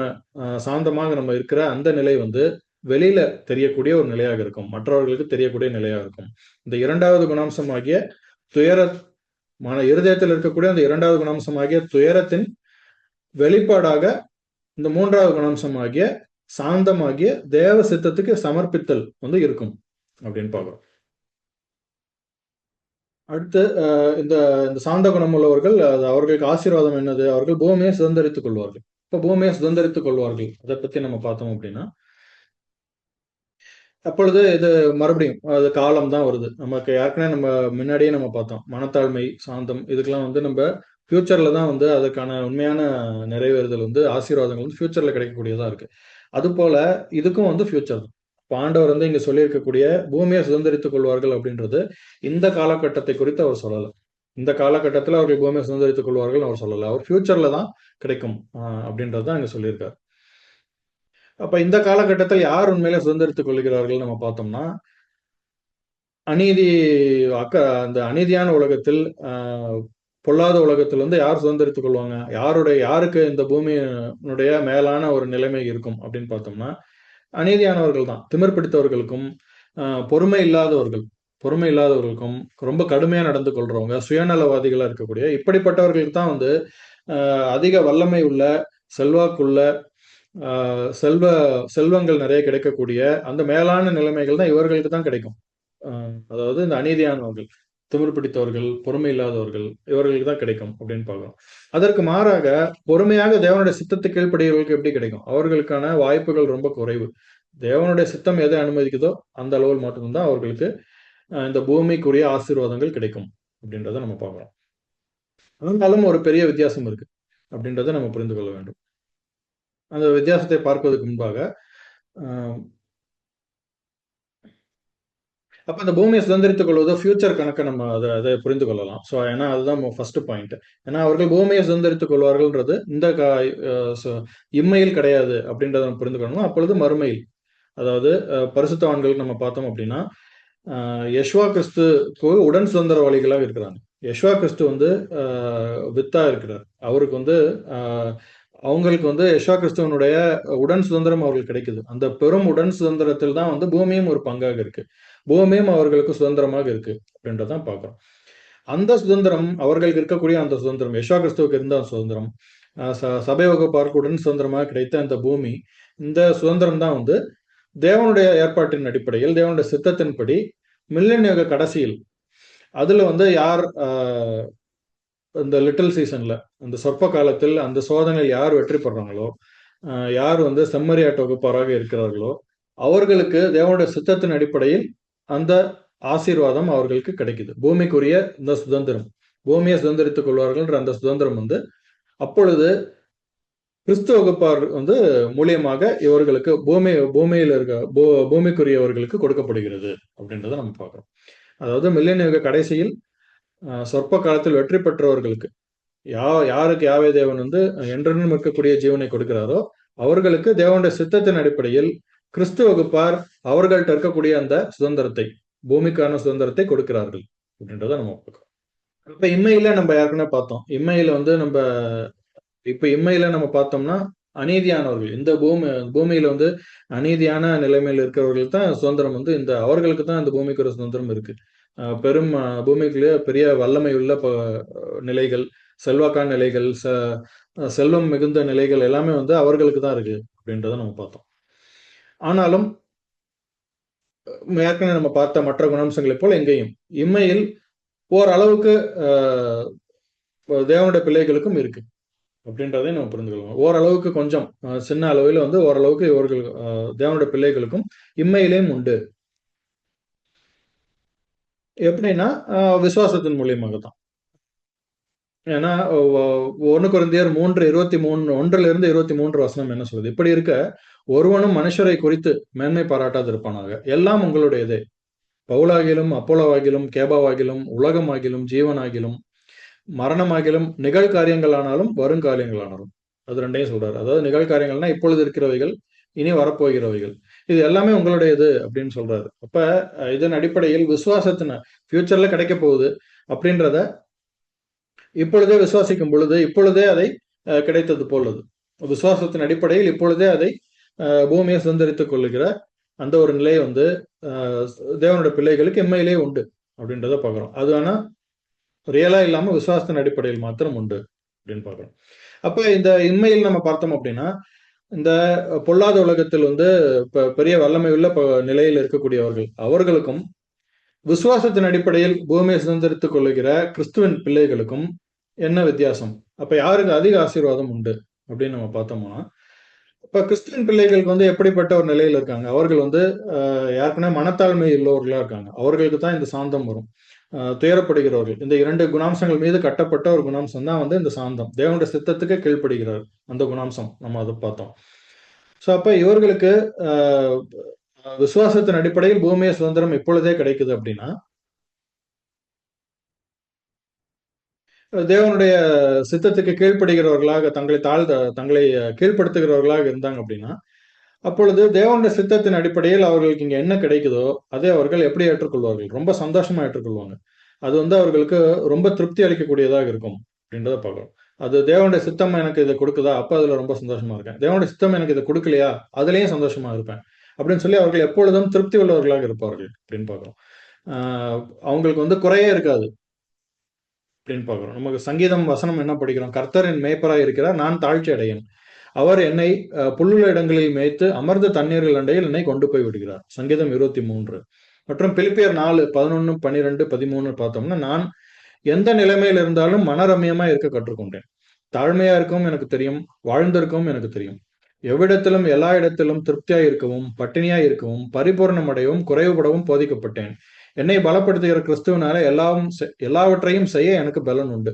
சாந்தமாக நம்ம இருக்கிற அந்த நிலை வந்து வெளியில தெரியக்கூடிய ஒரு நிலையாக இருக்கும், மற்றவர்களுக்கு தெரியக்கூடிய நிலையாக இருக்கும். இந்த இரண்டாவது குணாம்சமாகிய துயர இருதயத்தில் இருக்கக்கூடிய அந்த இரண்டாவது குணாம்சமாகிய துயரத்தின் வெளிப்பாடாக இந்த மூன்றாவது குணாம்சமாகிய சாந்தமாகிய தேவ சித்தத்துக்கு சமர்ப்பித்தல் வந்து இருக்கும் அப்படின்னு பார்க்கிறோம். அடுத்து இந்த இந்த சாந்த குணம் உள்ளவர்கள் அவர்களுக்கு ஆசீர்வாதம் என்னது? அவர்கள் பூமியை சுதந்திரித்துக் கொள்வார்கள். இப்ப பூமியை சுதந்திரித்துக் கொள்வார்கள் அதை பத்தி நம்ம பார்த்தோம் அப்படின்னா, அப்பொழுது இது மறுபடியும் அது காலம் தான் வருது. நமக்கு ஏற்கனவே நம்ம முன்னாடியே நம்ம பார்த்தோம். மனத்தாழ்மை, சாந்தம் இதுக்கெல்லாம் வந்து நம்ம ஃபியூச்சர்ல தான் வந்து அதுக்கான உண்மையான நிறைவேறுதல் வந்து ஆசீர்வாதங்கள் வந்து ஃபியூச்சர்ல கிடைக்கக்கூடியதா இருக்கு. அதுபோல இதுக்கும் வந்து ஃபியூச்சர் தான். இப்ப ஆண்டவர் வந்து இங்க சொல்லியிருக்கக்கூடிய பூமியை சுதந்திரித்துக் கொள்வார்கள் அப்படின்றது இந்த காலகட்டத்தை குறித்து அவர் சொல்லல. இந்த காலகட்டத்துல அவர்கள் பூமியை சுதந்திரித்துக் கொள்வார்கள் அவர் சொல்லல. அவர் ஃபியூச்சர்ல தான் கிடைக்கும் அப்படின்றது தான் இங்க சொல்லியிருக்காரு. அப்ப இந்த காலகட்டத்தில் யார் உண்மையிலே சுதந்திரித்துக் கொள்கிறார்கள் நம்ம பார்த்தோம்னா, அநீதி அந்த அநீதியான உலகத்தில் பொல்லாத உலகத்தில் வந்து யார் சுதந்திரித்துக் கொள்வாங்க? யாருக்கு இந்த பூமியினுடைய மேலான ஒரு நிலைமை இருக்கும் அப்படின்னு பார்த்தோம்னா, அநீதியானவர்கள் தான். திமிர் பிடித்தவர்களுக்கும், பொறுமை இல்லாதவர்கள் பொறுமை இல்லாதவர்களுக்கும், ரொம்ப கடுமையா நடந்து கொள்றவங்க, சுயநலவாதிகளா இருக்கக்கூடிய இப்படிப்பட்டவர்களுக்கு தான் வந்து அதிக வல்லமை உள்ள, செல்வாக்குள்ள, செல்வ செல்வங்கள் நிறைய கிடைக்கக்கூடிய அந்த மேலான நிலைமைகள் தான் இவர்களுக்கு தான் கிடைக்கும். அதாவது இந்த அநீதியானவர்கள், திமிர் பிடித்தவர்கள், பொறுமை இல்லாதவர்கள் இவர்களுக்கு தான் கிடைக்கும் அப்படின்னு பார்க்கிறோம். அதற்கு மாறாக பொறுமையாக தேவனுடைய சித்தத்துக்கு கீழ்ப்படியவர்களுக்கு எப்படி கிடைக்கும்? அவர்களுக்கான வாய்ப்புகள் ரொம்ப குறைவு. தேவனுடைய சித்தம் எதை அனுமதிக்குதோ அந்த அளவில் மட்டும்தான் அவர்களுக்கு இந்த பூமிக்குரிய ஆசீர்வாதங்கள் கிடைக்கும் அப்படின்றத நம்ம பார்க்கிறோம். இருந்தாலும் ஒரு பெரிய வித்தியாசம் இருக்கு அப்படின்றத நம்ம புரிந்து கொள்ள வேண்டும். அந்த வித்தியாசத்தை பார்ப்பதற்கு முன்பாக அப்ப அந்த பூமியை சுதந்திரித்துக் கொள்வதோ ஃபியூச்சர் கணக்கை நம்ம அதை புரிந்து கொள்ளலாம். ஸோ ஏன்னா அதுதான் ஃபர்ஸ்ட் பாயிண்ட். ஏன்னா அவர்கள் பூமியை சுதந்திரித்துக் கொள்வார்கள்ன்றது இந்த இம்மையில் கிடையாது அப்படின்றத நம்ம புரிந்து கொள்ளணும். அப்பொழுது மறுமையில், அதாவது பரிசுத்தவான்கள் நம்ம பார்த்தோம் அப்படின்னா, யெஷுவா கிறிஸ்துக்கு உடன் சுதந்திரவாளிகளாக இருக்கிறாங்க. யெஷுவா கிறிஸ்து வந்து வித்தா இருக்கிறார். அவருக்கு வந்து அவங்களுக்கு வந்து யெஷுவா கிறிஸ்துவனுடைய உடன் சுதந்திரம் அவர்களுக்கு கிடைக்குது. அந்த பெரும் உடன் சுதந்திரத்தில் தான் வந்து பூமியும் ஒரு பங்காக இருக்கு. பூமியும் அவர்களுக்கு சுதந்திரமாக இருக்கு அப்படின்றதான் பார்க்கிறோம். அந்த சுதந்திரம் அவர்களுக்கு இருக்கக்கூடிய அந்த சுதந்திரம், யெஷுவா கிறிஸ்துவுக்கு இருந்த சுதந்திரம், சபை வகுப்பாருக்கு உடன் சுதந்திரமாக கிடைத்த அந்த பூமி, இந்த சுதந்திரம் தான் வந்து தேவனுடைய ஏற்பாட்டின் அடிப்படையில், தேவனுடைய சித்தத்தின்படி மில்லேனிய கடைசியில் அதுல வந்து யார் இந்த லிட்டில் சீசன்ல, அந்த சொற்ப காலத்தில் அந்த சோதனையில் யார் வெற்றி பெறாங்களோ, யார் வந்து செம்மறியாட்டு வகுப்பாராக இருக்கிறார்களோ, அவர்களுக்கு தேவனுடைய சித்தத்தின் அடிப்படையில் அந்த ஆசீர்வாதம் அவர்களுக்கு கிடைக்குது. பூமிக்குரிய இந்த சுதந்திரம், பூமியை சுதந்திரித்துக் கொள்வார்கள் அந்த சுதந்திரம் வந்து அப்பொழுது கிறிஸ்து வகுப்பார் வந்து மூலியமாக இவர்களுக்கு பூமியில் இருக்க பூமிக்குரியவர்களுக்கு கொடுக்கப்படுகிறது அப்படின்றத நம்ம பார்க்கிறோம். அதாவது மில்லேனிய கடைசியில் சொற்ப காலத்தில் வெற்றி பெற்றவர்களுக்கு யாருக்கு யாவே தேவன் வந்து என்றென்றும் இருக்கக்கூடிய ஜீவனை கொடுக்கிறாரோ அவர்களுக்கு தேவனுடைய சித்தத்தின் அடிப்படையில் கிறிஸ்து வகுப்பார் அவர்கள்ட்ட இருக்கக்கூடிய அந்த சுதந்திரத்தை, பூமிக்கான சுதந்திரத்தை கொடுக்கிறார்கள் அப்படின்றத நம்ம பார்க்கிறோம். இப்ப இம்மையில நம்ம ஏற்கனவே பார்த்தோம். இம்மையில வந்து நம்ம பார்த்தோம்னா அநீதியானவர்கள், இந்த பூமியில வந்து அநீதியான நிலைமையில் இருக்கிறவர்கள் தான் சுதந்திரம் வந்து அவர்களுக்கு தான் இந்த பூமிக்கு ஒரு சுதந்திரம் இருக்கு. பெரும் பூமிக்குள்ளேயே பெரிய வல்லமை உள்ள நிலைகள், செல்வாக்கான நிலைகள், செல்வம் மிகுந்த நிலைகள் எல்லாமே வந்து அவர்களுக்கு தான் இருக்கு அப்படின்றத நம்ம பார்த்தோம். ஆனாலும் ஏற்கனவே நம்ம பார்த்த மற்ற குணாம்சங்களைப் போல எங்கேயும் இம்மையில் ஓரளவுக்கு தேவனுடைய பிள்ளைகளுக்கும் இருக்கு அப்படின்றதையும் நம்ம புரிந்து கொள்ளணும். ஓரளவுக்கு கொஞ்சம் சின்ன அளவில் வந்து ஓரளவுக்கு இவர்கள் தேவனுடைய பிள்ளைகளுக்கும் இம்மையிலேயும் உண்டு. எப்படின்னா விசுவாசத்தின் மூலியமாக தான். ஏன்னா 1 கொரிந்தியர் 3:23 1 23 வசனம் என்ன சொல்லுது? இப்படி இருக்க ஒருவனும் மனுஷரை குறித்து மேன்மை பாராட்டாது இருப்பானாக. எல்லாம் உங்களுடையதே. பவுலாகிலும் அப்போலோவாகிலும் கேபாவாகிலும் உலகமாகிலும் ஜீவனாகிலும் மரணமாகிலும் நிகழ்காரியங்களானாலும் வருங்காரியங்களானாலும், அது ரெண்டையும் சொல்றாரு. அதாவது நிகழ்காரியங்கள்னா இப்பொழுது இருக்கிறவைகள், இனி வரப்போகிறவைகள், இது எல்லாமே உங்களுடையது அப்படின்னு சொல்றாரு. அப்ப இதன் அடிப்படையில் விசுவாசத்தின ஃபியூச்சர்ல கிடைக்க போகுது அப்படின்றத இப்பொழுதே விசுவாசிக்கும் பொழுது இப்பொழுதே அதை கிடைத்தது போலது. விசுவாசத்தின் அடிப்படையில் இப்பொழுதே அதை பூமியை சுதந்திரித்துக் கொள்ளுகிற அந்த ஒரு நிலை வந்து தேவனுடைய பிள்ளைகளுக்கு எம்மையிலே உண்டு அப்படின்றத பார்க்கிறோம். அது ஆனா ரியலா இல்லாம விசுவாசத்தின் அடிப்படையில் மாத்திரம் உண்டு அப்படின்னு பார்க்கிறோம். அப்ப இந்த இன்மையில் நம்ம பார்த்தோம் அப்படின்னா, இந்த பொல்லாத உலகத்தில் வந்து பெரிய வல்லமை உள்ள நிலையில் இருக்கக்கூடியவர்கள் அவர்களுக்கும் விசுவாசத்தின் அடிப்படையில் பூமியை சுதந்திரித்துக் கொள்ளுகிற கிறிஸ்துவின் பிள்ளைகளுக்கும் என்ன வித்தியாசம்? அப்ப யாருக்கு அதிக ஆசீர்வாதம் உண்டு அப்படின்னு நம்ம பார்த்தோம்னா, இப்ப கிறிஸ்டியன் பிள்ளைகளுக்கு வந்து எப்படிப்பட்ட ஒரு நிலையில இருக்காங்க? அவர்கள் வந்து ஏற்கனவே மனத்தாழ்மை உள்ளவர்களா இருக்காங்க. அவர்களுக்கு தான் இந்த சாந்தம் வரும். துயரப்படுகிறவர்கள். இந்த 2 குணாம்சங்கள் மீது கட்டப்பட்ட ஒரு குணாம்சம் தான் வந்து இந்த சாந்தம். தேவனுடைய சித்தத்துக்கு கீழ்ப்படுகிறார். அந்த குணாம்சம் நம்ம அத பார்த்தோம். ஸோ அப்ப இவர்களுக்கு அ விசுவாசத்தின் அடிப்படையில் பூமிய சுதந்திரம் இப்பொழுதே கிடைக்குது அப்படின்னா, தேவனுடைய சித்தத்துக்கு கீழ்ப்படுகிறவர்களாக தங்களை கீழ்ப்படுத்துகிறவர்களாக இருந்தாங்க அப்படின்னா, அப்பொழுது தேவனுடைய சித்தத்தின் அடிப்படையில் அவர்களுக்கு இங்க என்ன கிடைக்குதோ, அதை அவர்கள் எப்படி ஏற்றுக்கொள்வார்கள்? ரொம்ப சந்தோஷமா ஏற்றுக்கொள்வாங்க. அது வந்து அவர்களுக்கு ரொம்ப திருப்தி அளிக்கக்கூடியதாக இருக்கும் அப்படின்றத பார்க்கிறோம். அது தேவனுடைய சித்தம் எனக்கு இத குடுக்குதா? அப்ப அதுல ரொம்ப சந்தோஷமா இருக்கேன். தேவனுடைய சித்தம் எனக்கு இத குடுக்கலையா? அதுலயும் சந்தோஷமா இருப்பேன். அப்படின்னு சொல்லி அவர்கள் எப்பொழுதும் திருப்தி உள்ளவர்களாக இருப்பார்கள் அப்படின்னு பார்க்கிறோம். ஆ அவங்களுக்கு வந்து குறையே இருக்காது அப்படின்னு பார்க்கிறோம். நமக்கு சங்கீதம் வசனம் என்ன படிக்கிறோம்? கர்த்தர் என் மேய்ப்பராய் இருக்கிறார், நான் தாழ்ச்சி அடையேன். அவர் என்னை புல்லுள்ள இடங்களில் மேய்த்து அமர்ந்த தண்ணீர்கள் அண்டையில் என்னை கொண்டு போய் விடுகிறார். சங்கீதம் 23. மற்றும் பிலிப்பியர் 4, 11, 12, 13 பார்த்தோம்னா, நான் எந்த நிலைமையில் இருந்தாலும் மனரம்யமா இருக்க கற்றுக்கொண்டேன். தாழ்மையா இருக்கவும் எனக்கு தெரியும், வாழ்ந்திருக்கவும் எனக்கு தெரியும். எவ்விடத்திலும் எல்லா இடத்திலும் திருப்தியாய் இருக்கவும், பட்டினியாய் இருக்கவும், பரிபூரணம் அடையவும், குறைவுபடவும் போதிக்கப்பட்டேன். என்னை பலப்படுத்துகிற கிறிஸ்துவனால எல்லாவற்றையும் செய்ய எனக்கு பலன் உண்டு.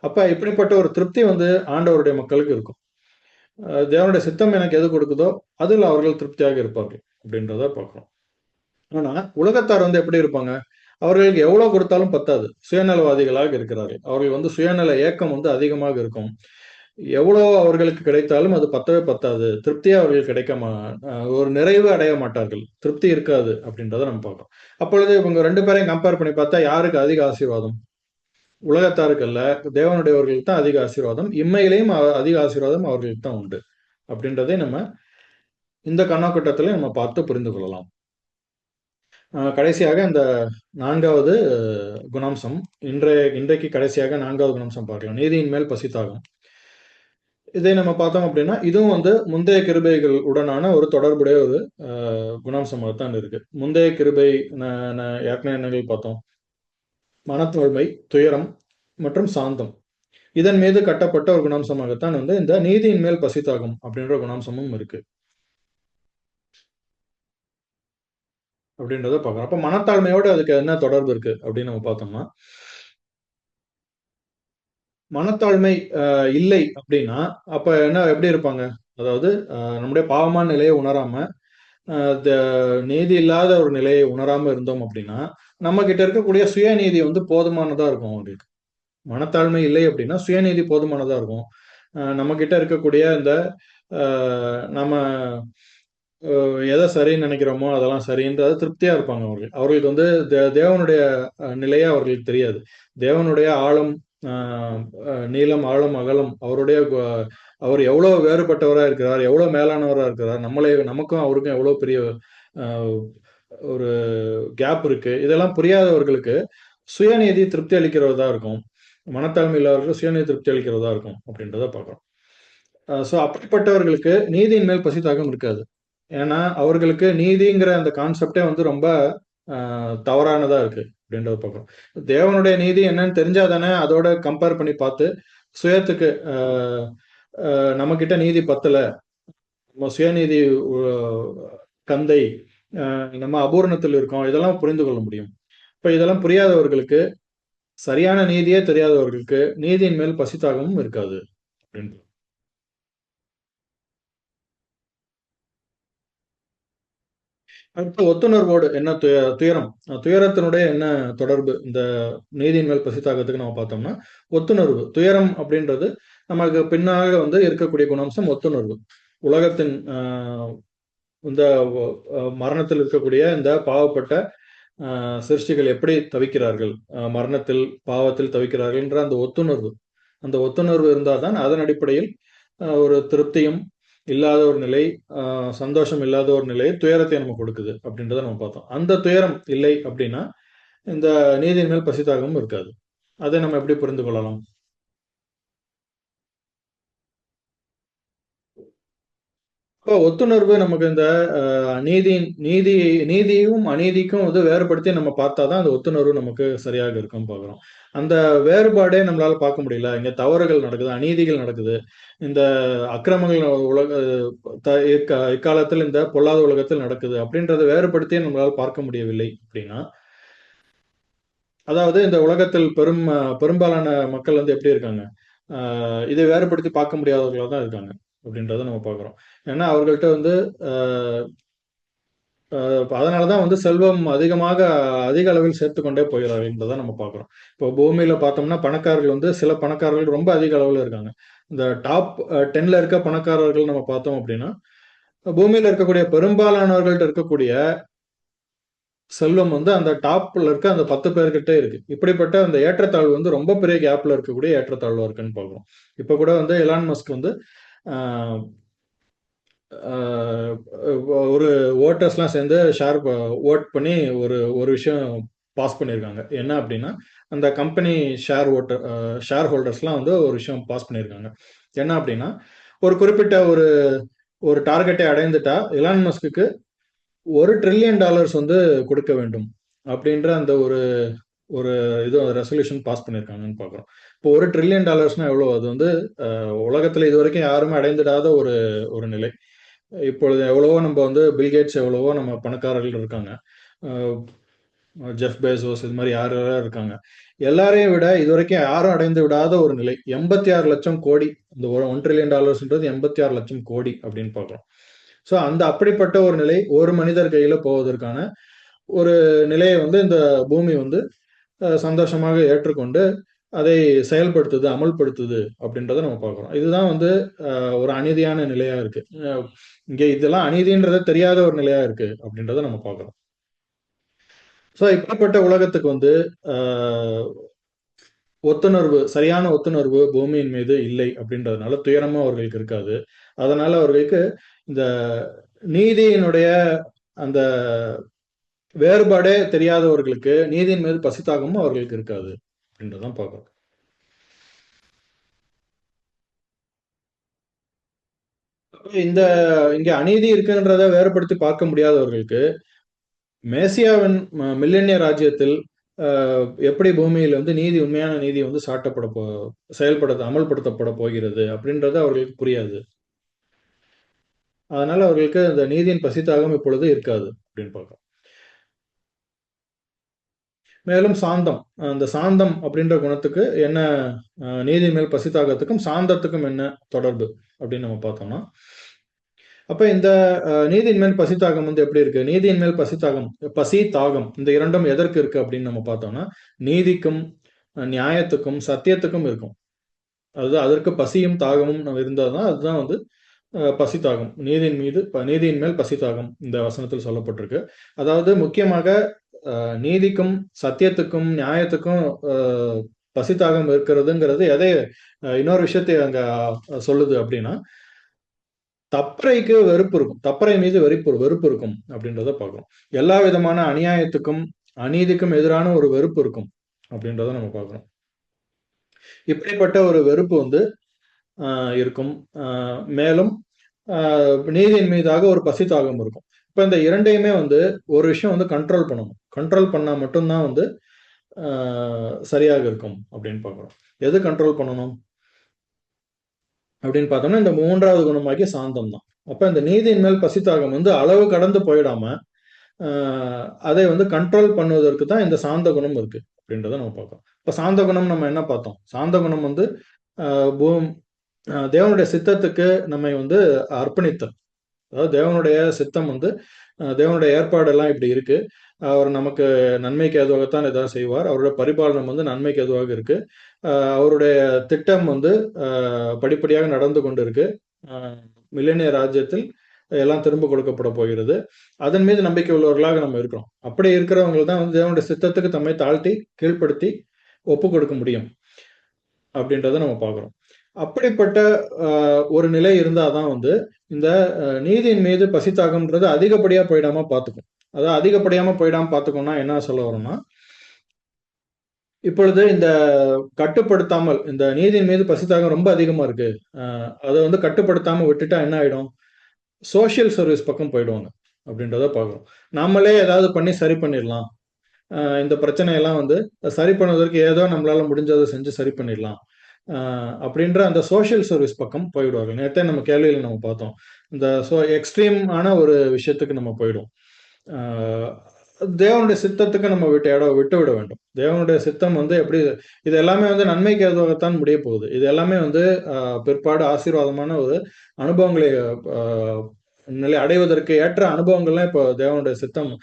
அப்ப இப்படிப்பட்ட ஒரு திருப்தி வந்து ஆண்டவருடைய மக்களுக்கு இருக்கும். தேவனுடைய சித்தம் எனக்கு எது கொடுக்குதோ அதில் அவர்கள் திருப்தியாக இருப்பார்கள் அப்படின்றத பார்க்கிறோம். ஆனா உலகத்தார் வந்து எப்படி இருப்பாங்க? அவர்களுக்கு எவ்வளவு கொடுத்தாலும் பத்தாது. சுயநலவாதிகளாக இருக்கிறார்கள். அவர்கள் வந்து சுயநல ஏக்கம் வந்து அதிகமாக இருக்கும். எவ்வளவு அவர்களுக்கு கிடைத்தாலும் அது பத்தவே பத்தாது. திருப்தியே அவர்களுக்கு ஒரு நிறைவு அடைய மாட்டார்கள். திருப்தி இருக்காது அப்படின்றத நம்ம பார்க்கிறோம். அப்பொழுது இவங்க 2 பேரையும் கம்பேர் பண்ணி பார்த்தா யாருக்கு அதிக ஆசீர்வாதம்? உலகத்தாருக்கு அல்ல, தேவனுடையவர்களுக்கு தான் அதிக ஆசீர்வாதம். இம்மையிலேயும் அதிக ஆசீர்வாதம் அவர்களுக்கு தான் உண்டு. அப்படின்றதை நம்ம இந்த கண்ணோக்கட்டத்துல நம்ம பார்த்து புரிந்து கொள்ளலாம். கடைசியாக இந்த 4வது குணாம்சம். இன்றைக்கு கடைசியாக 4வது குணாம்சம் பார்க்கலாம். நீதியின் மேல் பசி தாகம். இதை நம்ம பார்த்தோம் அப்படின்னா, இதுவும் வந்து முந்தைய கிருபைகள் உடனான ஒரு தொடர்புடைய ஒரு குணாம்சமாக தான் இருக்கு. முந்தைய கிருபை ஏற்கனவே என்னங்கள் பார்த்தோம்? மனத்தாழ்மை, துயரம் மற்றும் சாந்தம். இதன் மீது கட்டப்பட்ட ஒரு குணாம்சமாகத்தான் வந்து இந்த நீதியின் மேல் பசி தாகம் அப்படின்ற குணாம்சமும் இருக்கு. அப்படின்றத பார்க்குறோம். அப்ப மனத்தாழ்மையோட அதுக்கு என்ன தொடர்பு இருக்கு அப்படின்னு நம்ம பார்த்தோம்னா, மனத்தாழ்மை இல்லை அப்படின்னா, அப்ப எப்படி இருப்பாங்க? அதாவது நம்முடைய பாவமான நிலையை உணராம, அ த நீதி இல்லாத ஒரு நிலையை உணராம இருந்தோம் அப்படின்னா, நம்ம கிட்ட இருக்கக்கூடிய சுயநீதி வந்து போதுமானதா இருக்கும் அவங்களுக்கு. மனத்தாழ்மை இல்லை அப்படின்னா, சுயநீதி போதுமானதா இருக்கும். நம்ம கிட்ட இருக்கக்கூடிய இந்த அ நம்ம எத சரின்னு நினைக்கிறோமோ, அதெல்லாம் சரின்றது திருப்தியா இருப்பாங்க அவர்கள். அவர்களுக்கு வந்து தேவனுடைய நிலையே அவர்களுக்கு தெரியாது. தேவனுடைய ஆழம், அ நீளம், ஆழம், அகலம் அவர் எவ்வளவு வேறுபட்டவரா இருக்கிறார், எவ்வளவு மேலானவரா இருக்கிறார், நமக்கும் அவருக்கும் எவ்வளவு பெரிய அ ஒரு கேப் இருக்கு. இதெல்லாம் புரியாதவர்களுக்கு சுயநீதி திருப்தி அளிக்கிறதா இருக்கும். மனத்தாழ்மை இல்லாதவர்களுக்கு சுயநீதி திருப்தி அளிக்கிறதா இருக்கும் அப்படின்றத பார்க்கிறோம். அப்படிப்பட்டவர்களுக்கு நீதியின் மேல் பசி தாகம் இருக்காது. ஏன்னா, அவர்களுக்கு நீதிங்கிற அந்த கான்செப்டே வந்து ரொம்ப தவறானதா இருக்கு அப்படின்றத பார்க்கிறோம். தேவனுடைய நீதி என்னன்னு தெரிஞ்சா தானே அதோட கம்பேர் பண்ணி பார்த்து சுயத்துக்கு நம்மகிட்ட நீதி பத்தல. நம்ம சுயநீதி உ கந்தை, அ நம்ம அபூரணத்தில் இருக்கோம். இதெல்லாம் புரிந்து கொள்ள முடியும். இப்ப இதெல்லாம் புரியாதவர்களுக்கு, சரியான நீதியே தெரியாதவர்களுக்கு நீதியின் மேல் பசி தாகமும் இருக்காது அப்படின்னு. அடுத்து ஒத்துணர்வோடு என்ன துயரம். துயரத்தினுடைய என்ன தொடர்பு இந்த நீதியின் மேல் பசித்தாகத்துக்கு நம்ம பார்த்தோம்னா, ஒத்துணர்வு. துயரம் அப்படின்றது நமக்கு பின்னாக வந்து இருக்கக்கூடிய குணாம்சம் ஒத்துணர்வு. உலகத்தின் இந்த மரணத்தில் இருக்கக்கூடிய இந்த பாவப்பட்ட சிருஷ்டிகள் எப்படி தவிக்கிறார்கள், மரணத்தில், பாவத்தில் தவிக்கிறார்கள்ன்ற அந்த ஒத்துணர்வு. அந்த ஒத்துணர்வு இருந்தால் தான் அதன் அடிப்படையில் ஒரு திருப்தியும் இல்லாத ஒரு நிலை, சந்தோஷம் இல்லாத ஒரு நிலை, துயரத்தை நமக்கு கொடுக்குது அப்படின்றத நம்ம பார்த்தோம். அந்த துயரம் இல்லை அப்படின்னா, இந்த நீதியின் மேல் பசிதாகமும் இருக்காது. அதை நம்ம எப்படி புரிந்து கொள்ளலாம்? அப்போ ஒத்துணர்வு நமக்கு இந்த நீதியும் அநீதிக்கும் வந்து வேறுபடுத்தி நம்ம பார்த்தாதான் அந்த ஒத்துணர்வு நமக்கு சரியாக இருக்கும் பார்க்குறோம். அந்த வேறுபாடே நம்மளால பார்க்க முடியல. இங்க தவறுகள் நடக்குது, அநீதிகள் நடக்குது, இந்த அக்கிரமங்கள் இக்காலத்தில் இந்த பொல்லாத உலகத்தில் நடக்குது அப்படின்றத வேறுபடுத்தியே நம்மளால பார்க்க முடியவில்லை அப்படின்னா, அதாவது இந்த உலகத்தில் பெரும்பாலான மக்கள் வந்து எப்படி இருக்காங்க, இதை வேறுபடுத்தி பார்க்க முடியாதவர்களா தான் இருக்காங்க அப்படின்றத நம்ம பார்க்குறோம். ஏன்னா அவர்கள்ட்ட வந்து அதனாலதான் வந்து செல்வம் அதிக அளவில் சேர்த்து கொண்டே போகிறார்கள் என்பதை நம்ம பார்க்குறோம். இப்போ பூமியில பார்த்தோம்னா பணக்காரர்கள் வந்து சில பணக்காரர்கள் ரொம்ப அதிக அளவில் இருக்காங்க. இந்த டாப் 10ல இருக்க பணக்காரர்கள் நம்ம பார்த்தோம் அப்படின்னா, பூமியில இருக்கக்கூடிய பெரும்பாலானவர்கள்ட்ட இருக்கக்கூடிய செல்வம் வந்து அந்த டாப்ல இருக்க அந்த 10 பேர்கிட்ட இருக்கு. இப்படிப்பட்ட அந்த ஏற்றத்தாழ்வு வந்து ரொம்ப பெரிய கேப்ல இருக்கக்கூடிய ஏற்றத்தாழ்வா இருக்குன்னு பார்க்கிறோம். இப்ப கூட வந்து எலான் மஸ்க் வந்து ஆஹ், ஆஹ், ஒரு ஓட்டர்ஸ்லாம் சேர்ந்து ஓட் பண்ணி ஒரு ஒரு விஷயம் பாஸ் பண்ணியிருக்காங்க. என்ன அப்படின்னா, அந்த கம்பெனி ஷேர் ஹோல்டர்ஸ்லாம் வந்து ஒரு விஷயம் பாஸ் பண்ணியிருக்காங்க. என்ன அப்படின்னா, ஒரு குறிப்பிட்ட ஒரு ஒரு டார்கெட்டை அடைந்துட்டா எலான் மஸ்க்கு $1 trillion வந்து கொடுக்க வேண்டும் அப்படின்ற அந்த ஒரு ஒரு இது ரெசல்யூஷன் பாஸ் பண்ணியிருக்காங்கன்னு பார்க்குறோம். இப்போ $1 trillion எவ்வளோ? அது வந்து உலகத்தில் இதுவரைக்கும் யாருமே அடைந்திடாத ஒரு ஒரு நிலை. இப்பொழுது எவ்வளவோ நம்ம வந்து பில்கேட்ஸ், எவ்வளவோ நம்ம பணக்காரர்கள் இருக்காங்க, அஹ் ஜெஃப் பேசோஸ், இது மாதிரி யார் யாரும் இருக்காங்க. எல்லாரையும் விட இதுவரைக்கும் யாரும் அடைந்து விடாத ஒரு நிலை 86 லட்சம் கோடி. இந்த $1 trillion 86 லட்சம் கோடி அப்படின்னு பார்க்குறோம். ஸோ அந்த அப்படிப்பட்ட ஒரு நிலை ஒரு மனிதர் கையில போவதற்கான ஒரு நிலையை வந்து இந்த பூமி வந்து சந்தோஷமாக ஏற்றுக்கொண்டு அதை செயல்படுத்துது, அமல்படுத்துது அப்படின்றத நம்ம பார்க்குறோம். இதுதான் வந்து ஒரு அநீதியான நிலையா இருக்கு. இங்க இதெல்லாம் அநீதின்றத தெரியாத ஒரு நிலையா இருக்கு அப்படின்றத நம்ம பார்க்குறோம். ஸோ இப்படிப்பட்ட உலகத்துக்கு வந்து சரியான ஒத்துணர்வு பூமியின் மீது இல்லை அப்படின்றதுனால துயரமும் அவர்களுக்கு இருக்காது. அதனால அவர்களுக்கு இந்த நீதியினுடைய அந்த வேறுபாடே தெரியாதவர்களுக்கு நீதியின் மீது பசித்தாகமும் அவர்களுக்கு இருக்காது அப்படின்றதான் பார்க்கிறோம். இந்த இங்க அநீதி இருக்குன்றத வேறுபடுத்தி பார்க்க முடியாதவர்களுக்கு மேசியாவின் மில்லேனிய ராஜ்யத்தில் எப்படி பூமியில் வந்து உண்மையான நீதி வந்து அமல்படுத்தப்பட போகிறது அப்படின்றது அவர்களுக்கு புரியாது. அதனால அவர்களுக்கு அந்த நீதியின் பசித்தாகம் இப்பொழுது இருக்காது அப்படின்னு பார்க்கிறோம். மேலும் சாந்தம், அந்த சாந்தம் அப்படின்ற குணத்துக்கு என்ன, நீதியின் மேல் பசித்தாகத்துக்கும் சாந்தத்துக்கும் என்ன தொடர்பு அப்படின்னு நம்ம பார்த்தோம்னா, அப்ப இந்த நீதியின் மேல் பசித்தாகம் வந்து எப்படி இருக்கு? நீதியின் மேல் பசி தாகம் இந்த இரண்டும் எதற்கு இருக்கு அப்படின்னு நம்ம பார்த்தோம்னா, நீதிக்கும் நியாயத்துக்கும் சத்தியத்துக்கும் இருக்கும். அதுதான், அதற்கு பசியும் தாகமும் நம்ம இருந்தாதான் அதுதான் வந்து பசித்தாகம். நீதியின் மேல் பசித்தாகம் இந்த வசனத்தில் சொல்லப்பட்டிருக்கு. அதாவது முக்கியமாக நீதிக்கும் சத்தியத்துக்கும் நியாயத்துக்கும் பசித்தாகம் இருக்கிறதுங்கிறது இன்னொரு விஷயத்தை அங்க சொல்லுது அப்படின்னா, தப்பறைக்கு வெறுப்பு இருக்கும், தப்பறை மீது வெறுப்பு இருக்கும் அப்படின்றத பார்க்கிறோம். எல்லா விதமான அநியாயத்துக்கும் அநீதிக்கும் எதிரான ஒரு வெறுப்பு இருக்கும் அப்படின்றத நம்ம பார்க்கிறோம். இப்படிப்பட்ட ஒரு வெறுப்பு வந்து இருக்கும். மேலும் நீதியின் மீதாக ஒரு பசித்தாகம் இருக்கும். இப்ப இந்த இரண்டையுமே வந்து ஒரு விஷயம் வந்து கண்ட்ரோல் பண்ணணும். கண்ட்ரோல் பண்ணா மட்டும்தான் வந்து சரியாக இருக்கும் அப்படின்னு பார்க்கிறோம். எது கண்ட்ரோல் பண்ணணும் அப்படின்னு பார்த்தோம்னா, இந்த 3வது குணமாகிய சாந்தம் தான். அப்ப இந்த நீதியின் மேல் பசித்தாகம் வந்து அளவு கடந்து போயிடாம அதை வந்து கண்ட்ரோல் பண்ணுவதற்கு தான் இந்த சாந்த குணம் இருக்கு அப்படின்றத நம்ம பார்க்கிறோம். இப்ப சாந்த குணம் நம்ம என்ன பார்த்தோம்? சாந்த குணம் வந்து தேவனுடைய சித்தத்துக்கு நம்மை வந்து அர்ப்பணித்தல். அதாவது தேவனுடைய சித்தம் வந்து தேவனுடைய ஏற்பாடு எல்லாம் இப்படி இருக்கு, அவர் நமக்கு நன்மைக்கு ஏதுவாகத்தான் ஏதாவது செய்வார், அவருடைய பரிபாலனம் வந்து நன்மைக்கு ஏதுவாக இருக்கு, அவருடைய திட்டம் வந்து படிப்படியாக நடந்து கொண்டு இருக்கு, மில்லேனிய ராஜ்யத்தில் எல்லாம் திரும்ப கொடுக்கப்பட போகிறது, அதன் மீது நம்பிக்கை உள்ளவர்களாக நம்ம இருக்கிறோம். அப்படி இருக்கிறவங்க தான் வந்து தேவனுடைய சித்தத்துக்கு தம்மை தாழ்த்தி கீழ்ப்படுத்தி ஒப்பு கொடுக்க முடியும் அப்படின்றத நம்ம பார்க்கிறோம். அப்படிப்பட்ட ஒரு நிலை இருந்தாதான் வந்து இந்த நீதியின் மீது பசித்தாகம்ன்றது அதிகப்படியா போயிடாம பார்த்துக்கும். அதாவது அதிகப்படியாம போயிடாம பார்த்துக்கோம்னா என்ன சொல்ல வரோம்னா, இப்பொழுது இந்த கட்டுப்படுத்தாமல் இந்த நீதியின் மீது பசித்தாகம் ரொம்ப அதிகமா இருக்கு, அதை வந்து கட்டுப்படுத்தாம விட்டுட்டா என்ன ஆயிடும்? சோஷியல் சர்வீஸ் பக்கம் போயிடுவாங்க அப்படின்றத பார்க்குறோம். நம்மளே ஏதாவது பண்ணி சரி பண்ணிடலாம், இந்த பிரச்சனையெல்லாம் வந்து சரி பண்ணுவதற்கு ஏதோ நம்மளால முடிஞ்சதை செஞ்சு சரி பண்ணிடலாம் அப்படின்ற அந்த சோஷியல் சர்வீஸ் பக்கம் போயிடுவாங்க. நேற்றே நம்ம கேள்வியில் நம்ம பார்த்தோம், இந்த எக்ஸ்ட்ரீம் ஆன ஒரு விஷயத்துக்கு நம்ம போயிடும். ஆஹ் தேவனுடைய சித்தத்துக்கு நம்ம விட்டு விட வேண்டும். தேவனுடைய சித்தம் வந்து எப்படி, இது எல்லாமே வந்து நன்மைக்கு ஏதுவாகத்தான் முடிய போகுது. இது எல்லாமே வந்து பிற்பாடு ஆசீர்வாதமான ஒரு அனுபவங்களை ஆஹ் நிலை அடைவதற்கு ஏற்ற அனுபவங்கள்லாம் இப்போ தேவனுடைய சித்தம்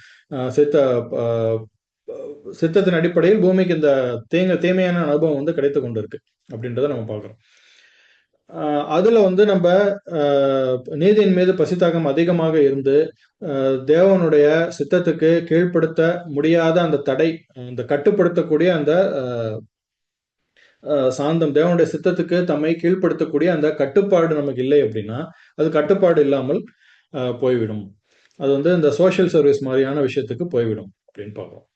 சித்த ஆஹ் சித்தத்தின் அடிப்படையில் பூமிக்கு இந்த தீமையான அனுபவம் வந்து கிடைத்து கொண்டு இருக்கு அப்படின்றத நம்ம பார்க்கிறோம். அதுல வந்து நம்ம நீதியின் மீது பசித்தாகம் அதிகமாக இருந்து தேவனுடைய சித்தத்துக்கு கீழ்ப்படுத்த முடியாத அந்த தடை, இந்த கட்டுப்படுத்தக்கூடிய அந்த சாந்தம், தேவனுடைய சித்தத்துக்கு தம்மை கீழ்ப்படுத்தக்கூடிய அந்த கட்டுப்பாடு நமக்கு இல்லை அப்படின்னா, அது கட்டுப்பாடு இல்லாமல் போய்விடும். அது வந்து இந்த சோஷியல் சர்வீஸ் மாதிரியான விஷயத்துக்கு போய்விடும் அப்படின்னு பார்க்கிறோம்.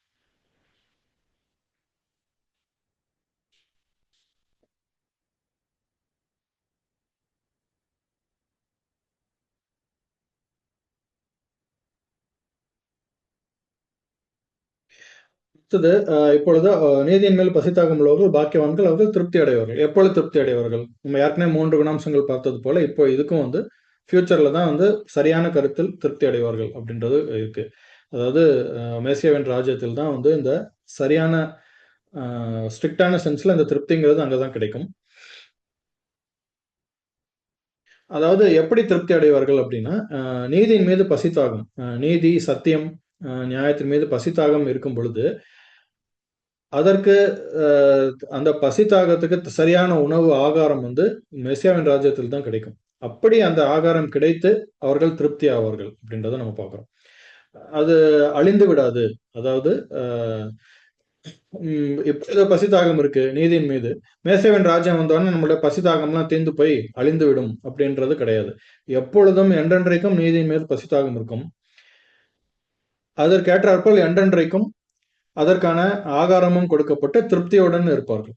அடுத்தது இப்பொழுது நீதியின் மேல் பசித்தாகம் உள்ளவர்கள் பாக்கியவான்கள், அவர்கள் திருப்தி அடைவார்கள். எப்பொழுது திருப்தி அடைவார்கள்? நம்ம ஏற்கனவே 3 குணாம்சங்கள் பார்த்தது போல இப்போ இதுக்கும் வந்து ஃபியூச்சர்ல தான் வந்து சரியான கருத்தில் திருப்தி அடைவார்கள் அப்படின்றது இருக்கு. அதாவது மேசியாவின் ராஜ்யத்தில் தான் வந்து இந்த சரியான ஸ்ட்ரிக்டான சென்ஸ்ல இந்த திருப்திங்கிறது அங்கதான் கிடைக்கும். அதாவது எப்படி திருப்தி அடைவார்கள் அப்படின்னா, நீதியின் மீது பசித்தாகம், நீதி, சத்தியம், நியாயத்தின் மீது பசித்தாகம் இருக்கும் பொழுது அதற்கு அந்த பசி தாகத்துக்கு சரியான உணவு ஆகாரம் வந்து மெசியாவின் ராஜ்யத்தில் தான் கிடைக்கும். அப்படி அந்த ஆகாரம் கிடைத்து அவர்கள் திருப்தி ஆவார்கள் அப்படின்றத நம்ம பார்க்கிறோம். அது அழிந்து விடாது. அதாவது இப்ப பசி தாகம் இருக்கு நீதியின் மீது, மேசியாவின் ராஜ்யம் வந்தோடனே நம்மளுடைய பசி தாகம்லாம் தீர்ந்து போய் அழிந்து விடும் அப்படின்றது கிடையாது. எப்பொழுதும் என்றென்றைக்கும் நீதியின் மீது பசி தாகம் இருக்கும். அதற்கேற்றாற்போல் என்றென்றைக்கும் அதற்கான ஆகாரமும் கொடுக்கப்பட்டு திருப்தியுடன் இருப்பார்கள்.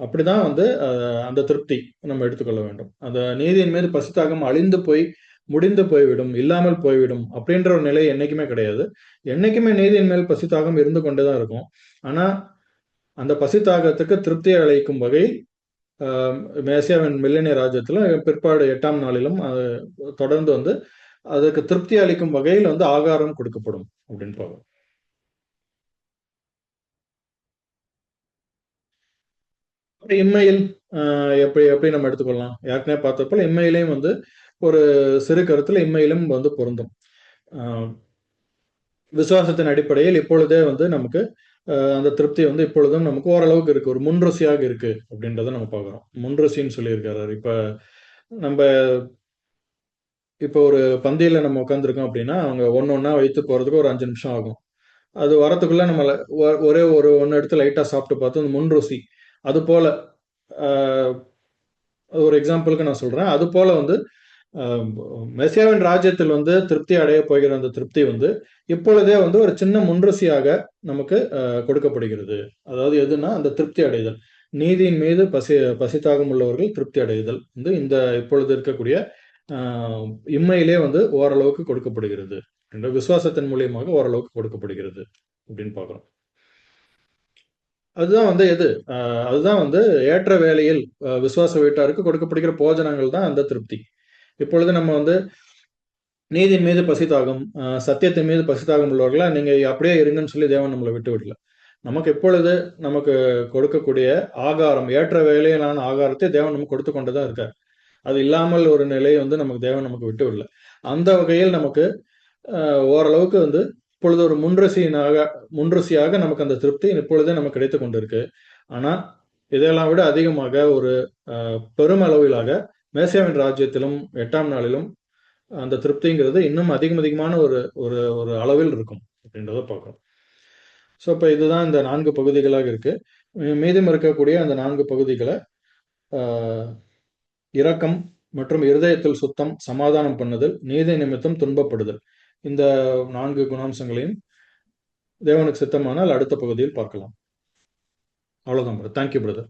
அப்படிதான் வந்து அந்த திருப்தி நம்ம எடுத்துக்கொள்ள வேண்டும். அந்த நீதியின் மீது பசித்தாகம் அழிந்து போய் முடிந்து போய்விடும், இல்லாமல் போய்விடும் அப்படின்ற ஒரு நிலை என்னைக்குமே கிடையாது. என்னைக்குமே நீதியின் மேல் பசித்தாகம் இருந்து கொண்டேதான் இருக்கும். ஆனா அந்த பசித்தாகத்துக்கு திருப்தியை அளிக்கும் வகையில் மேசியாவின் மில்லேனிய ராஜ்யத்துல பிற்பாடு 8ஆம் நாளிலும் தொடர்ந்து வந்து அதற்கு திருப்தி அளிக்கும் வகையில் வந்து ஆகாரம் கொடுக்கப்படும் அப்படின்னு பார்க்கணும். இம்மையில் எப்படி எப்படி நம்ம எடுத்துக்கொள்ளலாம்? ஏற்கனவே பார்த்தப்ப இம்மையிலையும் வந்து ஒரு சிறு கருத்துல இம்மையிலும் வந்து பொருந்தும். விசுவாசத்தின் அடிப்படையில் இப்பொழுதே வந்து நமக்கு அந்த திருப்தி வந்து இப்பொழுதும் நமக்கு ஓரளவுக்கு இருக்கு, ஒரு முன்ருசியாக இருக்கு அப்படின்றத நம்ம பார்க்குறோம். முன்ருசின்னு சொல்லியிருக்காரு. நம்ம இப்போ ஒரு பந்தியில நம்ம உட்காந்துருக்கோம் அப்படின்னா அவங்க ஒன்னொன்னா வைத்து போறதுக்கு ஒரு 5 நிமிஷம் ஆகும். அது வரத்துக்குள்ள நம்ம ஒரே ஒரு ஒன்று எடுத்து லைட்டா சாப்பிட்டு பார்த்து அந்த முன்ருசி அது போல ஒரு எக்ஸாம்பிளுக்கு நான் சொல்றேன். அது போல வந்து மெசியாவின் ராஜ்யத்தில் வந்து திருப்தி அடைய போகிற அந்த திருப்தி வந்து இப்பொழுதே வந்து ஒரு சின்ன முன்ருசியாக நமக்கு கொடுக்கப்படுகிறது. அதாவது எதுனா அந்த திருப்தி அடைதல், நீதியின் மீது பசித்தாகம் உள்ளவர்கள் திருப்தி அடைதல் வந்து இந்த இப்பொழுது இருக்கக்கூடிய இம்மையிலே வந்து ஓரளவுக்கு கொடுக்கப்படுகிறது. விசுவாசத்தின் மூலியமாக ஓரளவுக்கு கொடுக்கப்படுகிறது அப்படின்னு பார்க்கிறோம். அதுதான் வந்து அதுதான் வந்து ஏற்ற வேலையில் விசுவாச வீட்டாருக்கு கொடுக்கப்படுகிற போஜனங்கள் தான் அந்த திருப்தி. இப்பொழுது நம்ம வந்து நீதியின் மீது பசித்தாகம், சத்தியத்தின் மீது பசித்தாகம் உள்ளவர்களா நீங்க அப்படியே இருங்கன்னு சொல்லி தேவன் நம்மளை விட்டு விடல. நமக்கு எப்பொழுது நமக்கு கொடுக்கக்கூடிய ஆகாரம், ஏற்ற வேலையிலான ஆகாரத்தை தேவன் நமக்கு கொடுத்து கொண்டுதான் இருக்கார். அது இல்லாமல் ஒரு நிலையை வந்து நமக்கு தேவன் நமக்கு விட்டு விடல. அந்த வகையில் நமக்கு ஓரளவுக்கு வந்து இப்பொழுது ஒரு முன்ருசியாக நமக்கு அந்த திருப்தி இப்பொழுதே நமக்கு கிடைத்து கொண்டிருக்கு. ஆனா இதெல்லாம் விட அதிகமாக ஒரு பெருமளவிலாக மேசியாவின் ராஜ்யத்திலும் 8ஆம் நாளிலும் அந்த திருப்திங்கிறது இன்னும் அதிகமான ஒரு ஒரு ஒரு அளவில் இருக்கும் அப்படின்றத பார்க்கணும். ஸோ இப்போ இதுதான் இந்த 4 பகுதிகளாக இருக்கு. மீதம் இருக்கக்கூடிய அந்த 4 பகுதிகளை இரக்கம் மற்றும் இருதயத்தில் சுத்தம், சமாதானம் பண்ணுதல், நீதி நிமித்தம் துன்பப்படுதல், இந்த 4 குணாம்சங்களையும் தேவனுக்கு சித்தமானால் அடுத்த பகுதியில் பார்க்கலாம். அவ்வளவுதான் பிரதர். Thank you brother.